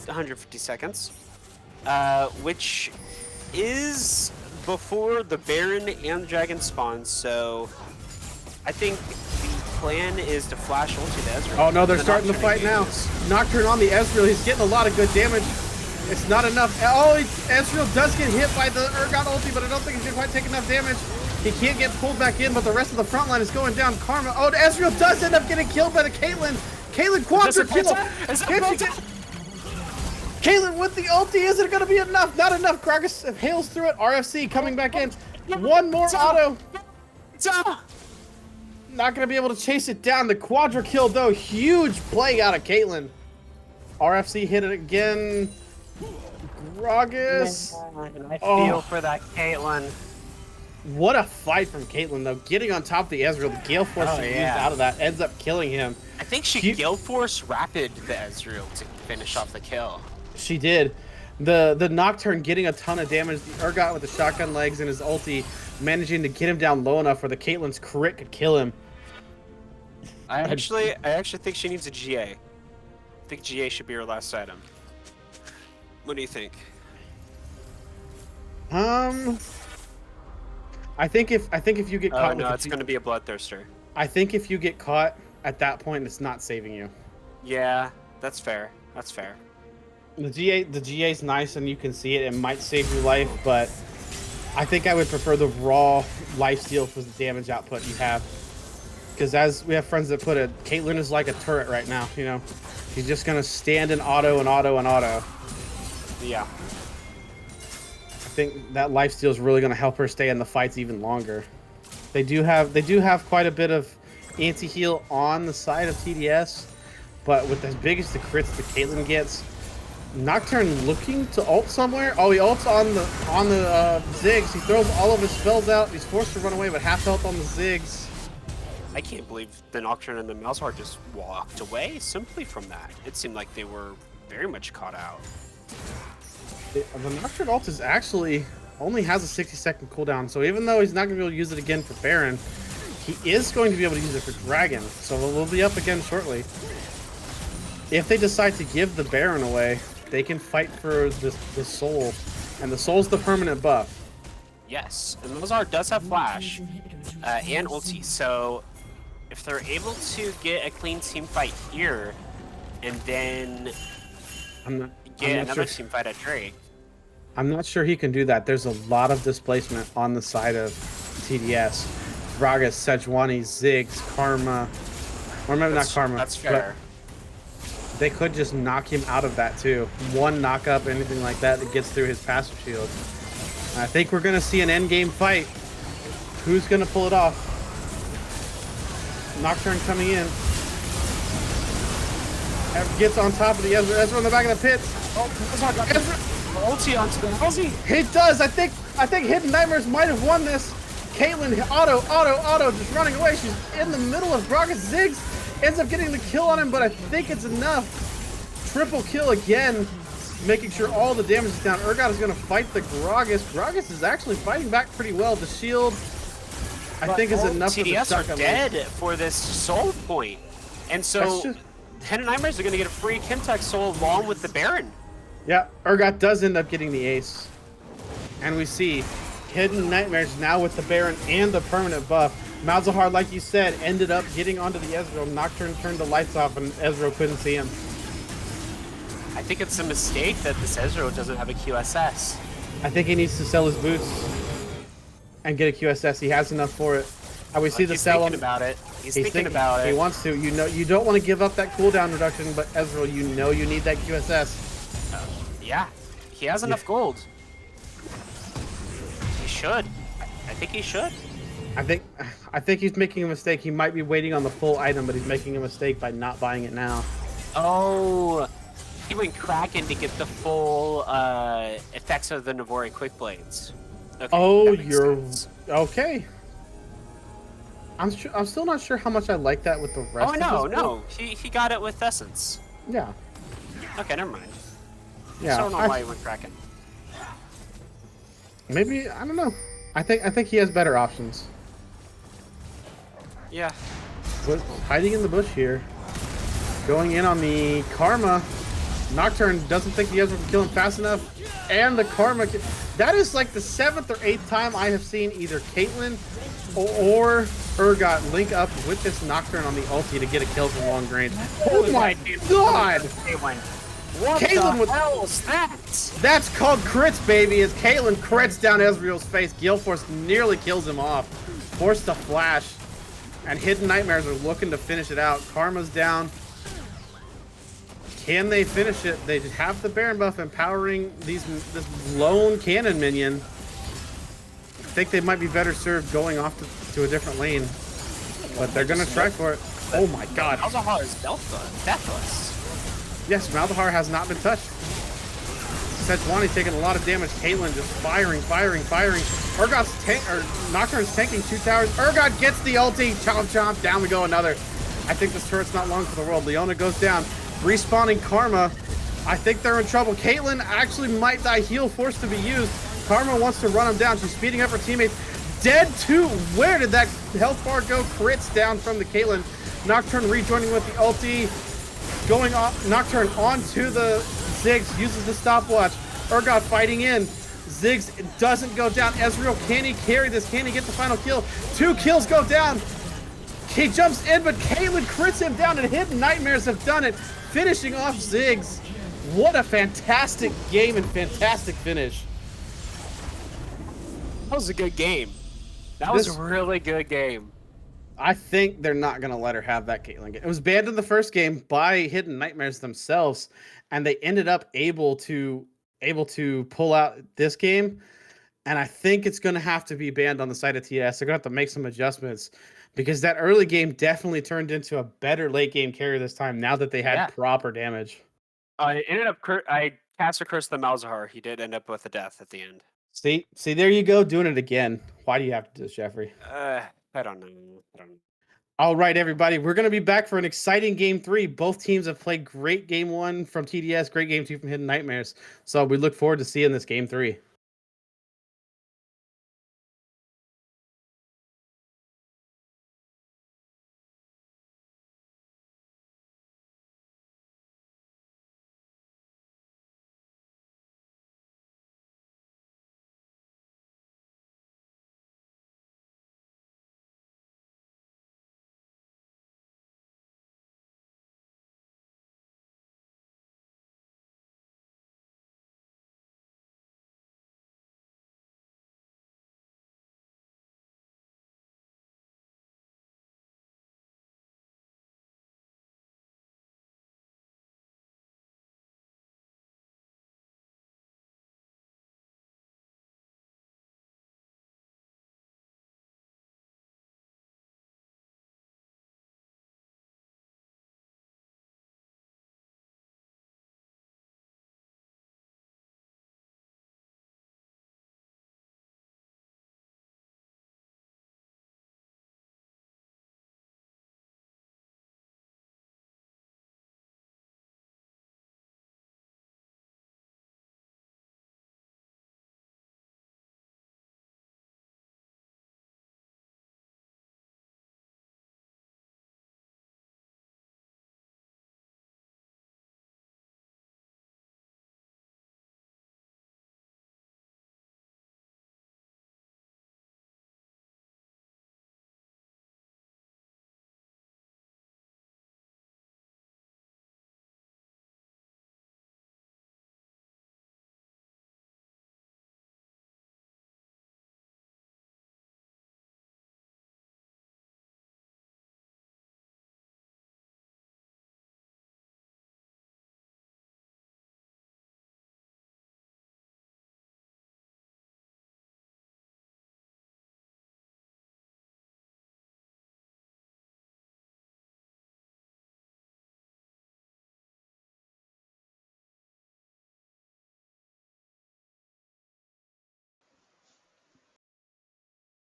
Speaker 2: 150 seconds. Which is before the Baron and Dragon spawn, so I think the plan is to flash ulti to Ezreal.
Speaker 1: Oh no, they're starting to fight now. Nocturne on the Ezreal, he's getting a lot of good damage. It's not enough. Oh, Ezreal does get hit by the Urgot ulti, but I don't think he's gonna quite take enough damage. He can't get pulled back in, but the rest of the front line is going down. Karma. Oh, Ezreal does end up getting killed by the Caitlyn. Caitlyn quadra kill. Caitlyn with the ulti. Is it going to be enough? Not enough. Gragas hails through it. RFC coming back in. One more auto. Not going to be able to chase it down. The quadra kill, though. Huge play out of Caitlyn. RFC hit it again. Gragas.
Speaker 2: And I feel for that Caitlyn.
Speaker 1: What a fight from Caitlyn, though. Getting on top of the Ezreal, the Gale Force she used out of that ends up killing him.
Speaker 2: I think she Gale Force rapid the Ezreal to finish off the kill.
Speaker 1: She did. The Nocturne getting a ton of damage. The Urgot with the shotgun legs and his ulti managing to get him down low enough where the Caitlyn's crit could kill him.
Speaker 2: I actually think she needs a GA. I think GA should be her last item. What do you think?
Speaker 1: I think if you get caught,
Speaker 2: no, it's going to be a Bloodthirster.
Speaker 1: I think if you get caught at that point, it's not saving you.
Speaker 2: Yeah, that's fair. That's fair.
Speaker 1: The GA's nice and you can see it. It might save your life, but I think I would prefer the raw lifesteal for the damage output you have. Because as we have friends that put it, Caitlyn is like a turret right now. You know, she's just gonna stand and auto and auto and auto.
Speaker 2: Yeah.
Speaker 1: I think that lifesteal is really going to help her stay in the fights even longer. They do have quite a bit of anti-heal on the side of TDS, but with as big as the crits that Caitlyn gets, Nocturne looking to ult somewhere. Oh, he ults on the Ziggs. He throws all of his spells out. He's forced to run away, but half health on the Ziggs.
Speaker 2: I can't believe the Nocturne and the Malzahar just walked away simply from that. It seemed like they were very much caught out.
Speaker 1: The Nocturne ult is actually only has a 60-second cooldown, so even though he's not going to be able to use it again for Baron, he is going to be able to use it for Dragon, so we'll be up again shortly. if they decide to give the Baron away, they can fight for the soul, and the soul's the permanent buff.
Speaker 2: Yes, and Malzahar does have flash and ulti, so if they're able to get a clean team fight here, and then
Speaker 1: I'm
Speaker 2: get
Speaker 1: not
Speaker 2: another
Speaker 1: sure.
Speaker 2: team fight at Drake.
Speaker 1: I'm not sure he can do that. There's a lot of displacement on the side of TDS. Gragas, Sejuani, Ziggs, Karma, or maybe not Karma.
Speaker 2: That's fair.
Speaker 1: But they could just knock him out of that too. One knock up, anything like that that gets through his passive shield. I think we're gonna see an end game fight. Who's gonna pull it off? Nocturne coming in. Gets on top of the Ezra. Ezra in the back of the pit.
Speaker 2: Oh, Malzahar got Ezra ulti onto the Malzi.
Speaker 1: He does. I think Hidden Nightmares might have won this. Caitlyn auto just running away. She's in the middle of Gragas. Ziggs ends up getting the kill on him, but I think it's enough. Triple kill again, making sure all the damage is down. Urgot is going to fight the Gragas. Gragas is actually fighting back pretty well. The shield, I think, is enough for the
Speaker 2: TDS are
Speaker 1: shotgun.
Speaker 2: dead for this soul point, and so Hidden Nightmares are going to get a free Kimtech soul along with the Baron.
Speaker 1: Yeah, Urgot does end up getting the ace. And we see Hidden Nightmares now with the Baron and the permanent buff. Malzahar, like you said, ended up getting onto the Ezreal. Nocturne turned the lights off and Ezreal couldn't see him.
Speaker 2: I think it's a mistake that this Ezreal doesn't have a QSS.
Speaker 1: I think he needs to sell his boots and get a QSS. He has enough for it. And we see the sell him.
Speaker 2: He's thinking about it. He's thinking about it.
Speaker 1: He wants to. You know, you don't want to give up that cooldown reduction, but Ezreal, you know you need that QSS.
Speaker 2: Yeah, he has enough gold. He should. I think he should.
Speaker 1: I think he's making a mistake. He might be waiting on the full item, but he's making a mistake by not buying it now.
Speaker 2: Oh, he went Kraken to get the full effects of the Navori Quick Blades. Okay,
Speaker 1: Oh,
Speaker 2: that makes
Speaker 1: you're
Speaker 2: sense.
Speaker 1: okay. I'm still not sure how much I like that with the rest.
Speaker 2: Oh
Speaker 1: of his
Speaker 2: no, he got it with Essence.
Speaker 1: Yeah.
Speaker 2: Okay, never mind.
Speaker 1: Yeah.
Speaker 2: I don't know why he went Kraken.
Speaker 1: Maybe I don't know. I think he has better options.
Speaker 2: Yeah.
Speaker 1: What's hiding in the bush here? Going in on the Karma. Nocturne doesn't think the Ezreal can kill him fast enough, and the Karma. That is like the 7th or 8th time I have seen either Caitlyn or Urgot link up with this Nocturne on the ulti to get a kill from long range. Oh my god!
Speaker 2: What
Speaker 1: Caitlyn
Speaker 2: the hell is that?
Speaker 1: That's called crits, baby. As Caitlyn crits down Ezreal's face, Gale Force nearly kills him off. Forced to flash, and Hidden Nightmares are looking to finish it out. Karma's down. Can they finish it? They have the Baron buff empowering this lone cannon minion. I think they might be better served going off to a different lane, but they're gonna try for it. Oh my god!
Speaker 2: Malzahar is deathless.
Speaker 1: Yes, Malzahar has not been touched. Sejuani taking a lot of damage. Caitlyn just firing. Urgot's Nocturne's tanking 2 towers. Urgot gets the ulti. Chomp. Down we go another. I think this turret's not long for the world. Leona goes down. Respawning Karma. I think they're in trouble. Caitlyn actually might die. Heal forced to be used. Karma wants to run him down. She's speeding up her teammates. Dead too. Where did that health bar go? Crits down from the Caitlyn. Nocturne rejoining with the ulti. Going off, Nocturne onto the Ziggs, uses the stopwatch. Urgot fighting in. Ziggs doesn't go down. Ezreal, can he carry this? Can he get the final kill? 2 kills go down. He jumps in, but Caitlyn crits him down, and Hidden Nightmares have done it, finishing off Ziggs. What a fantastic game and fantastic finish.
Speaker 2: That was a good game. That was a really good game.
Speaker 1: I think they're not going to let her have that Caitlyn game. It was banned in the first game by Hidden Nightmares themselves, and they ended up able to pull out this game. And I think it's going to have to be banned on the side of TDS. They're going to have to make some adjustments because that early game definitely turned into a better late game carry this time now that they had proper damage.
Speaker 2: I cast a curse the Malzahar. He did end up with a death at the end.
Speaker 1: See, there you go, doing it again. Why do you have to do this, Jeffrey?
Speaker 2: I don't know.
Speaker 1: All right, everybody. We're going to be back for an exciting game 3. Both teams have played great game 1 from TDS, great game 2 from Hidden Nightmares. So we look forward to seeing this game 3.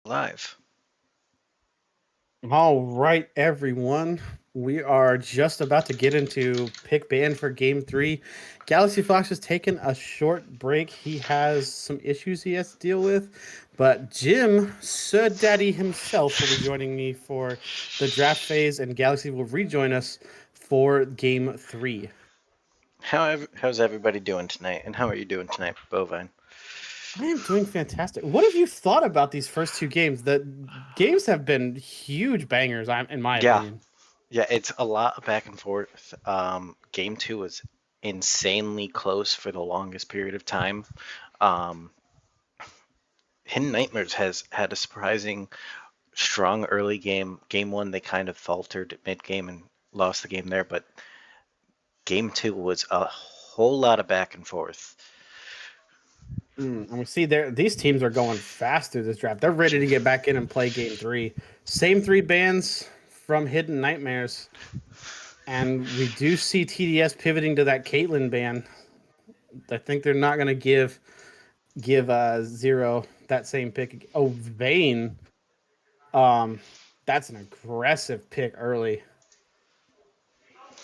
Speaker 4: Live.
Speaker 1: All right, everyone. We are just about to get into pick band for game 3. Galaxy Fox has taken a short break. He has some issues he has to deal with, but Jim, Sir Daddy himself, will be joining me for the draft phase, and Galaxy will rejoin us for game 3.
Speaker 4: How's everybody doing tonight? And how are you doing tonight, Bovine?
Speaker 1: I am doing fantastic. What have you thought about these first two games? The games have been huge bangers, in my
Speaker 4: Yeah,
Speaker 1: opinion.
Speaker 4: yeah, it's a lot of back and forth. Game two was insanely close for the longest period of time. Um, Hidden Nightmares has had a surprising strong early game. Game one, they kind of faltered mid game and lost the game there, but game two was a whole lot of back and forth.
Speaker 1: And we see there these teams are going fast through this draft. They're ready to get back in and play game 3. Same 3 bands from Hidden Nightmares. And we do see TDS pivoting to that Caitlyn band. I think they're not going to give Zero that same pick. Oh, Vayne. Um, that's an aggressive pick early.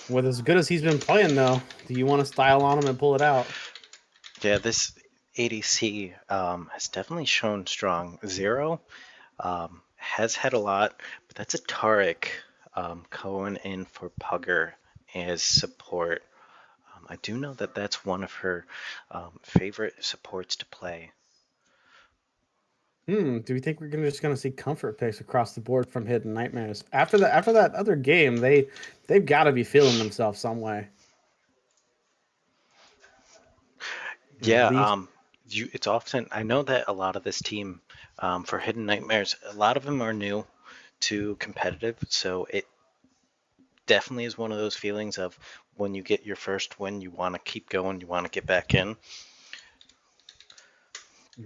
Speaker 1: With as good as he's been playing, though, do you want to style on him and pull it out?
Speaker 4: Yeah, this ADC has definitely shown strong. Zero has had a lot, but that's a Taric going in for Pugger as support. I do know that that's one of her favorite supports to play.
Speaker 1: Do we think we're just gonna see comfort picks across the board from Hidden Nightmares after that other game? They've got to be feeling themselves some way. At
Speaker 4: Yeah,
Speaker 1: least,
Speaker 4: it's often, I know that a lot of this team for Hidden Nightmares, a lot of them are new to competitive, so it definitely is one of those feelings of when you get your first win, you want to keep going, you want to get back in.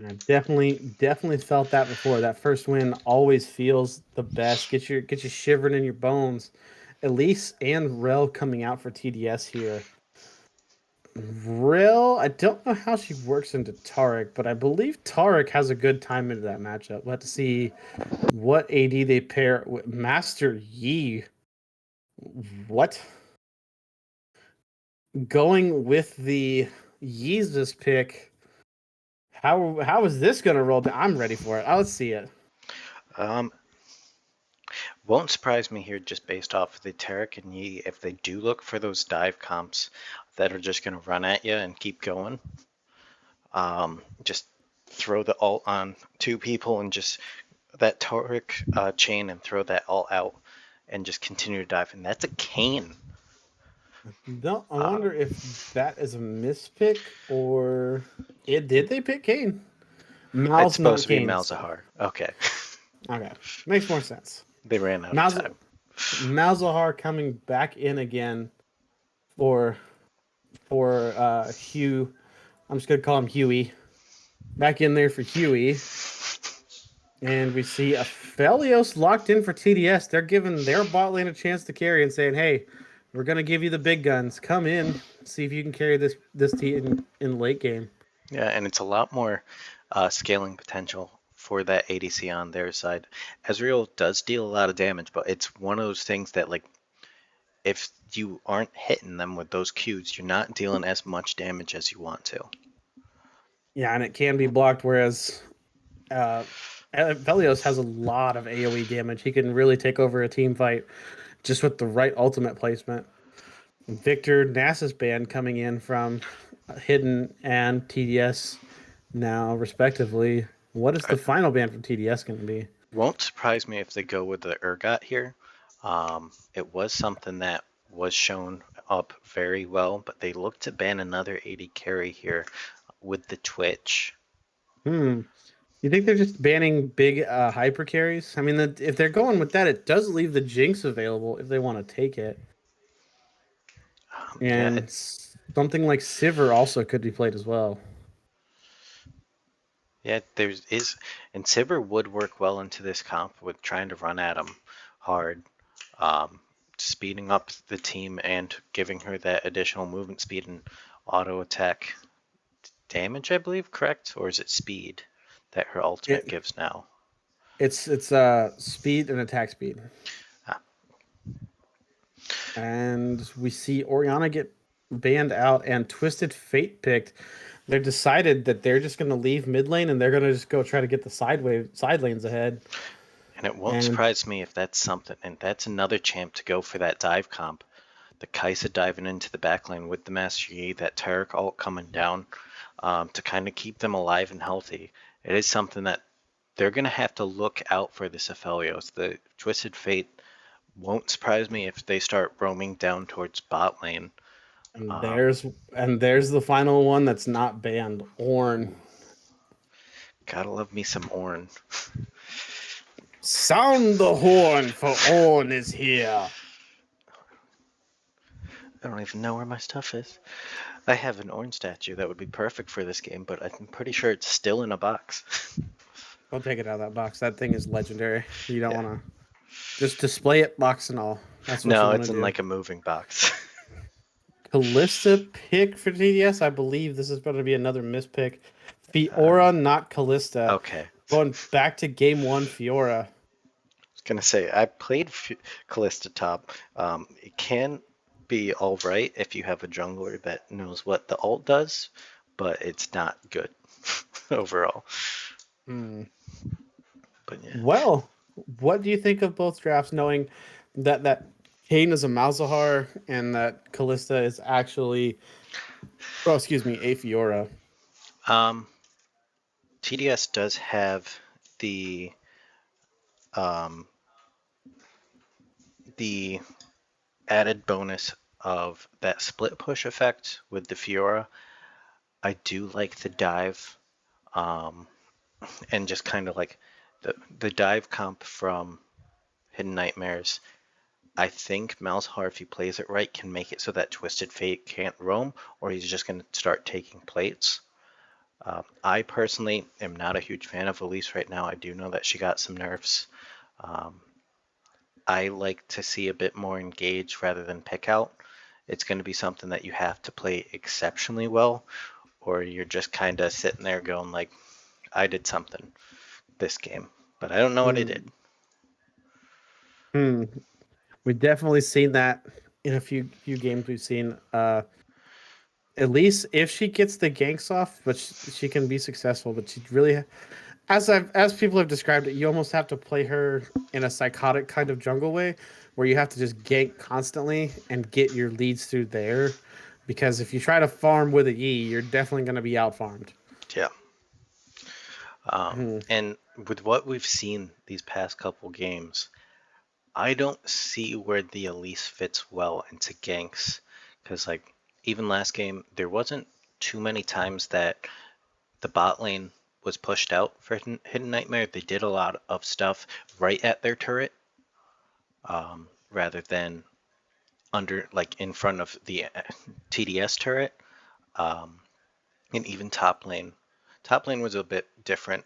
Speaker 1: I definitely felt that before. That first win always feels the best. Get you shivering in your bones. Elise and Rel coming out for TDS here. Rel, I don't know how she works into Tarek, but I believe Tarek has a good time into that matchup. We'll have to see what AD they pair with. Master Yi. What? Going with the Yeezus pick. How is this gonna roll down? I'm ready for it. Let's see it.
Speaker 4: Um, Won't surprise me here just based off of the Tarek and Yi if they do look for those dive comps that are just going to run at you and keep going. Just throw the ult on two people and just that Tarek chain and throw that ult out and just continue to dive. And that's a cane.
Speaker 1: No, I
Speaker 4: Uh,
Speaker 1: wonder if that is a mispick or it did they pick Kane?
Speaker 4: it's
Speaker 1: Mal's
Speaker 4: supposed
Speaker 1: not
Speaker 4: to be
Speaker 1: Kane, so
Speaker 4: Malzahar. Okay.
Speaker 1: okay, makes more sense.
Speaker 4: They ran out of
Speaker 1: Malz
Speaker 4: time.
Speaker 1: Malzahar coming back in again for Hugh. I'm just gonna call him Huey. Back in there for Huey. And we see a Felios locked in for TDS. They're giving their bot lane a chance to carry and saying, "Hey, we're gonna give you the big guns. Come in, see if you can carry this team in late game."
Speaker 4: Yeah, and it's a lot more scaling potential for that ADC on their side. Ezreal does deal a lot of damage, but it's one of those things that, like, if you aren't hitting them with those Qs, you're not dealing as much damage as you want to.
Speaker 1: Yeah, and it can be blocked. Whereas uh, Velios has a lot of AOE damage. He can really take over a team fight just with the right ultimate placement. Victor Nasus band coming in from Hidden and TDS now, respectively. What is the
Speaker 4: It
Speaker 1: final band from TDS going to be?
Speaker 4: won't surprise me if they go with the Urgot here. It was something that was shown up very well, but they look to ban another 80 carry here with the Twitch.
Speaker 1: Hmm. You think they're just banning big hyper carries? I mean, if they're going with that, it does leave the Jinx available if they want to take it.
Speaker 4: Yeah,
Speaker 1: And something like Sivir also could be played as well.
Speaker 4: yeah, and Sivir would work well into this comp with trying to run at him hard, um, speeding up the team and giving her that additional movement speed and auto attack damage, I believe, correct? Or is it speed that her ultimate
Speaker 1: It
Speaker 4: gives now?
Speaker 1: It's speed and attack speed.
Speaker 4: Ah,
Speaker 1: And we see Oriana get banned out and Twisted Fate picked. They've decided that they're just going to leave mid lane and they're going to just go try to get the side lanes ahead.
Speaker 4: and it won't
Speaker 1: And
Speaker 4: surprise me if that's something, and that's another champ to go for that dive comp. The Kai'Sa diving into the backline with the Master Yi, that Taric ult coming down to kind of keep them alive and healthy. It is something that they're going to have to look out for this Aphelios. The Twisted Fate won't surprise me if they start roaming down towards bot lane.
Speaker 1: and
Speaker 4: Um,
Speaker 1: there's the final one that's not banned. Ornn.
Speaker 4: Gotta love me some Ornn.
Speaker 1: Sound the horn, for Ornn is here.
Speaker 4: I don't even know where my stuff is. I have an Ornn statue that would be perfect for this game, but I'm pretty sure it's still in a box.
Speaker 1: Don't take it out of that box. That thing is legendary. You don't
Speaker 4: Yeah.
Speaker 1: want to just display it, box and all. That's what you
Speaker 4: No,
Speaker 1: want
Speaker 4: it's
Speaker 1: to
Speaker 4: in
Speaker 1: do.
Speaker 4: like a moving box.
Speaker 1: Callista pick for TDS. I believe this is going to be another mispick.
Speaker 4: Uh,
Speaker 1: Fiora, not Callista.
Speaker 4: okay.
Speaker 1: Going back to game one, Fiora.
Speaker 4: I was gonna say I played Callista top. It can be all right if you have a jungler that knows what the ult does, but it's not good overall.
Speaker 1: Hmm.
Speaker 4: But yeah,
Speaker 1: Well, what do you think of both drafts, knowing that Kane is a Malzahar and that Callista is actually, oh, excuse me, a Fiora?
Speaker 4: um, TDS does have the um, the added bonus of that split push effect with the Fiora. I do like the dive, um, and just kind of like the dive comp from Hidden Nightmares. I think Malzahar, if he plays it right, can make it so that Twisted Fate can't roam, or he's just going to start taking plates. I personally am not a huge fan of Elise right now. I do know that she got some nerfs. Um, I like to see a bit more engaged rather than pick out. It's going to be something that you have to play exceptionally well, or you're just kind of sitting there going like, I did something this game, but I don't know what I did.
Speaker 1: Hmm. Hmm. We've definitely seen that in a few games we've seen. At least if she gets the ganks off, but she can be successful. But she really, as people have described it, you almost have to play her in a psychotic kind of jungle way, where you have to just gank constantly and get your leads through there. Because if you try to farm with a E, you're definitely going to be out farmed.
Speaker 4: Yeah.
Speaker 1: Hmm.
Speaker 4: And with what we've seen these past couple games, I don't see where the Elise fits well into ganks. Because, like, even last game, there wasn't too many times that the bot lane was pushed out for Hidden Nightmare. They did a lot of stuff right at their turret, rather than under, like, in front of the TDS turret. Um, and even top lane. Top lane was a bit different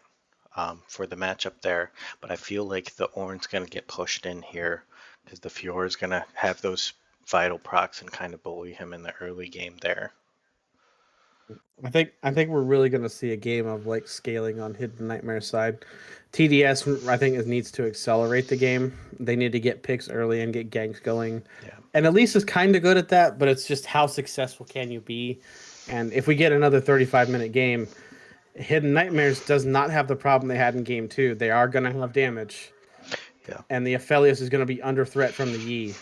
Speaker 4: for the matchup there, but I feel like the Ornn's going to get pushed in here because the Fiora is going to have those vital procs and kind of bully him in the early game there.
Speaker 1: I think we're really going to see a game of like scaling on Hidden Nightmare side. TDS I think it needs to accelerate the game. They need to get picks early and get ganks going.
Speaker 4: Yeah,
Speaker 1: And Elise is kind of good at that, but it's just how successful can you be? And if we get another 35-minute game, Hidden Nightmares does not have the problem they had in game 2. They are going to have damage,
Speaker 4: yeah.
Speaker 1: and the Aphelios is going to be under threat from the Yi.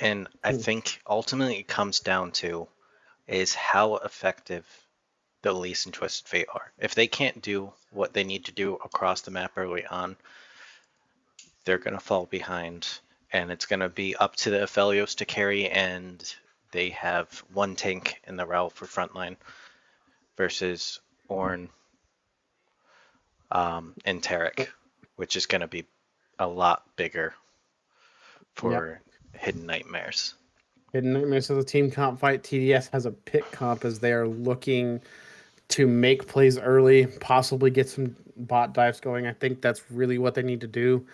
Speaker 4: And I think ultimately it comes down to is how effective the Elise and Twisted Fate are. If they can't do what they need to do across the map early on, they're going to fall behind, and it's going to be up to the Aphelios to carry, and they have one tank in the route for frontline versus Ornn and Taric, which is going to be a lot bigger
Speaker 1: Yep.
Speaker 4: for Hidden Nightmares.
Speaker 1: Hidden Nightmares of the team comp fight. TDS has a pick comp as they are looking to make plays early, possibly get some bot dives going. I think that's really what they need to do.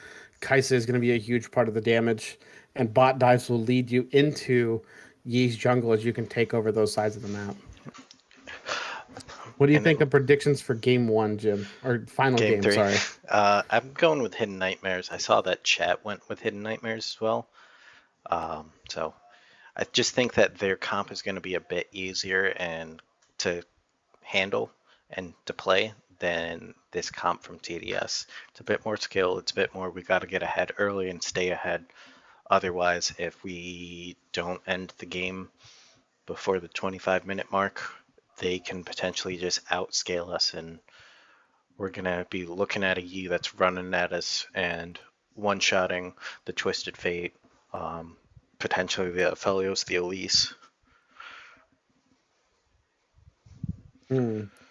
Speaker 1: Kaisa is going to be a huge part of the damage, and bot dives will lead you into Yi's jungle as you can take over those sides of the map. What do you
Speaker 4: And
Speaker 1: think
Speaker 4: then
Speaker 1: of predictions for game one, Jim? Or final
Speaker 4: game
Speaker 1: game,
Speaker 4: three,
Speaker 1: sorry.
Speaker 4: I'm going with Hidden Nightmares. I saw that chat went with Hidden Nightmares as well. So I just think that their comp is going to be a bit easier and to handle and to play than this comp from TDS. It's a bit more skill. It's a bit more we got to get ahead early and stay ahead. Otherwise, if we don't end the game before the 25-minute mark, they can potentially just outscale us, and we're going to be looking at a Yi that's running at us and one-shotting the Twisted Fate, potentially the Aphelios, the Elise.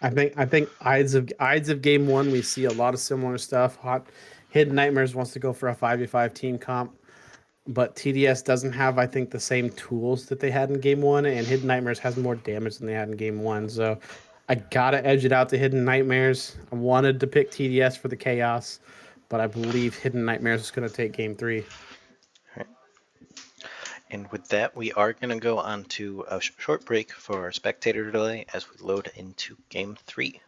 Speaker 1: I think Ides of game one, we see a lot of similar stuff. Hot Hidden Nightmares wants to go for a 5v5 team comp, but TDS doesn't have, I think, the same tools that they had in game one, and Hidden Nightmares has more damage than they had in game one. So I gotta edge it out to Hidden Nightmares. I wanted to pick TDS for the chaos, but I believe Hidden Nightmares is gonna take game three.
Speaker 4: And with that, we are going to go on to a short break for our spectator delay as we load into game three.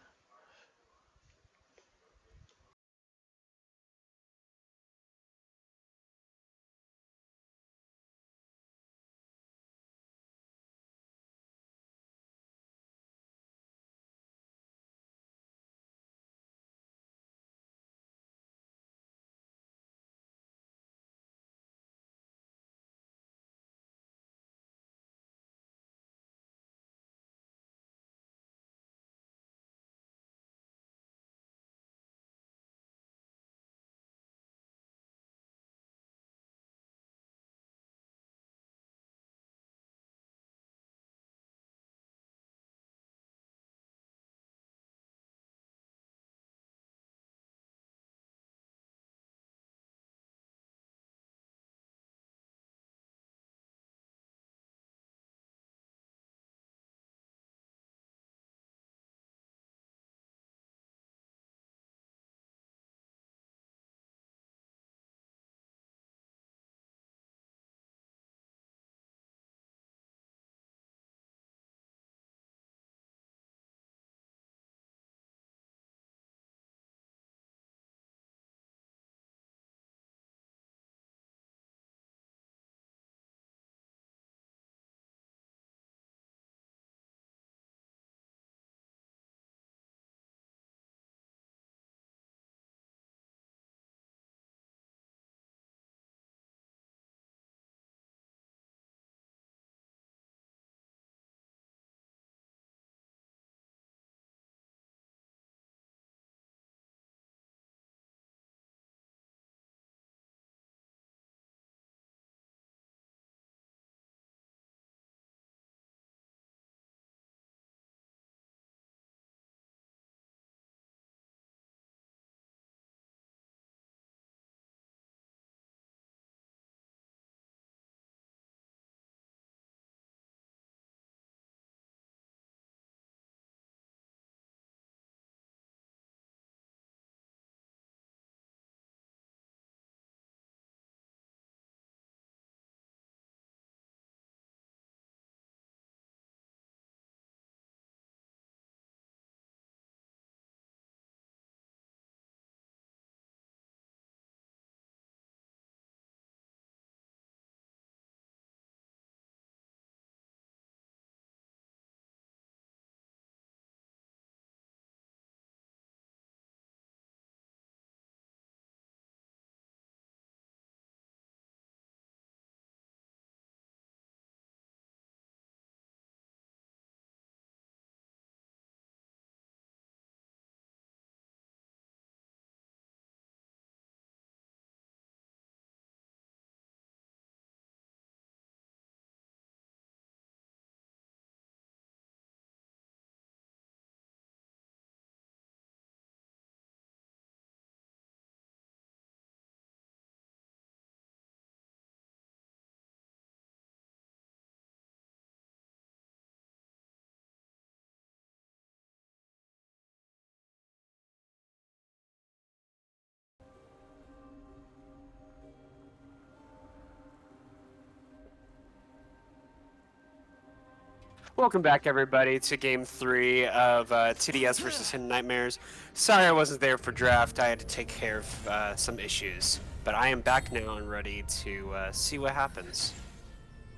Speaker 2: Welcome back, everybody, to Game 3 of TDS versus Hidden Nightmares. Sorry I wasn't there for draft. I had to take care of some issues. But I am back now and ready to see what happens.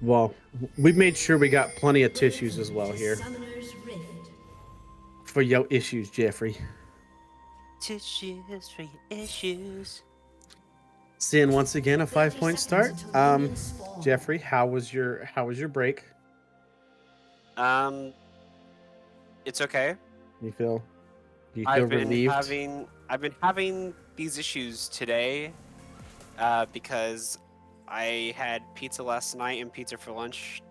Speaker 1: Well, we made sure we got plenty of tissues as well here for your issues, Jeffrey.
Speaker 2: Tissues for your issues.
Speaker 1: Seeing once again a 5-point start. Jeffrey, how was your break?
Speaker 2: It's okay.
Speaker 1: You feel
Speaker 2: I've been
Speaker 1: relieved?
Speaker 2: having these issues today because I had pizza last night and pizza for lunch,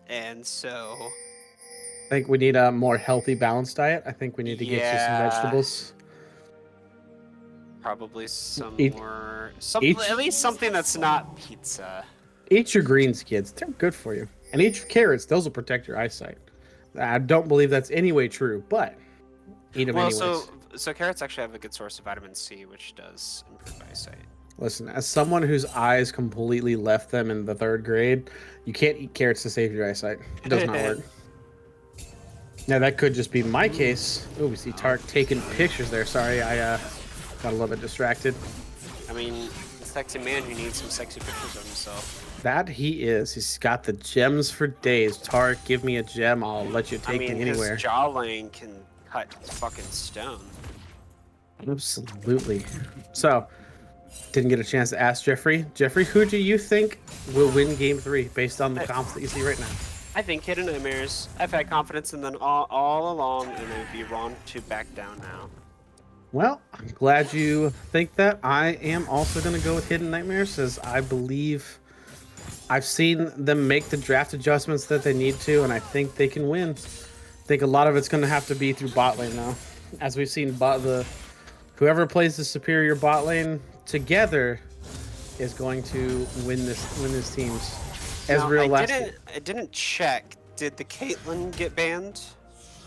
Speaker 2: and so
Speaker 1: I think we need a more healthy, balanced diet. I think we need to get you some
Speaker 2: yeah,
Speaker 1: vegetables.
Speaker 2: probably some
Speaker 1: Eat-
Speaker 2: more,
Speaker 1: each-
Speaker 2: at least something that's not pizza.
Speaker 1: Eat your greens, kids. They're good for you. And eat your carrots. Those will protect your eyesight. I don't believe that's any way true, but eat them
Speaker 2: Well,
Speaker 1: anyways.
Speaker 2: so carrots actually have a good source of vitamin C, which does improve eyesight.
Speaker 1: Listen, as someone whose eyes completely left them in the 3rd grade, you can't eat carrots to save your eyesight. It does not work. Now, that could just be my case. Oh, we see Tark taking pictures there. Sorry, I got a little bit distracted.
Speaker 2: I mean, sexy man who needs some sexy pictures of himself.
Speaker 1: That he is. He's got the gems for days. Tark, give me a gem. I'll let you take me anywhere.
Speaker 2: His jawline can cut fucking stone.
Speaker 1: Absolutely. So, didn't get a chance to ask Jeffrey. Jeffrey, who do you think will win Game 3 based on the comps that you see right now?
Speaker 2: I think Hidden Nightmares. I've had confidence in them all along, and it would be wrong to back down now.
Speaker 1: Well, I'm glad you think that. I am also going to go with Hidden Nightmares, as I believe I've seen them make the draft adjustments that they need to, and I think they can win. I think a lot of it's going to have to be through bot lane now. As we've seen, whoever plays the superior bot lane together is going to win this team's.
Speaker 2: I didn't check. Did the Caitlyn get banned?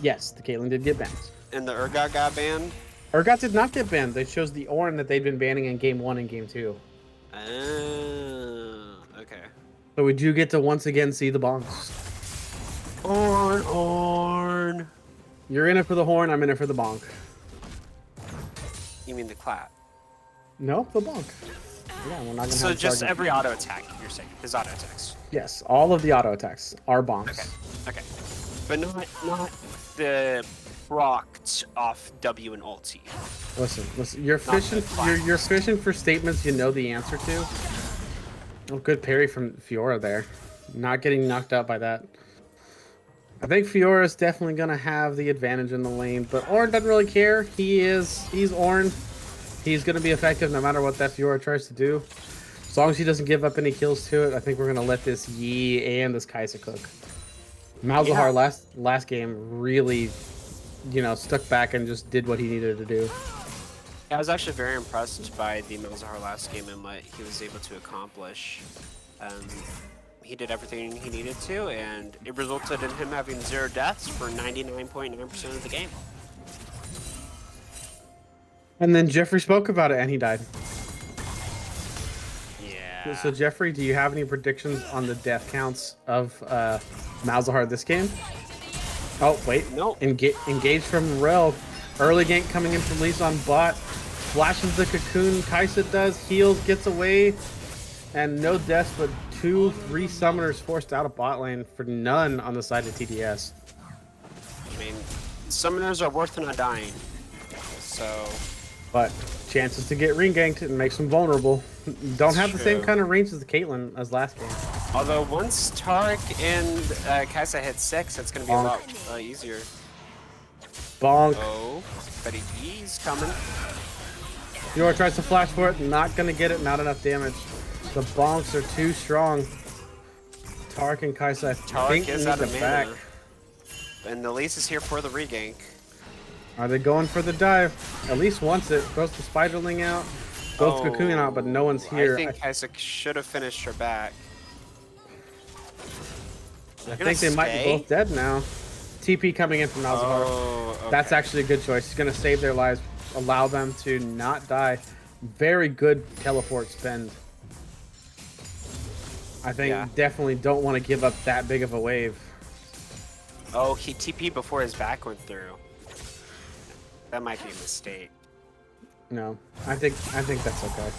Speaker 1: Yes, the Caitlyn did get banned.
Speaker 2: And the Urgot got banned?
Speaker 1: Urgot did not get banned. They chose the Ornn that they've been banning in Game 1 and Game 2.
Speaker 2: Oh, okay.
Speaker 1: So we do get to once again see the bonks.
Speaker 2: Ornn.
Speaker 1: You're in it for the horn, I'm in it for the bonk.
Speaker 2: You mean the clap?
Speaker 1: No, the bonk. Yeah, we're not gonna
Speaker 2: So
Speaker 1: have
Speaker 2: just
Speaker 1: target.
Speaker 2: every auto attack, you're saying? His auto attacks.
Speaker 1: Yes, all of the auto attacks are bonks.
Speaker 2: Okay. But not the procced off W and ulti.
Speaker 1: Listen. You're fishing for statements you know the answer to. Oh, good parry from Fiora there. Not getting knocked out by that. I think Fiora's definitely gonna have the advantage in the lane, but Ornn doesn't really care. He's Ornn. He's gonna be effective no matter what that Fiora tries to do. As long as he doesn't give up any kills to it, I think we're gonna let this Yi and this Kai'Sa cook. Malzahar last game really, stuck back and just did what he needed to do.
Speaker 2: Yeah, I was actually very impressed by the Malzahar last game and what he was able to accomplish. He did everything he needed to, and it resulted in him having 0 deaths for 99.9% of the game.
Speaker 1: And then Jeffrey spoke about it and he died.
Speaker 2: Yeah.
Speaker 1: So Jeffrey, do you have any predictions on the death counts of Malzahar this game? Oh, wait.
Speaker 2: Nope.
Speaker 1: Engage from Rel. Early gank coming in from Lisa on bot. Flashes the cocoon. Kai'Sa does. Heals. Gets away. And no deaths, but 3 summoners forced out of bot lane for none on the side of TDS.
Speaker 2: I mean, summoners are worth not dying. So...
Speaker 1: But chances to get ring ganked and makes them vulnerable. Don't have the same kind of range as the Caitlyn as last game.
Speaker 2: Although once Tarek and Kai'Sa hit 6, it's going to be a lot easier.
Speaker 1: Bonk.
Speaker 2: Oh, but he's coming.
Speaker 1: Fiora tries to flash for it, not gonna get it, not enough damage. The bonks are too strong. Tarek and Kai'Sa, I think,
Speaker 2: Tarek is
Speaker 1: need
Speaker 2: out
Speaker 1: the
Speaker 2: of
Speaker 1: back.
Speaker 2: mana. And the Elise is here for the regank.
Speaker 1: Are they going for the dive? At least once it goes the Spiderling out, goes the Cocoon out, but no one's here.
Speaker 2: I think Kai'Sa should have finished her back.
Speaker 1: I think they might be both dead now. TP coming in from Malzahar.
Speaker 2: Oh, okay.
Speaker 1: That's actually a good choice. He's gonna save their lives, allow them to not die. Very good teleport spend. I think definitely don't want to give up that big of a wave.
Speaker 2: Oh, he TP before his back went through. That might be a mistake.
Speaker 1: No, I think that's okay.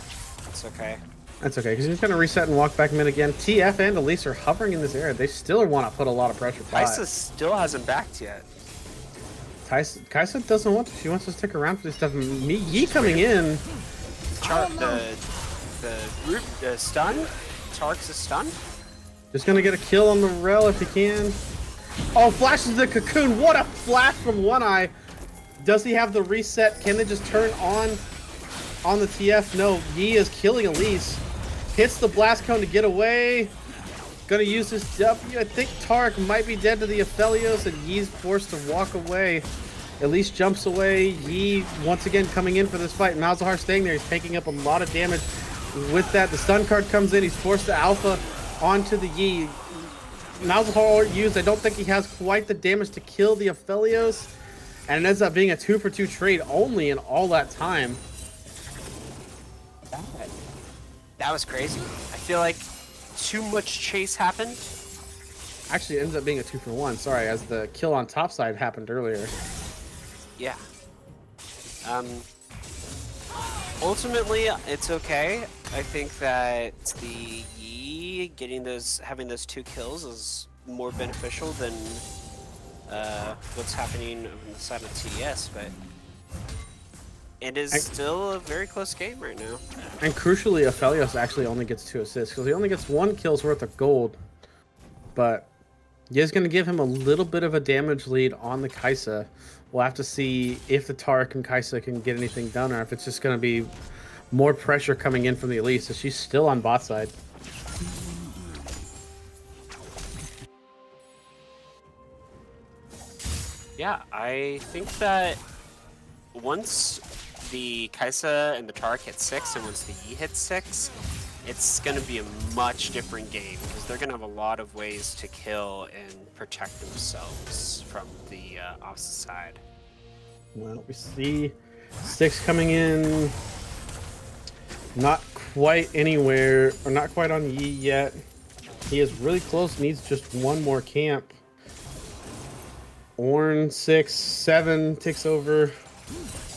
Speaker 2: It's okay.
Speaker 1: That's okay, because he's going to reset and walk back mid again. TF and Elise are hovering in this area. They still want to put a lot of pressure.
Speaker 2: Kaisa still hasn't backed yet.
Speaker 1: Kaisa doesn't want to. She wants to stick around for this stuff. Yi coming in.
Speaker 2: The stun? Tark's a stun?
Speaker 1: Just going to get a kill on the Rel if he can. Oh, flashes the cocoon. What a flash from One Eye. Does he have the reset? Can they just turn on the TF? No, Yi is killing Elise. Hits the blast cone to get away. Gonna use his W. I think Tarek might be dead to the Aphelios, and Yi's forced to walk away. Elise jumps away. Yi once again coming in for this fight. Malzahar staying there. He's taking up a lot of damage. With that, the stun card comes in. He's forced the Alpha onto the Yi. Malzahar used. I don't think he has quite the damage to kill the Aphelios. And it ends up being a 2-for-2 trade only in all that time.
Speaker 2: That was crazy. I feel like too much chase happened.
Speaker 1: Actually, it ends up being a 2-for-1. Sorry, as the kill on top side happened earlier.
Speaker 2: Yeah. Ultimately, it's okay. I think that the Yi having those 2 kills is more beneficial than what's happening on the side of TDS, but it is still a very close game right now.
Speaker 1: And crucially, Aphelios actually only gets 2 assists because he only gets 1 kill's worth of gold. But Yi's going to give him a little bit of a damage lead on the Kaisa. We'll have to see if the Tarek and Kaisa can get anything done, or if it's just going to be more pressure coming in from the Elise. So she's still on bot side.
Speaker 2: Yeah, I think that once the Kaisa and the Tarek hit 6, and once the Yi hits 6, it's going to be a much different game, because they're going to have a lot of ways to kill and protect themselves from the opposite side.
Speaker 1: Well, we see 6 coming in. Not quite anywhere, or not quite on Yi yet. He is really close, needs just 1 more camp. Orn 6, 7 takes over.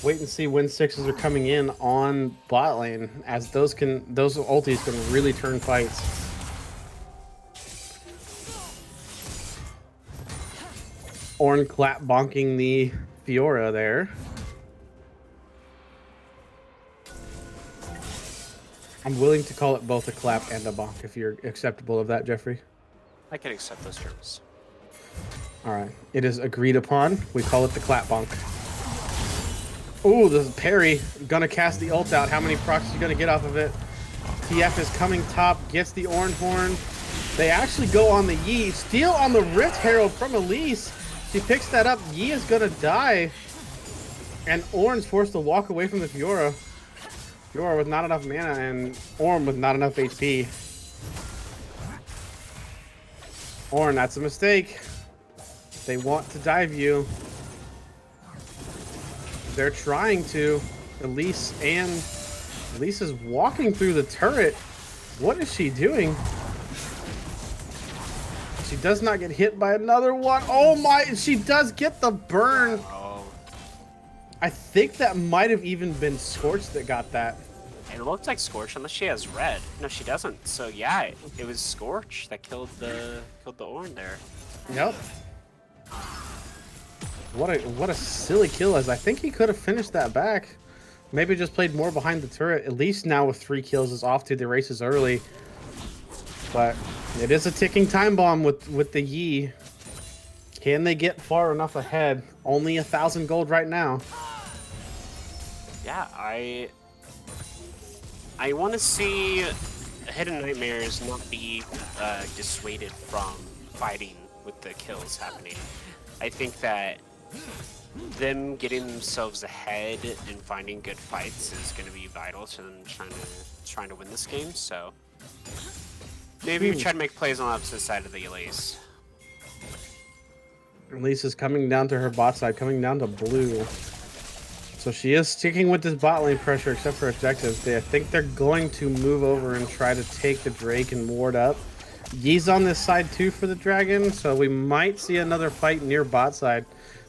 Speaker 1: Wait and see when 6s are coming in on bot lane, as those ultis can really turn fights. Orn clap bonking the Fiora there. I'm willing to call it both a clap and a bonk if you're acceptable of that, Jeffrey.
Speaker 2: I can accept those terms.
Speaker 1: All right, it is agreed upon. We call it the clap bonk. Ooh, the parry. Gonna cast the ult out. How many procs are you gonna get off of it? TF is coming top, gets the Orange Horn. They actually go on the Yi. Steal on the Rift Herald from Elise. She picks that up. Yi is gonna die. And Orn's forced to walk away from the Fiora. Fiora with not enough mana, and Orn with not enough HP. Orn, that's a mistake. They want to dive you. They're trying to. Elise is walking through the turret. What is she doing? She does not get hit by another one. Oh my, she does get the burn.
Speaker 2: Oh.
Speaker 1: I think that might have even been Scorch that got that.
Speaker 2: It looked like Scorch, unless she has red. No, she doesn't. So yeah, it was Scorch that killed the Orn there.
Speaker 1: Yep. What a silly kill, as I think he could have finished that back. Maybe just played more behind the turret. At least now with 3 kills is off to the races early. But it is a ticking time bomb with the Yi. Can they get far enough ahead? Only 1,000 gold right now.
Speaker 2: Yeah, I want to see Hidden Nightmares not be dissuaded from fighting with the kills happening. I think that them getting themselves ahead and finding good fights is going to be vital to them trying to win this game. So maybe we try to make plays on the opposite side of the Elise.
Speaker 1: Elise is coming down to her bot side, coming down to blue. So she is sticking with this bot lane pressure, except for objectives. I think they're going to move over and try to take the Drake and ward up. Yee's on this side too for the dragon, so we might see another fight near bot side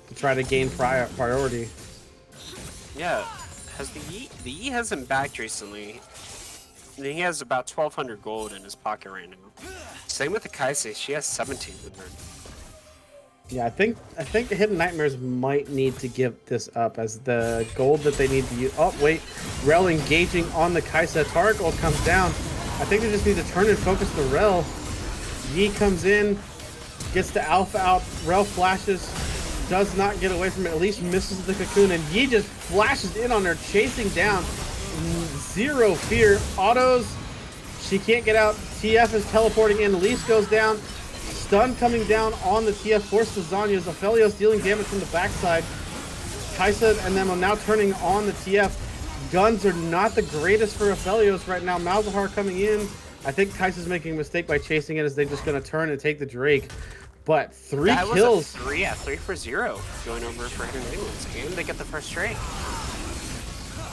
Speaker 1: to try to gain priority.
Speaker 2: Yeah, has the Yi hasn't backed recently. And he has about 1,200 gold in his pocket right now. Same with the Kaise, she has 1,700.
Speaker 1: Yeah, I think the Hidden Nightmares might need to give this up as the gold that they need to use. Oh wait, Rel engaging on the Kaisa. Taric ult comes down. I think they just need to turn and focus the Rel. Yi comes in, gets the Alpha out. Rel flashes, does not get away from it. At least misses the cocoon, and Yi just flashes in on her, chasing down. Zero fear. Autos. She can't get out. TF is teleporting in. Elise goes down. Stun coming down on the TF, forced to Zanya. Aphelios dealing damage from the backside. Kaisa and them are now turning on the TF. Guns are not the greatest for Aphelios right now. Malzahar coming in. I think Kaisa's making a mistake by chasing it as they're just going to turn and take the Drake. But three kills.
Speaker 2: 3 for 0 going over for Hidden Nightmares. And they get the first Drake.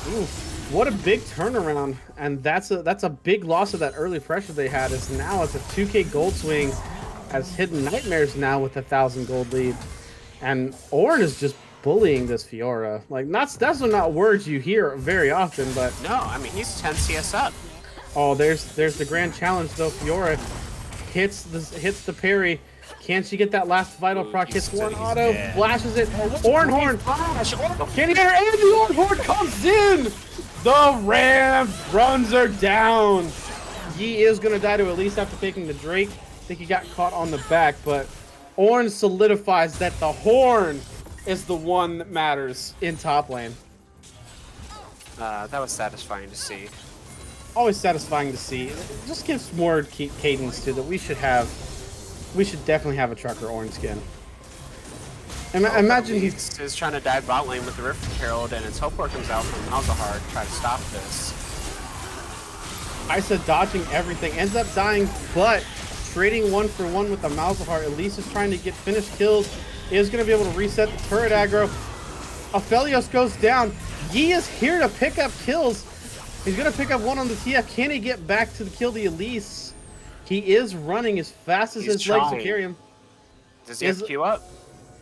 Speaker 1: Ooh, what a big turnaround. And that's a big loss of that early pressure they had. Is now it's a 2k gold swing. As Hidden Nightmares now with 1,000 gold lead, and Ornn is just bullying this Fiora. Like that's not words you hear very often, but
Speaker 2: No, I mean he's 10 CS up.
Speaker 1: oh, there's the grand challenge though. Fiora hits the parry. Can she get that last vital proc? Hits one auto, flashes it. Ornn horn. Can he get her? And the Ornn horn comes in. The Ram runs her down. Yi is gonna die to Elise after taking the Drake. I think he got caught on the back, but Ornn solidifies that the horn is the one that matters in top lane.
Speaker 2: That was satisfying to see.
Speaker 1: Always satisfying to see. It just gives more cadence to that. We should definitely have a Trucker Ornn skin. Imagine
Speaker 2: he's trying to dive bot lane with the Rift Herald, and his teleport comes out from Malzahar to try to stop this.
Speaker 1: Isa dodging everything, ends up dying, but trading 1-for-1 with the Malzahar. Elise is trying to get finished kills. Is going to be able to reset the turret aggro. Aphelios goes down. Yi is here to pick up kills. He's going to pick up one on the TF. Can he get back to kill the Elise? He is running as fast as his legs to carry him.
Speaker 2: Does he have Q up?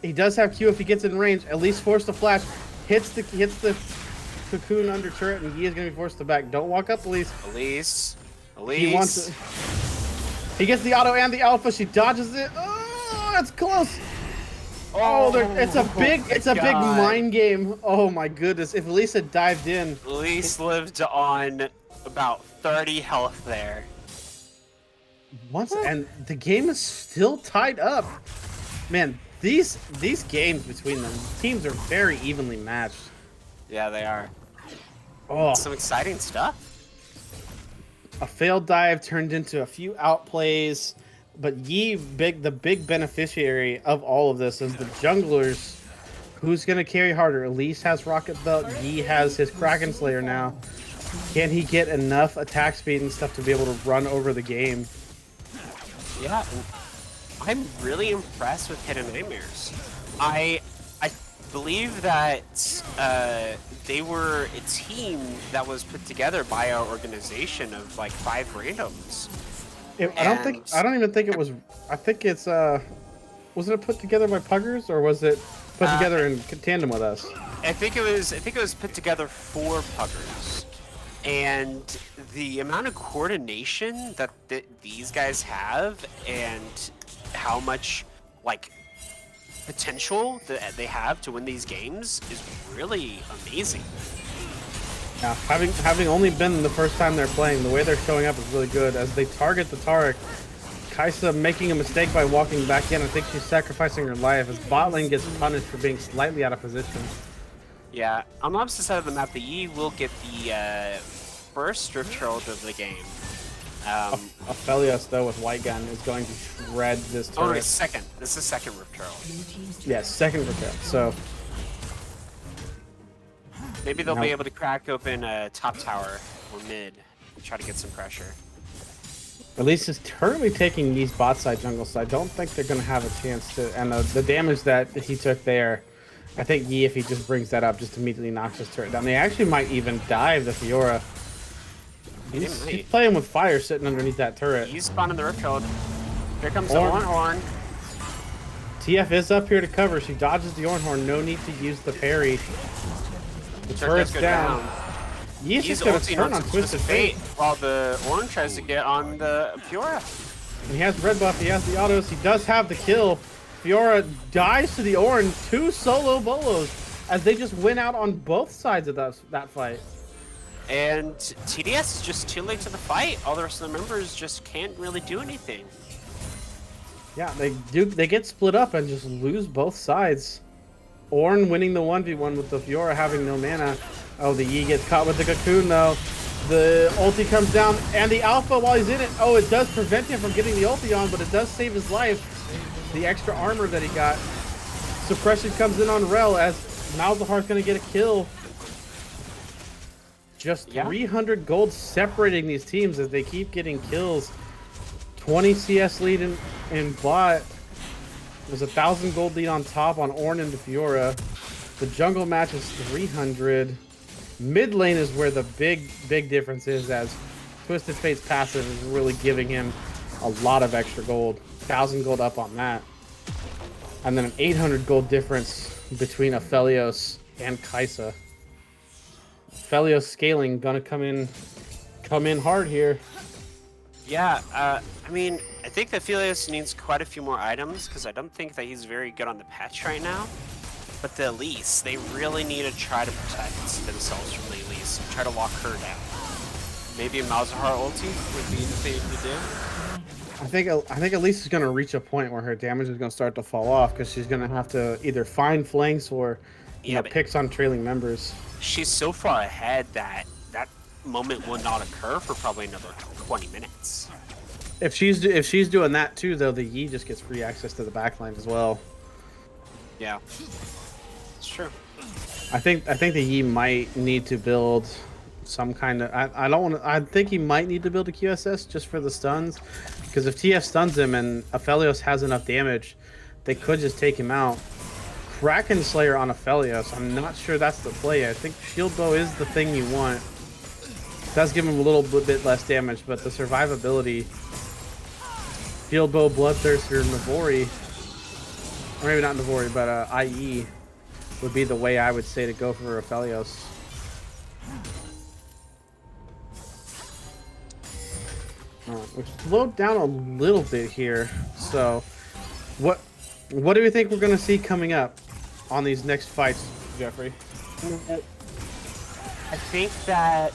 Speaker 1: He does have Q if he gets in range. Elise forced to flash. Hits the cocoon under turret, and Yi is going to be forced to back. Don't walk up, Elise.
Speaker 2: Elise.
Speaker 1: He wants it. He gets the auto and the alpha. She dodges it. Oh, that's close. Oh, it's a big mind game. Oh my goodness! If Elise had dived in,
Speaker 2: Elise lived on about 30 health there.
Speaker 1: And the game is still tied up. Man, these games between them, teams are very evenly matched.
Speaker 2: Yeah, they are.
Speaker 1: Oh,
Speaker 2: some exciting stuff.
Speaker 1: A failed dive turned into a few outplays, but Yi, the big beneficiary of all of this is the junglers. Who's gonna carry harder? Elise has Rocket Belt. Yi has his Kraken Slayer now. Can he get enough attack speed and stuff to be able to run over the game?
Speaker 2: Yeah, I'm really impressed with Hidden Nightmares. I believe that they were a team that was put together by our organization of like 5 randoms.
Speaker 1: I don't even think it was. I think it's was it put together by Puggers or was it put together in tandem with us?
Speaker 2: I think it was put together for Puggers, and the amount of coordination that these guys have and how much like potential that they have to win these games is really amazing.
Speaker 1: Yeah, having only been the first time they're playing, the way they're showing up is really good as they target the Taric. Kaisa making a mistake by walking back in. I think she's sacrificing her life as bot lane gets punished for being slightly out of position.
Speaker 2: Yeah, on the opposite side of the map, the Yi will get the first Rift Herald of the game.
Speaker 1: Aphelios, though, with White Gun is going to shred this turret.
Speaker 2: Oh, no, second. This is second Rift Herald.
Speaker 1: Yes, second Rift Herald. So
Speaker 2: maybe they'll be able to crack open a top tower or mid and try to get some pressure.
Speaker 1: At least is currently taking these bot side, jungle side. I don't think they're going to have a chance to. And the damage that he took there, I think Yi, if he just brings that up, just immediately knocks his turret down. They actually might even dive the Fiora. He's playing with fire sitting underneath that turret.
Speaker 2: He's spawning the Rift Herald. Here comes the Ornhorn.
Speaker 1: TF is up here to cover. She dodges the Ornhorn. No need to use the parry. The turret's down. Yee's just going to turn on Twisted Fate.
Speaker 2: While the Orange tries to get on the Fiora.
Speaker 1: And he has red buff. He has the autos. He does have the kill. Fiora dies to the Orange. 2 solo bolos as they just went out on both sides of that fight.
Speaker 2: And TDS is just too late to the fight. All the rest of the members just can't really do anything.
Speaker 1: Yeah, they get split up and just lose both sides. Ornn winning the 1v1 with the Fiora having no mana. Oh, the Yi gets caught with the cocoon though. The ulti comes down and the alpha while he's in it. Oh, it does prevent him from getting the ulti on, but it does save his life. The extra armor that he got. Suppression comes in on Rel as Malzahar's gonna get a kill. Just 300 gold separating these teams as they keep getting kills. 20 CS lead in bot. There's 1,000 gold lead on top on Ornn and the Fiora. The jungle match is 300. Mid lane is where the big difference is, as Twisted Fate's passive is really giving him a lot of extra gold. 1,000 gold up on that. And then an 800 gold difference between Aphelios and Kai'Sa. Aphelios scaling gonna come in hard here.
Speaker 2: Yeah, I mean, I think that Aphelios needs quite a few more items because I don't think that he's very good on the patch right now. But the Elise, they really need to try to protect themselves from the Elise, try to lock her down. Maybe a Malzahar ulti would be the thing to do.
Speaker 1: I think Elise is going to reach a point where her damage is going to start to fall off because she's going to have to either find flanks or picks on trailing members.
Speaker 2: She's so far ahead that that moment will not occur for probably another 20 minutes.
Speaker 1: If she's doing that too, though, the Yi just gets free access to the backline as well.
Speaker 2: Yeah, it's true.
Speaker 1: I think the Yi might need to build some kind of. I think he might need to build a QSS just for the stuns, because if TF stuns him and Aphelios has enough damage, they could just take him out. Kraken Slayer on Aphelios. I'm not sure that's the play. I think Shield Bow is the thing you want. It does give him a little bit less damage, but the survivability. Shield Bow, Bloodthirster, Navori. Or maybe not Navori, but IE would be the way I would say to go for Aphelios. We've slowed down a little bit here. So, what do we think we're going to see coming up on these next fights, Jeffrey?
Speaker 2: I think that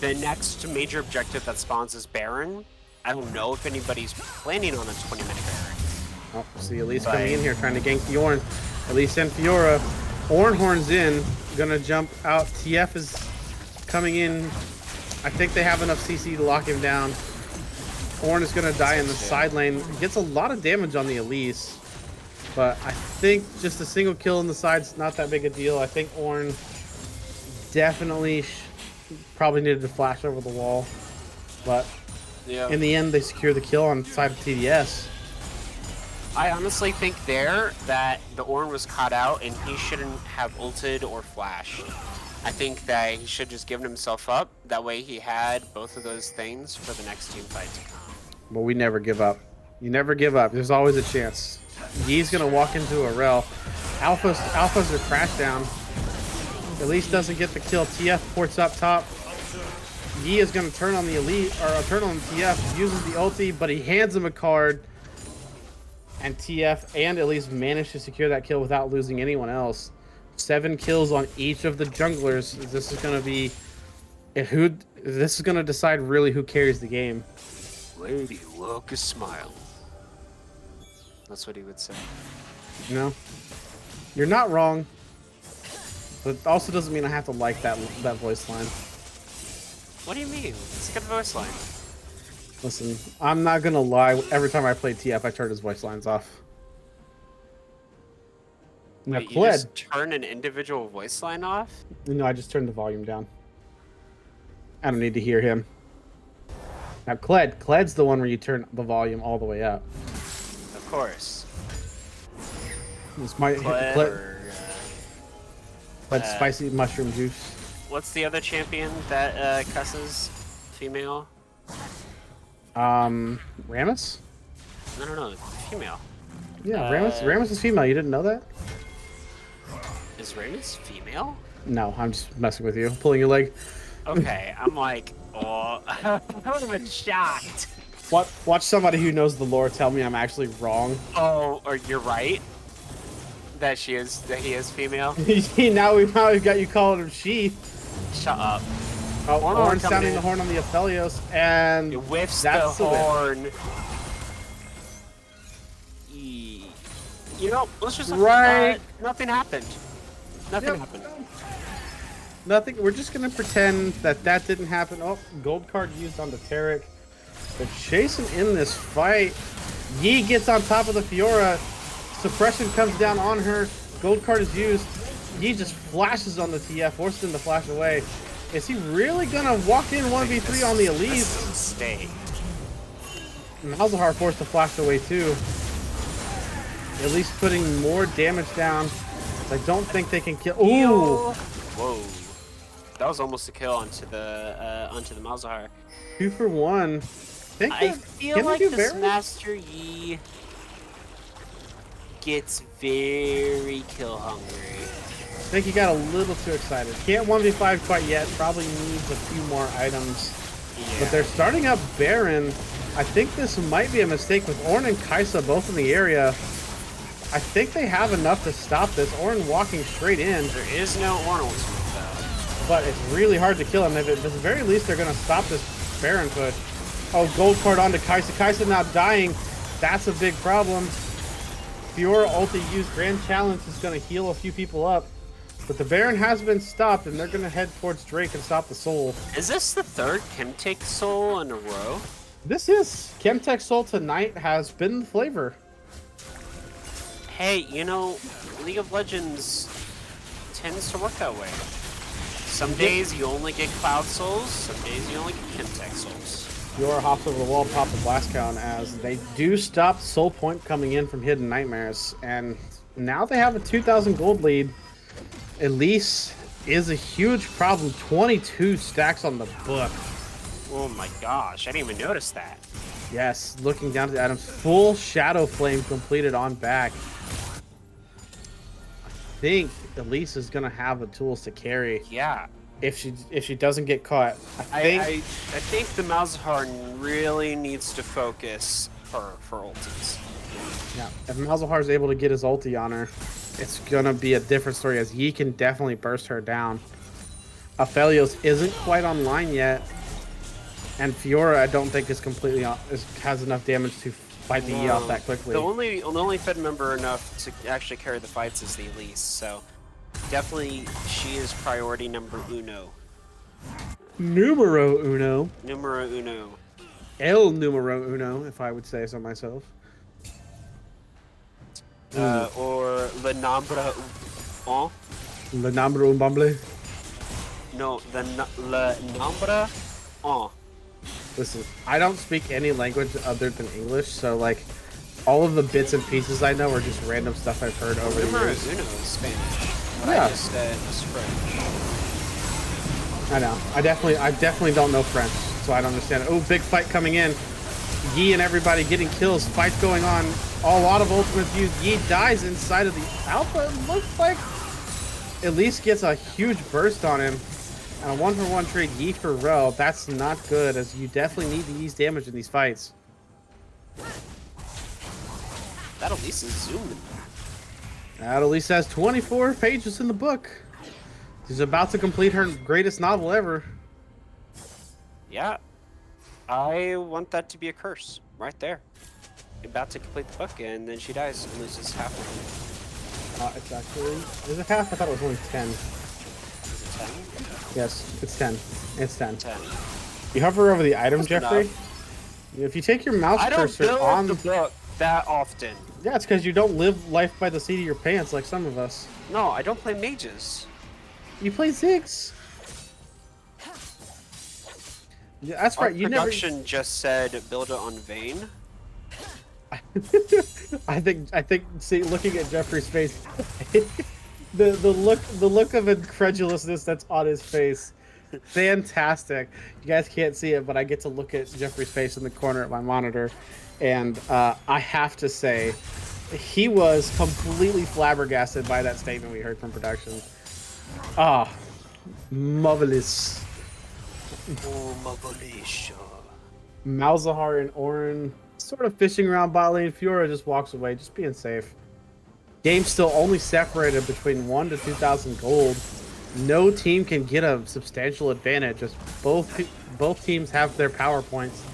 Speaker 2: the next major objective that spawns is Baron. I don't know if anybody's planning on a 20-minute Baron.
Speaker 1: Oh, see Elise coming in here trying to gank the Ornn. Elise and Fiora. Ornhorn's in. Gonna jump out. TF is coming in. I think they have enough CC to lock him down. Ornn is gonna die in the side lane. Gets a lot of damage on the Elise. But I think just a single kill in the side's not that big a deal. I think Ornn definitely probably needed to flash over the wall. But in the end, they secure the kill on the side of TDS.
Speaker 2: I honestly think there that the Ornn was caught out and he shouldn't have ulted or flashed. I think that he should just given himself up. That way he had both of those things for the next team fight to come.
Speaker 1: But we never give up. You never give up. There's always a chance. Yi's gonna walk into a Rel. Alphas are crash down. Elise doesn't get the kill. TF ports up top. Yi is gonna turn on the Elite or turn on TF, uses the ulti, but he hands him a card. And TF and Elise managed to secure that kill without losing anyone else. 7 kills on each of the junglers. This is gonna be this is gonna decide really who carries the game.
Speaker 2: Lady, look a smile. That's what he would say.
Speaker 1: No, you're not wrong. But it also doesn't mean I have to like that voice line.
Speaker 2: What do you mean? It's a good voice line.
Speaker 1: Listen, I'm not gonna lie. Every time I play TF, I turn his voice lines off. Now,
Speaker 2: Wait, you just turn an individual voice line off?
Speaker 1: No, I just turned the volume down. I don't need to hear him. Now, Cled's the one where you turn the volume all the way up.
Speaker 2: Of course.
Speaker 1: It's my Cled spicy mushroom juice.
Speaker 2: What's the other champion that cusses female?
Speaker 1: Rammus?
Speaker 2: No, female.
Speaker 1: Yeah, Rammus is female. You didn't know that?
Speaker 2: Is Ramus female?
Speaker 1: No, I'm just messing with you. Pulling your leg.
Speaker 2: Okay, I'm like, oh, I would have been shocked.
Speaker 1: Watch somebody who knows the lore tell me I'm actually wrong.
Speaker 2: Oh, or you're right. That he is female.
Speaker 1: now we've got you calling him she.
Speaker 2: Shut up.
Speaker 1: Oh,
Speaker 2: Horn
Speaker 1: Horn
Speaker 2: coming
Speaker 1: sounding
Speaker 2: in.
Speaker 1: the horn on the Aphelios, and
Speaker 2: It whiffs the
Speaker 1: that's the win.
Speaker 2: horn. You know, let's just
Speaker 1: Right.
Speaker 2: nothing happened. Nothing happened.
Speaker 1: Nothing. We're just gonna pretend that didn't happen. Oh, gold card used on the Tarek. They're chasing in this fight. Yi gets on top of the Fiora. Suppression comes down on her. Gold card is used. Yi just flashes on the TF, forces him to flash away. Is he really gonna walk in 1v3 on the Elise?
Speaker 2: That's a mistake.
Speaker 1: Malzahar forced to flash away too. At least putting more damage down. I don't think they can kill. Ooh!
Speaker 2: Whoa. That was almost a kill onto the Malzahar.
Speaker 1: 2 for 1.
Speaker 2: I feel
Speaker 1: can
Speaker 2: like
Speaker 1: they do
Speaker 2: this
Speaker 1: Baron?
Speaker 2: Master Yi gets very kill hungry.
Speaker 1: I think he got a little too excited. Can't 1v5 quite yet. Probably needs a few more items.
Speaker 2: Yeah.
Speaker 1: But they're starting up Baron. I think this might be a mistake with Ornn and Kaisa both in the area. I think they have enough to stop this. Ornn walking straight in,
Speaker 2: There is no Ornament though.
Speaker 1: but it's really hard to kill him. At the very least, they're going to stop this Baron push. Oh, gold card onto Kaisa. Kaisa now dying. That's a big problem. Fiora ulti used Grand Challenge is going to heal a few people up. But the Baron has been stopped, and they're going to head towards Drake and stop the Soul.
Speaker 2: Is this the third Kimtake Soul in a row?
Speaker 1: This is Chemtech Soul tonight has been the flavor.
Speaker 2: Hey, you know, League of Legends tends to work that way. Some days you only get Cloud Souls, some days you only get Kimtech Souls.
Speaker 1: Fiora hops over the wall, pop the blast count as they do stop Soul Point coming in from Hidden Nightmares. And now they have a 2,000 gold lead. Elise is a huge problem. 22 stacks on the book.
Speaker 2: Oh my gosh, I didn't even notice that.
Speaker 1: Yes, looking down to the items. Full Shadow Flame completed on back. I think Elise is going to have the tools to carry
Speaker 2: Yeah.
Speaker 1: if she doesn't get caught.
Speaker 2: I think the Malzahar really needs to focus for ultis.
Speaker 1: Yeah, if Malzahar is able to get his ulti on her, it's gonna be a different story as Yi can definitely burst her down. Aphelios isn't quite online yet, and Fiora I don't think is completely has enough damage to fight the Yi off that quickly.
Speaker 2: The only Fed member enough to actually carry the fights is the Elise, so definitely she is priority number uno.
Speaker 1: Numero uno,
Speaker 2: Numero uno.
Speaker 1: el numero uno, if I would say so myself.
Speaker 2: Or le nombre un.
Speaker 1: Le nombre un bamble.
Speaker 2: No, le nombre un.
Speaker 1: Listen, I don't speak any language other than English, so like all of the bits and pieces I know are just random stuff I've heard over the
Speaker 2: Numero
Speaker 1: years.
Speaker 2: uno is Spanish. What
Speaker 1: Yeah.
Speaker 2: I just said was French.
Speaker 1: I know. I definitely don't know French, so I don't understand it. Oh, big fight coming in. Yi and everybody getting kills. Fights going on. A lot of ultimates used. Yi dies inside of the Alpha. It looks like Elise gets a huge burst on him. And a 1-for-1 trade Yi for Rel. That's not good, as you definitely need to use damage in these fights.
Speaker 2: That Elise is zooming.
Speaker 1: That Elise has 24 pages in the book. She's about to complete her greatest novel ever.
Speaker 2: Yeah. I want that to be a curse. Right there. About to complete the book, and then she dies and loses half of it.
Speaker 1: It's actually... Is it half? I thought it was only 10.
Speaker 2: Is it 10?
Speaker 1: Yes, it's 10. It's 10.
Speaker 2: 10.
Speaker 1: You hover over the item,
Speaker 2: That's
Speaker 1: Jeffrey.
Speaker 2: enough.
Speaker 1: If you take your mouse
Speaker 2: I don't
Speaker 1: cursor
Speaker 2: build
Speaker 1: on
Speaker 2: the book that often.
Speaker 1: Yeah, it's because you don't live life by the seat of your pants like some of us.
Speaker 2: No, I don't play mages.
Speaker 1: You play Ziggs. Yeah, that's
Speaker 2: Our
Speaker 1: right. You
Speaker 2: production just said build it on Vayne.
Speaker 1: never. I think. See, looking at Jeffrey's face, the look of incredulousness that's on his face. fantastic. You guys can't see it, but I get to look at Jeffrey's face in the corner of my monitor, and I have to say, he was completely flabbergasted by that statement we heard from production. Ah, marvelous.
Speaker 2: Oh, Mabolisha.
Speaker 1: Malzahar and Orin sort of fishing around bot lane. Fiora just walks away, just being safe. Game still only separated between 1 to 2,000 gold. No team can get a substantial advantage as both teams have their power points.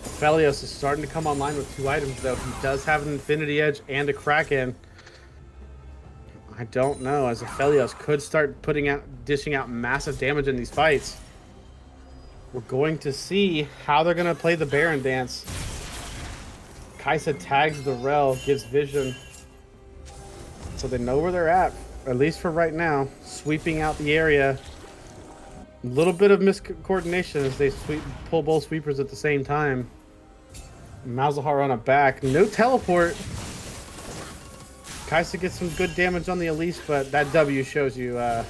Speaker 1: Felios is starting to come online with 2 items, though. He does have an Infinity Edge and a Kraken. I don't know, as Felios could start dishing out massive damage in these fights. We're going to see how they're going to play the Baron dance. Kaisa tags the Rel, gives vision, so they know where they're at least for right now. Sweeping out the area. A little bit of miscoordination as they pull both sweepers at the same time. Malzahar on a back. No teleport. Kaisa gets some good damage on the Elise, but that W shows you her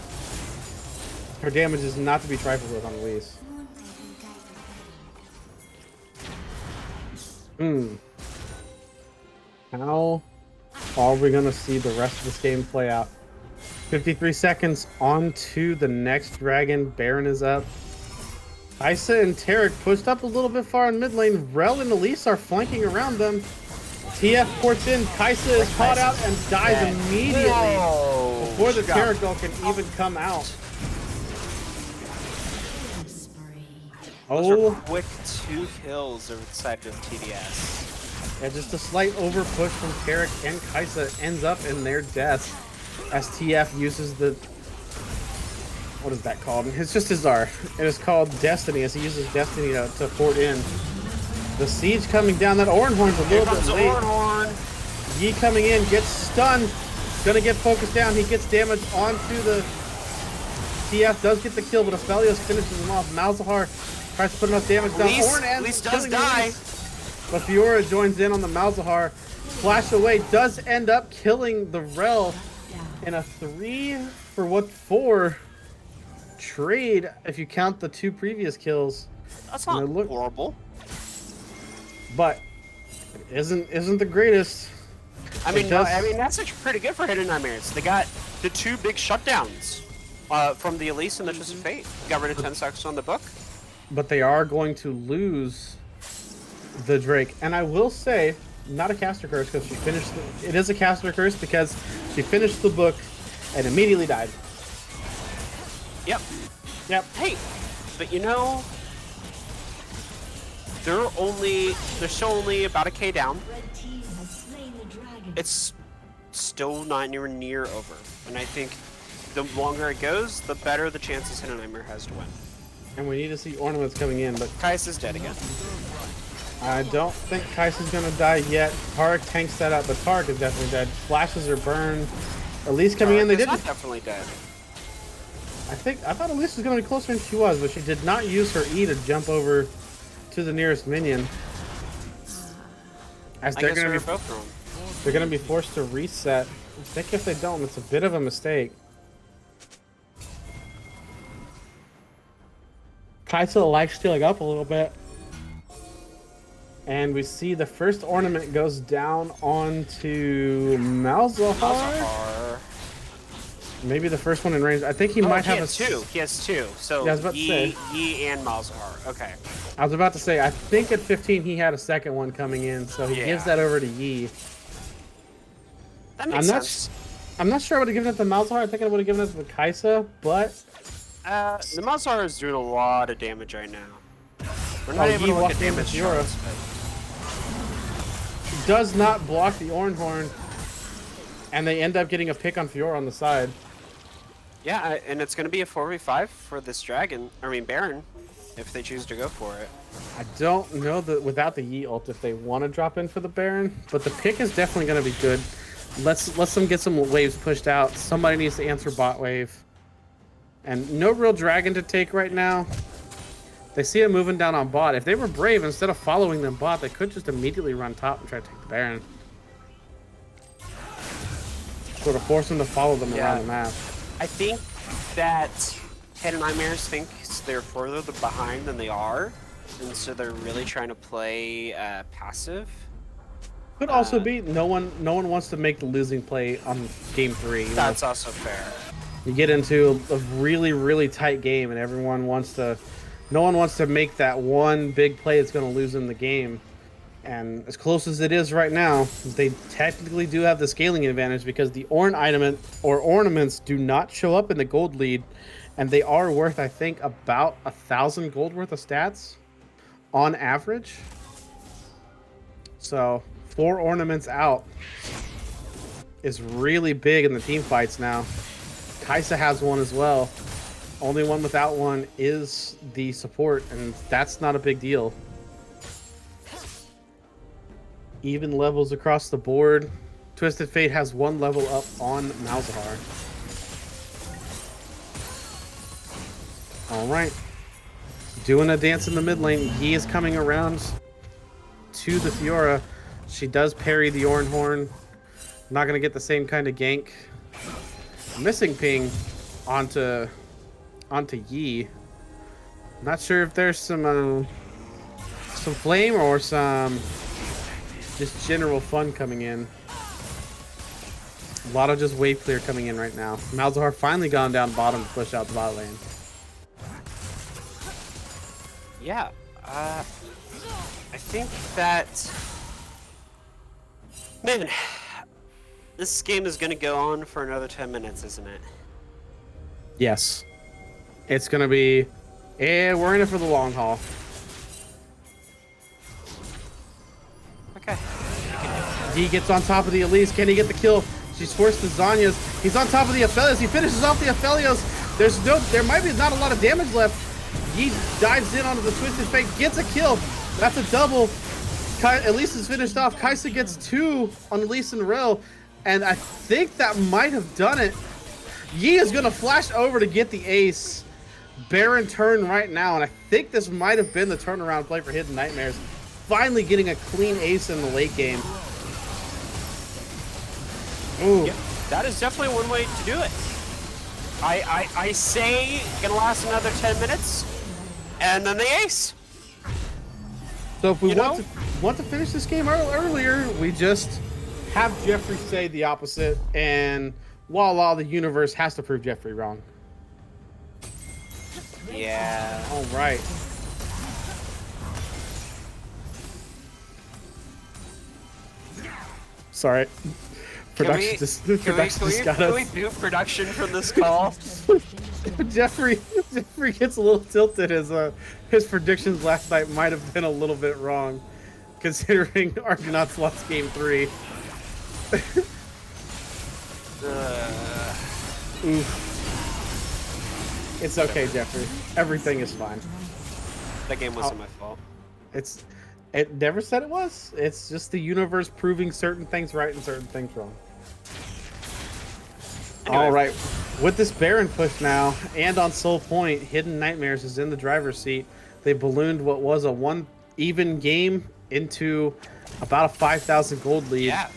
Speaker 1: damage is not to be trifled with on Elise. How are we going to see the rest of this game play out? 53 seconds on to the next dragon. Baron is up. Kaisa and Tarek pushed up a little bit far in mid lane. Rel and Elise are flanking around them. TF ports in. Kaisa is caught out and dies immediately before the Tarek goal can even come out.
Speaker 2: Those are quick 2 kills over the side of TDS.
Speaker 1: Yeah, just a slight over push from Tarek and Kaisa ends up in their deaths as TF uses the... What is that called? It's just his R. It is called Destiny, as he uses Destiny to port in. The siege coming down. That Orinhorn's a little bit late.
Speaker 2: Orinhorn.
Speaker 1: Yi coming in, gets stunned. Gonna get focused down. He gets damage onto the... TF does get the kill, but Aphelios finishes him off. Malzahar tries to put enough damage down.
Speaker 2: Elise does die.
Speaker 1: But Fiora joins in on the Malzahar. Flash away does end up killing the Rel in a 3-for-4 trade if you count the 2 previous kills.
Speaker 2: That's not horrible.
Speaker 1: But it isn't the greatest.
Speaker 2: I mean, that's actually pretty good for Hidden Nightmares. They got the 2 big shutdowns from the Elise and the Twisted Fate. Got rid of 10 seconds on the book.
Speaker 1: But they are going to lose the Drake. And I will say, not a caster curse, because she finished it is a caster curse because she finished the book and immediately died.
Speaker 2: Yep. Hey, but you know, they're still only about a K down. It's still not anywhere near over. And I think the longer it goes, the better the chances Hidden Nightmare has to win.
Speaker 1: And we need to see ornaments coming in, but
Speaker 2: Kaisa's dead again.
Speaker 1: I don't think Kaisa's gonna die yet. Tarek tanks that up, but Tarek is definitely dead. Flashes are burned. Elise coming in, they didn't.
Speaker 2: Not definitely dead.
Speaker 1: I thought Elise was gonna be closer than she was, but she did not use her E to jump over to the nearest minion. As they're gonna be forced to reset. I think if they don't, it's a bit of a mistake. Kaisa likes stealing up a little bit. And we see the first ornament goes down onto Malzahar. Maybe the first one in range. I think he might have
Speaker 2: 2. He has 2. So
Speaker 1: yeah, I was about to say.
Speaker 2: Yi and Malzahar. Okay.
Speaker 1: I was about to say, I think at 15 he had a second one coming in, so he gives that over to Yi.
Speaker 2: That makes sense.
Speaker 1: I'm not sure I would have given it to Malzahar. I think I would have given it to Kaisa, but...
Speaker 2: the Malzahar is doing a lot of damage right now. We're not able to look at damage charts,
Speaker 1: does not block the Orinhorn, and they end up getting a pick on Fiora on the side.
Speaker 2: Yeah, and it's going to be a 4v5 for this Baron, if they choose to go for it.
Speaker 1: I don't know that without the Yi ult if they want to drop in for the Baron, but the pick is definitely going to be good. Let's them get some waves pushed out. Somebody needs to answer bot wave. And no real dragon to take right now. They see him moving down on bot. If they were brave, instead of following them bot, they could just immediately run top and try to take the Baron. Sort of force them to follow them around the map.
Speaker 2: I think that Hidden Nightmares thinks they're further behind than they are, and so they're really trying to play passive.
Speaker 1: Could also be no one wants to make the losing play on game 3. You know?
Speaker 2: That's also fair.
Speaker 1: You get into a really tight game, and no one wants to make that one big play that's going to lose them the game. And as close as it is right now, they technically do have the scaling advantage because the ornaments do not show up in the gold lead, and they are worth, I think, about 1,000 gold worth of stats on average. So 4 ornaments out is really big in the team fights now. Kaisa has one as well. Only one without one is the support, and that's not a big deal. Even levels across the board. Twisted Fate has 1 level up on Malzahar. Alright. Doing a dance in the mid lane. He is coming around to the Fiora. She does parry the Ornhorn. Not going to get the same kind of gank. Missing ping onto Yi. Not sure if there's some flame or some just general fun coming in. A lot of just wave clear coming in right now. Malzahar finally gone down bottom to push out the bot lane.
Speaker 2: Yeah, I think that, man, this game is going to go on for another 10 minutes, isn't it?
Speaker 1: Yes. It's going to be... we're in it for the long haul.
Speaker 2: Okay.
Speaker 1: He gets on top of the Elise. Can he get the kill? She's forced the Zanyas. He's on top of the Aphelios. He finishes off the Aphelios. There might be not a lot of damage left. He dives in onto the Twisted Fate, gets a kill. That's a double. Elise is finished off. Kaisa gets 2 on Elise and Rel, and I think that might have done it. Yi is going to flash over to get the ace. Baron turn right now, and I think this might have been the turnaround play for Hidden Nightmares. Finally getting a clean ace in the late game. Ooh.
Speaker 2: Yep, that is definitely one way to do it. I say gonna last another 10 minutes, and then the ace.
Speaker 1: So if we want to finish this game earlier, we just have Jeffrey say the opposite, and voila, the universe has to prove Jeffrey wrong.
Speaker 2: Yeah.
Speaker 1: All right. Sorry. Production just got
Speaker 2: can we
Speaker 1: us.
Speaker 2: do production from this call?
Speaker 1: Jeffrey gets a little tilted. His predictions last night might have been a little bit wrong, considering Argonauts lost game 3. Oof. It's okay, Jeffrey. Everything is fine.
Speaker 2: That game wasn't my fault.
Speaker 1: It never said it was. It's just the universe proving certain things right and certain things wrong.
Speaker 2: Anyway.
Speaker 1: All right, with this Baron push now, and on Soul Point, Hidden Nightmares is in the driver's seat. They ballooned what was a 1 even game into about a 5,000 gold lead.
Speaker 2: Yeah.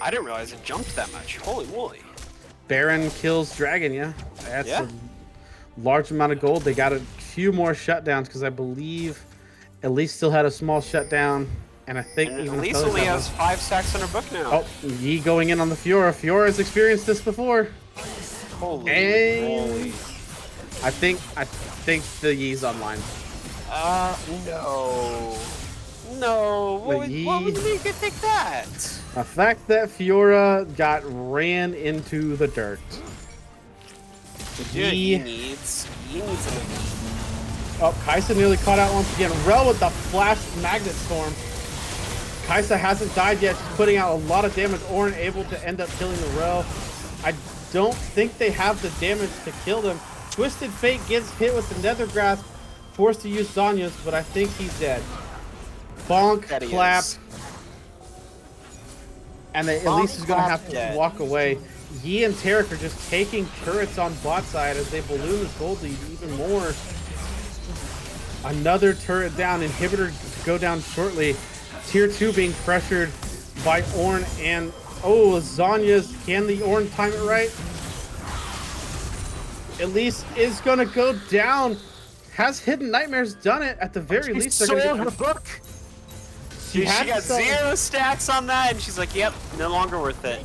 Speaker 2: I didn't realize it jumped that much. Holy moly.
Speaker 1: Baron kills Dragon, yeah. That's a large amount of gold. They got a few more shutdowns because I believe Elise still had a small shutdown. And I think even
Speaker 2: Elise only has 5 stacks on her book now.
Speaker 1: Oh, Yi going in on the Fiora. Fiora has experienced this before.
Speaker 2: Holy
Speaker 1: And
Speaker 2: moly.
Speaker 1: I think the Yi's online.
Speaker 2: No. No. What would make you think that?
Speaker 1: The fact that Fiora got ran into the dirt.
Speaker 2: Dude, he needs an
Speaker 1: Oh, Kaisa nearly caught out once again. Rel with the flash magnet storm. Kaisa hasn't died yet. She's putting out a lot of damage. Ornn able to end up killing the Rel. I don't think they have the damage to kill them. Twisted Fate gets hit with the Nether Grasp, forced to use Zanya's, but I think he's dead. Bonk, clap. And Elise is going to have to walk away. Yi and Tarek are just taking turrets on bot side as they balloon this gold lead even more. Another turret down. Inhibitor to go down shortly. Tier 2 being pressured by Ornn and... Oh, Zanya's... Can the Ornn time it right? Elise is gonna go down. Has Hidden Nightmares done it? At the very
Speaker 2: She
Speaker 1: least, they're
Speaker 2: sold
Speaker 1: gonna
Speaker 2: her
Speaker 1: get.
Speaker 2: book.
Speaker 1: She
Speaker 2: Dude, she
Speaker 1: had to
Speaker 2: got
Speaker 1: sell
Speaker 2: 0 stacks on that, and she's like, "Yep, no longer worth it."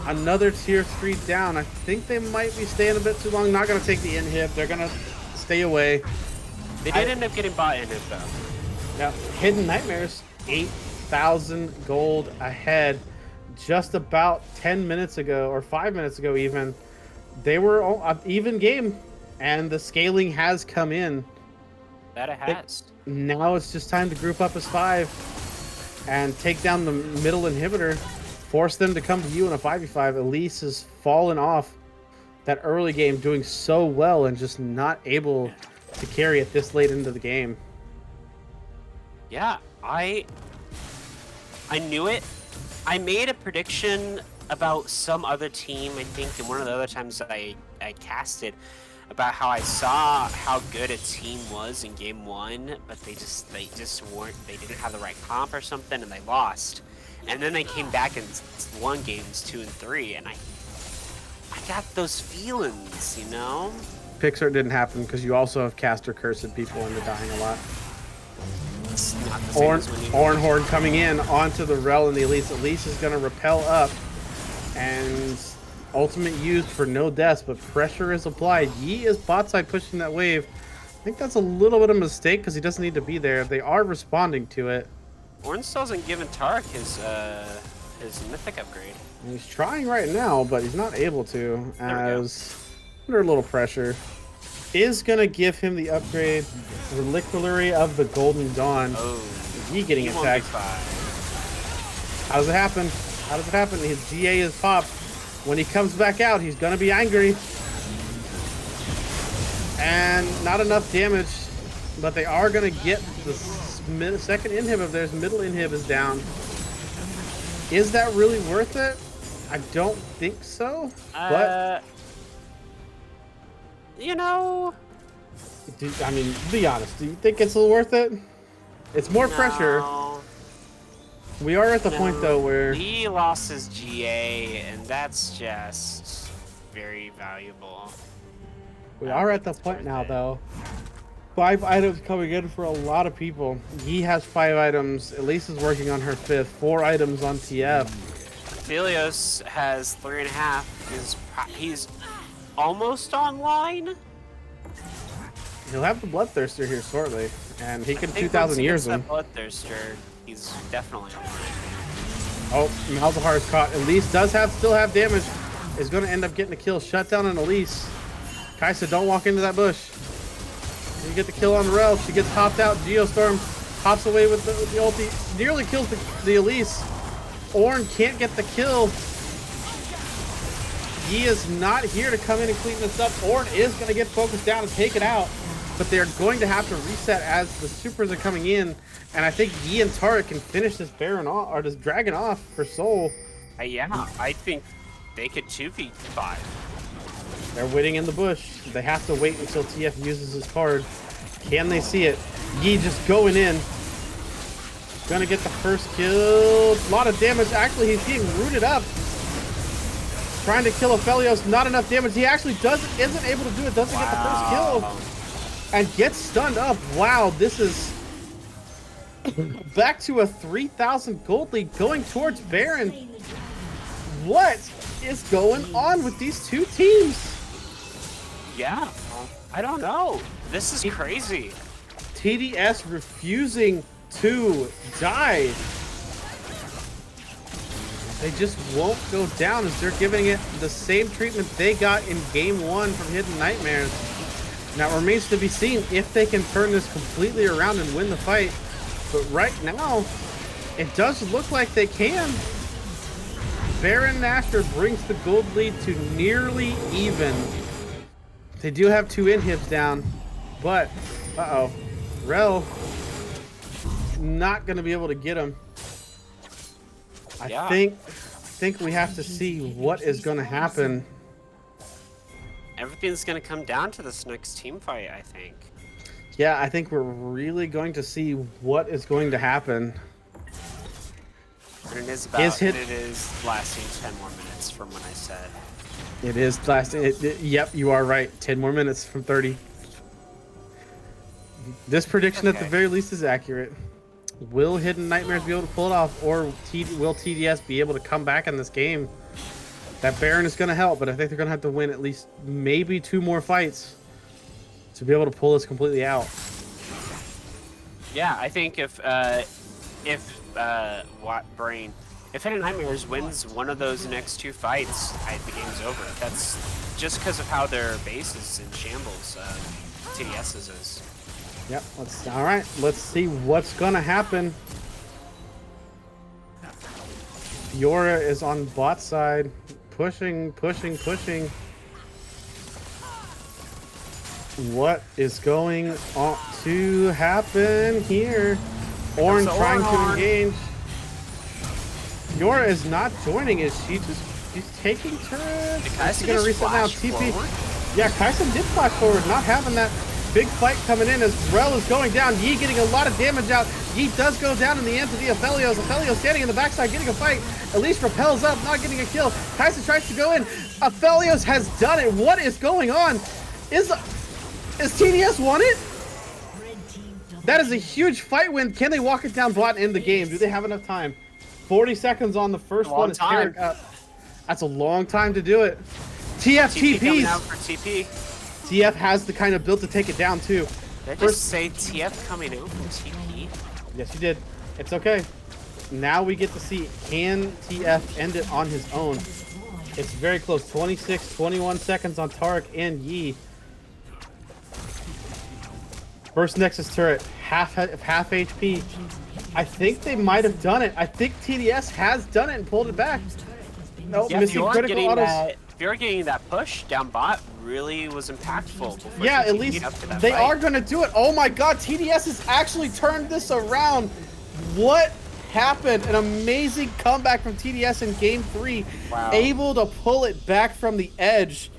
Speaker 1: another tier 3 down. I think they might be staying a bit too long. Not gonna take the inhib. They're gonna stay away.
Speaker 2: They did end up getting bought in it though.
Speaker 1: Now, Hidden Nightmares, 8,000 gold ahead. Just about 10 minutes ago, or 5 minutes ago even, they were an even game, and the scaling has come in.
Speaker 2: That it has.
Speaker 1: Now it's just time to group up as 5 and take down the middle inhibitor, force them to come to you in a 5v5. Elise has fallen off that early game, doing so well and just not able to carry it this late into the game.
Speaker 2: Yeah, I knew it. I made a prediction about some other team, I think, and one of the other times I casted about how I saw how good a team was in game 1, but they just weren't, they didn't have the right comp or something, and they lost. And then they came back and won games 2 and 3, and I got those feelings, you know?
Speaker 1: Pixar didn't happen because you also have caster cursed people into dying a lot.
Speaker 2: It's not the same as when you...
Speaker 1: Ornhorn coming in onto the Rel and the Elise. Elise is going to repel up, and ultimate used for no deaths, but pressure is applied. Yi is bot side pushing that wave. I think that's a little bit of a mistake because he doesn't need to be there. They are responding to it.
Speaker 2: Orn still hasn't given Tarek his mythic upgrade.
Speaker 1: And he's trying right now, but he's not able to, as under a little pressure. Is going to give him the upgrade, Reliquary of the Golden Dawn.
Speaker 2: Oh,
Speaker 1: Yi getting attacked. How does it happen? How does it happen? His GA is popped. When he comes back out, he's going to be angry. And not enough damage, but they are going to get the second inhib of theirs. Middle inhib is down. Is that really worth it? I don't think so. But
Speaker 2: you know,
Speaker 1: I mean, be honest. Do you think it's worth it? It's more pressure. We are at the point though where
Speaker 2: he lost his GA, and that's just very valuable.
Speaker 1: We are at the point now though. 5 items coming in for a lot of people. He has 5 items. Elise is working on her 5th. 4 items on TF.
Speaker 2: Philios has 3.5. He's almost online.
Speaker 1: He'll have the Bloodthirster here shortly, and he can
Speaker 2: I think
Speaker 1: 2,000 years him.
Speaker 2: Bloodthirster, he's definitely online.
Speaker 1: Oh, Malzahar is caught. Elise does still have damage. Is going to end up getting a kill. Shut down on Elise. Kaisa, don't walk into that bush. You get the kill on the Rel. She gets popped out. Geostorm hops away with the ulti. Nearly kills the Elise. Ornn can't get the kill. Yi is not here to come in and clean this up. Ornn is going to get focused down and take it out. But they're going to have to reset as the supers are coming in. And I think Yi and Tarek can finish this Baron off, or this Dragon off for Soul.
Speaker 2: Yeah, I think they could 2v5.
Speaker 1: They're waiting in the bush. They have to wait until TF uses his card. Can they see it? Yi just going in. Gonna get the first kill. A lot of damage. Actually, he's being rooted up. Trying to kill Aphelios. Not enough damage. He actually isn't able to do it. Doesn't get the first kill. And gets stunned up. Wow, this is back to a 3,000 gold lead going towards Baron. What is going on with these two teams?
Speaker 2: Yeah, I don't know. This is crazy.
Speaker 1: TDS refusing to die. They just won't go down as they're giving it the same treatment they got in game 1 from Hidden Nightmares. Now it remains to be seen if they can turn this completely around and win the fight. But right now, it does look like they can. Baron Nashor brings the gold lead to nearly even. They do have 2 inhibs down, but Rel not going to be able to get him. I think we have to see what is going to happen.
Speaker 2: Everything's going to come down to this next team fight, I think.
Speaker 1: Yeah, I think we're really going to see what is going to happen.
Speaker 2: And it is
Speaker 1: Is hit.
Speaker 2: and it is lasting 10 more minutes from when I said.
Speaker 1: It is last. Yep, you are right. 10 more minutes from 30. This prediction, at the
Speaker 2: Okay.
Speaker 1: very least, is accurate. Will Hidden Nightmares be able to pull it off, or will TDS be able to come back in this game? That Baron is going to help, but I think they're going to have to win at least maybe 2 more fights to be able to pull this completely out.
Speaker 2: Yeah, I think if Hidden Nightmares wins one of those next 2 fights, the game's over. That's just because of how their base is in shambles. TDS's is.
Speaker 1: Yep. All right. Let's see what's going to happen. Fiora is on bot side, pushing. What is going on to happen here? Ornn trying to engage. Fiora is not joining. Is she just? She's taking turrets. Is she gonna reset now? TP. Yeah, Kaisen did flash forward, not having that big fight coming in as Rel is going down. Yi getting a lot of damage out. Yi does go down in the end to the Aphelios. Aphelios standing in the backside, getting a fight. Elise repels up, not getting a kill. Kaisen tries to go in. Aphelios has done it. What is going on? Is TDS won it? That is a huge fight win. Can they walk it down bot and end the game? Do they have enough time? 40 seconds on the first one. Is Tarek up. That's a long time to do it. TF TPs.
Speaker 2: Out for TP.
Speaker 1: TF has the kind of build to take it down too.
Speaker 2: Did I just say TF coming out from TP?
Speaker 1: Yes, you did. It's okay. Now we get to see, can TF end it on his own? It's very close. 26, 21 seconds on Tarek and Yi. First Nexus turret, half HP. I think they might have done it. I think TDS has done it and pulled it back. Nope,
Speaker 2: Yeah,
Speaker 1: missing critical autos.
Speaker 2: If you're getting that push down bot, really was impactful.
Speaker 1: Yeah, at least they are going to do it. Oh my god, TDS has actually turned this around. What happened? An amazing comeback from TDS in game 3.
Speaker 2: Wow.
Speaker 1: Able to pull it back from the edge.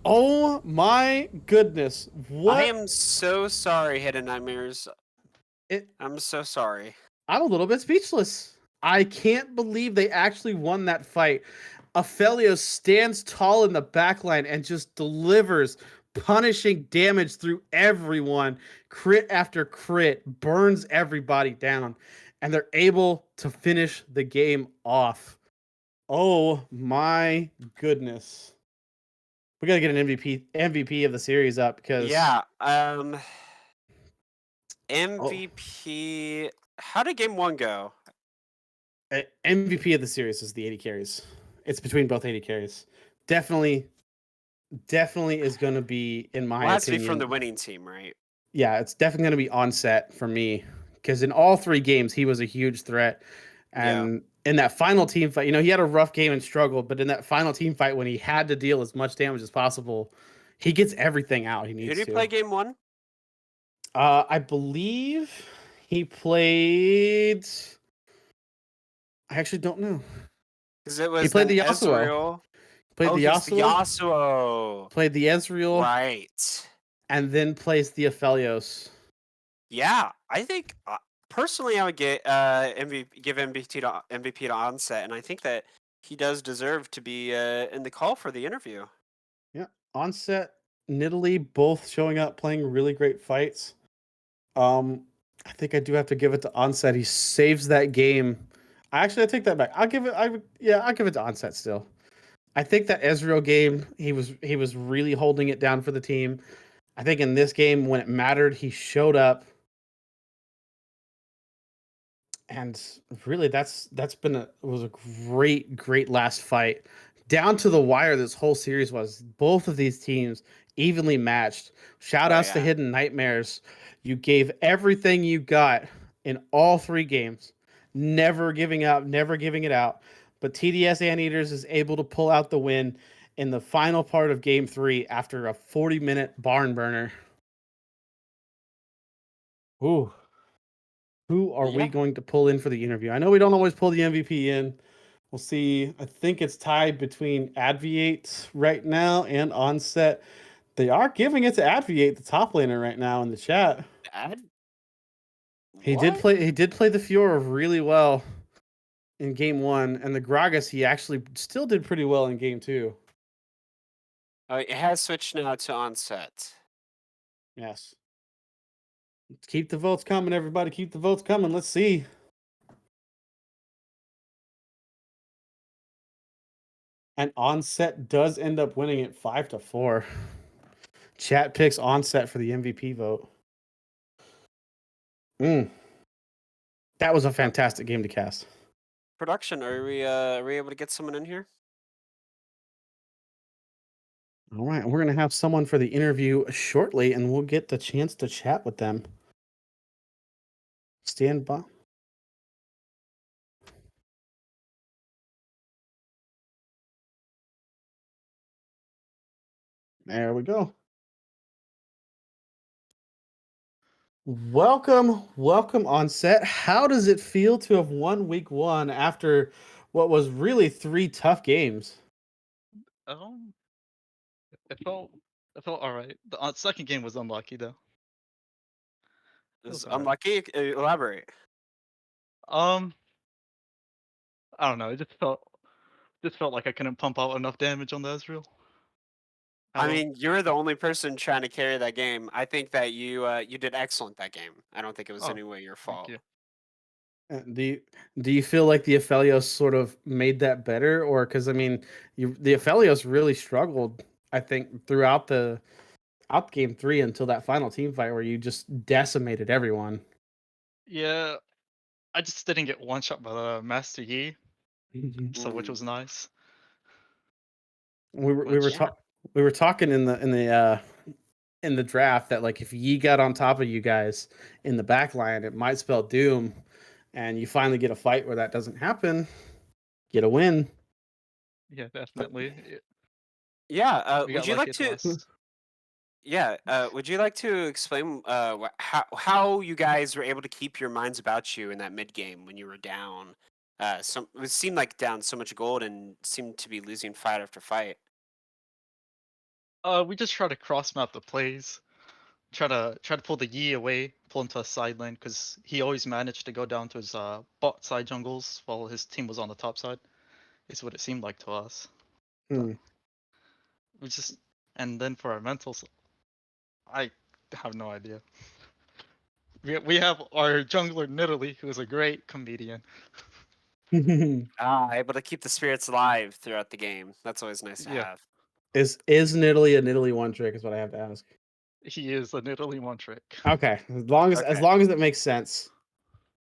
Speaker 1: Oh my goodness. What?
Speaker 2: I am so sorry, Hidden Nightmares. I'm so sorry.
Speaker 1: I'm a little bit speechless. I can't believe they actually won that fight. Aphelios stands tall in the backline and just delivers punishing damage through everyone. Crit after crit, burns everybody down, and they're able to finish the game off. Oh my goodness. We gotta get an MVP of the series up because
Speaker 2: Yeah, MVP. How did game 1 go?
Speaker 1: MVP of the series is the 80 carries. It's between both 80 carries. Definitely is going to be, in my opinion.
Speaker 2: Has to be from the winning team, right?
Speaker 1: Yeah, it's definitely going to be Onset for me because in all 3 games he was a huge threat, and in that final team fight, he had a rough game and struggled, but in that final team fight when he had to deal as much damage as possible, he gets everything out he needs to.
Speaker 2: Who did he play game 1?
Speaker 1: I believe he played. I actually don't know.
Speaker 2: Because it was
Speaker 1: he played the Yasuo.
Speaker 2: Ezreal.
Speaker 1: Played the Yasuo.
Speaker 2: Yasuo.
Speaker 1: Played the Ezreal.
Speaker 2: Right.
Speaker 1: And then plays the Aphelios.
Speaker 2: Yeah, I think personally I would give MVP to Onset, and I think that he does deserve to be in the call for the interview.
Speaker 1: Yeah, Onset, Nidalee, both showing up, playing really great fights. I think I do have to give it to Onset. He saves that game. I take that back. I'll give it to Onset still. I think that Ezreal game, he was really holding it down for the team. I think in this game, when it mattered, he showed up. And really, that was a great last fight. Down to the wire, this whole series was. Both of these teams evenly matched. Shout outs to Hidden Nightmares. You gave everything you got in all 3 games. Never giving up, never giving it out. But TDS Anteaters is able to pull out the win in the final part of game 3 after a 40-minute barn burner. Ooh. Who are we going to pull in for the interview? I know we don't always pull the MVP in. We'll see. I think it's tied between Adviate right now and Onset. They are giving it to Adviate, the top laner right now in the chat. He did play the Fiora really well. in game 1, and the Gragas he actually still did pretty well in game 2.
Speaker 2: It has switched now to onset.
Speaker 1: Yes. Let's keep the votes coming, everybody. Keep the votes coming. Let's see. And Onset does end up winning it 5-4. Chat picks Onset for the MVP vote. That was a fantastic game to cast.
Speaker 2: Production, are we able to get someone in here?
Speaker 1: All right, we're going to have someone for the interview shortly, and we'll get the chance to chat with them. Stand by. There we go. Welcome on set. How does it feel to have won week 1 after what was really 3 tough games?
Speaker 5: Um, it felt all right. The second game was unlucky though.
Speaker 2: It was
Speaker 5: all right.
Speaker 2: unlucky. Elaborate.
Speaker 5: I don't know. It just felt like I couldn't pump out enough damage on the Ezreal.
Speaker 2: I mean, you're the only person trying to carry that game. I think that you did excellent that game. I don't think it was
Speaker 5: Oh,
Speaker 2: any way your
Speaker 5: thank
Speaker 2: fault.
Speaker 5: you.
Speaker 1: Do you feel like the Aphelios sort of made that better, or because I mean, the Aphelios really struggled, I think, throughout the out game 3 until that final team fight where you just decimated everyone.
Speaker 5: Yeah, I just didn't get one shot by the Master Yi, so which
Speaker 2: Mm.
Speaker 5: was nice.
Speaker 1: We were
Speaker 5: Which
Speaker 1: we were talking in the draft that like if Yi got on top of you guys in the back line, it might spell doom, and you finally get a fight where that doesn't happen, get a win.
Speaker 5: yeah, definitely.
Speaker 2: Yeah.
Speaker 5: We
Speaker 2: Would
Speaker 5: got
Speaker 2: you like
Speaker 5: lucky at the
Speaker 2: to?
Speaker 5: last.
Speaker 2: Yeah. Would you like to explain how you guys were able to keep your minds about you in that mid game when you were down? It seemed like down so much gold and seemed to be losing fight after fight.
Speaker 5: We just try to cross map the plays. Try to pull the Yi away, pull him to a side lane, because he always managed to go down to his bot side jungles while his team was on the top side. Is what it seemed like to us. But
Speaker 1: Hmm.
Speaker 5: we just and then for our mentals, I have no idea. We have our jungler Nidalee, who is a great comedian.
Speaker 2: Able to keep the spirits alive throughout the game. That's always nice to
Speaker 5: Yeah,
Speaker 2: have.
Speaker 1: Is Nidalee a Nidalee one trick? Is what I have to ask.
Speaker 5: he is a Nidalee one trick.
Speaker 1: Okay, as
Speaker 2: Okay.
Speaker 1: long as it makes sense.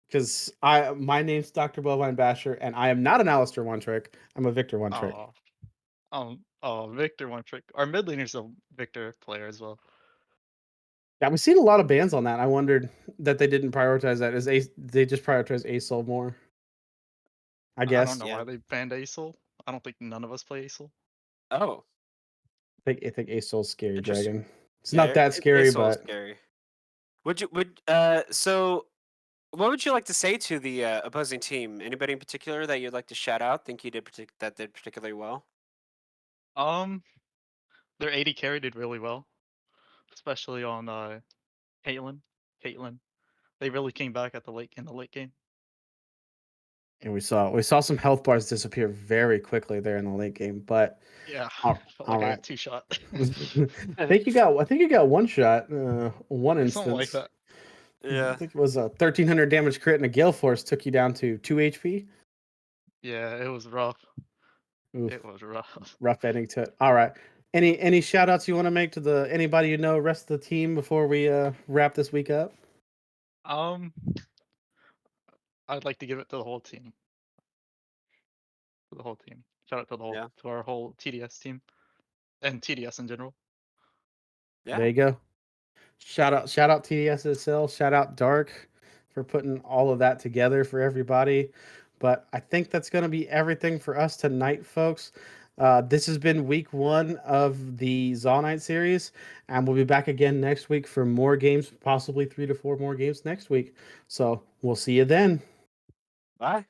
Speaker 1: Because my name's Dr. Bovine Basher, and I am not an Alistair one trick. I'm a Victor one trick.
Speaker 5: Victor one trick. Our mid laner's a Victor player as well.
Speaker 1: Yeah, we've seen a lot of bans on that. I wondered that they didn't prioritize that. They just prioritize ASOL more? I
Speaker 5: I don't
Speaker 1: guess.
Speaker 5: know
Speaker 2: Yeah.
Speaker 5: why they banned Acel. I don't think none of us play Acel.
Speaker 2: Oh,
Speaker 1: I think ASOL's scary
Speaker 2: interesting.
Speaker 1: dragon. It's
Speaker 2: Yeah,
Speaker 1: not that scary,
Speaker 2: it's all
Speaker 1: but
Speaker 2: scary. So what would you like to say to the opposing team? Anybody in particular that you'd like to shout out? Think you did that did particularly well?
Speaker 5: Their AD carry did really well, especially on Caitlyn. Caitlyn, they really came back at the late in the late game.
Speaker 1: and we saw some health bars disappear very quickly there in the late game. But
Speaker 5: Yeah,
Speaker 1: all,
Speaker 5: felt
Speaker 1: all
Speaker 5: like I
Speaker 1: right,
Speaker 5: got two shot
Speaker 1: I think you got one shot, one
Speaker 5: or something like
Speaker 1: instance.
Speaker 5: that.
Speaker 1: I
Speaker 2: Yeah.
Speaker 1: think it was a 1300 damage crit and a Gale Force took you down to 2 HP.
Speaker 5: Yeah, it was rough.
Speaker 1: Oof,
Speaker 5: It was rough.
Speaker 1: rough ending to it. All right. Any shout outs you want to make to the anybody you know, rest of the team before we wrap this week up?
Speaker 5: Um, I'd like to give it to the whole team. To the whole team. Shout out to
Speaker 2: Yeah.
Speaker 5: our whole TDS team and TDS in general.
Speaker 2: Yeah.
Speaker 1: There you go. Shout out TDS itself. Shout out Dark for putting all of that together for everybody. But I think that's going to be everything for us tonight, folks. This has been week 1 of the Zaunite series, and we'll be back again next week for more games, possibly 3 to 4 more games next week. So we'll see you then.
Speaker 2: Bye.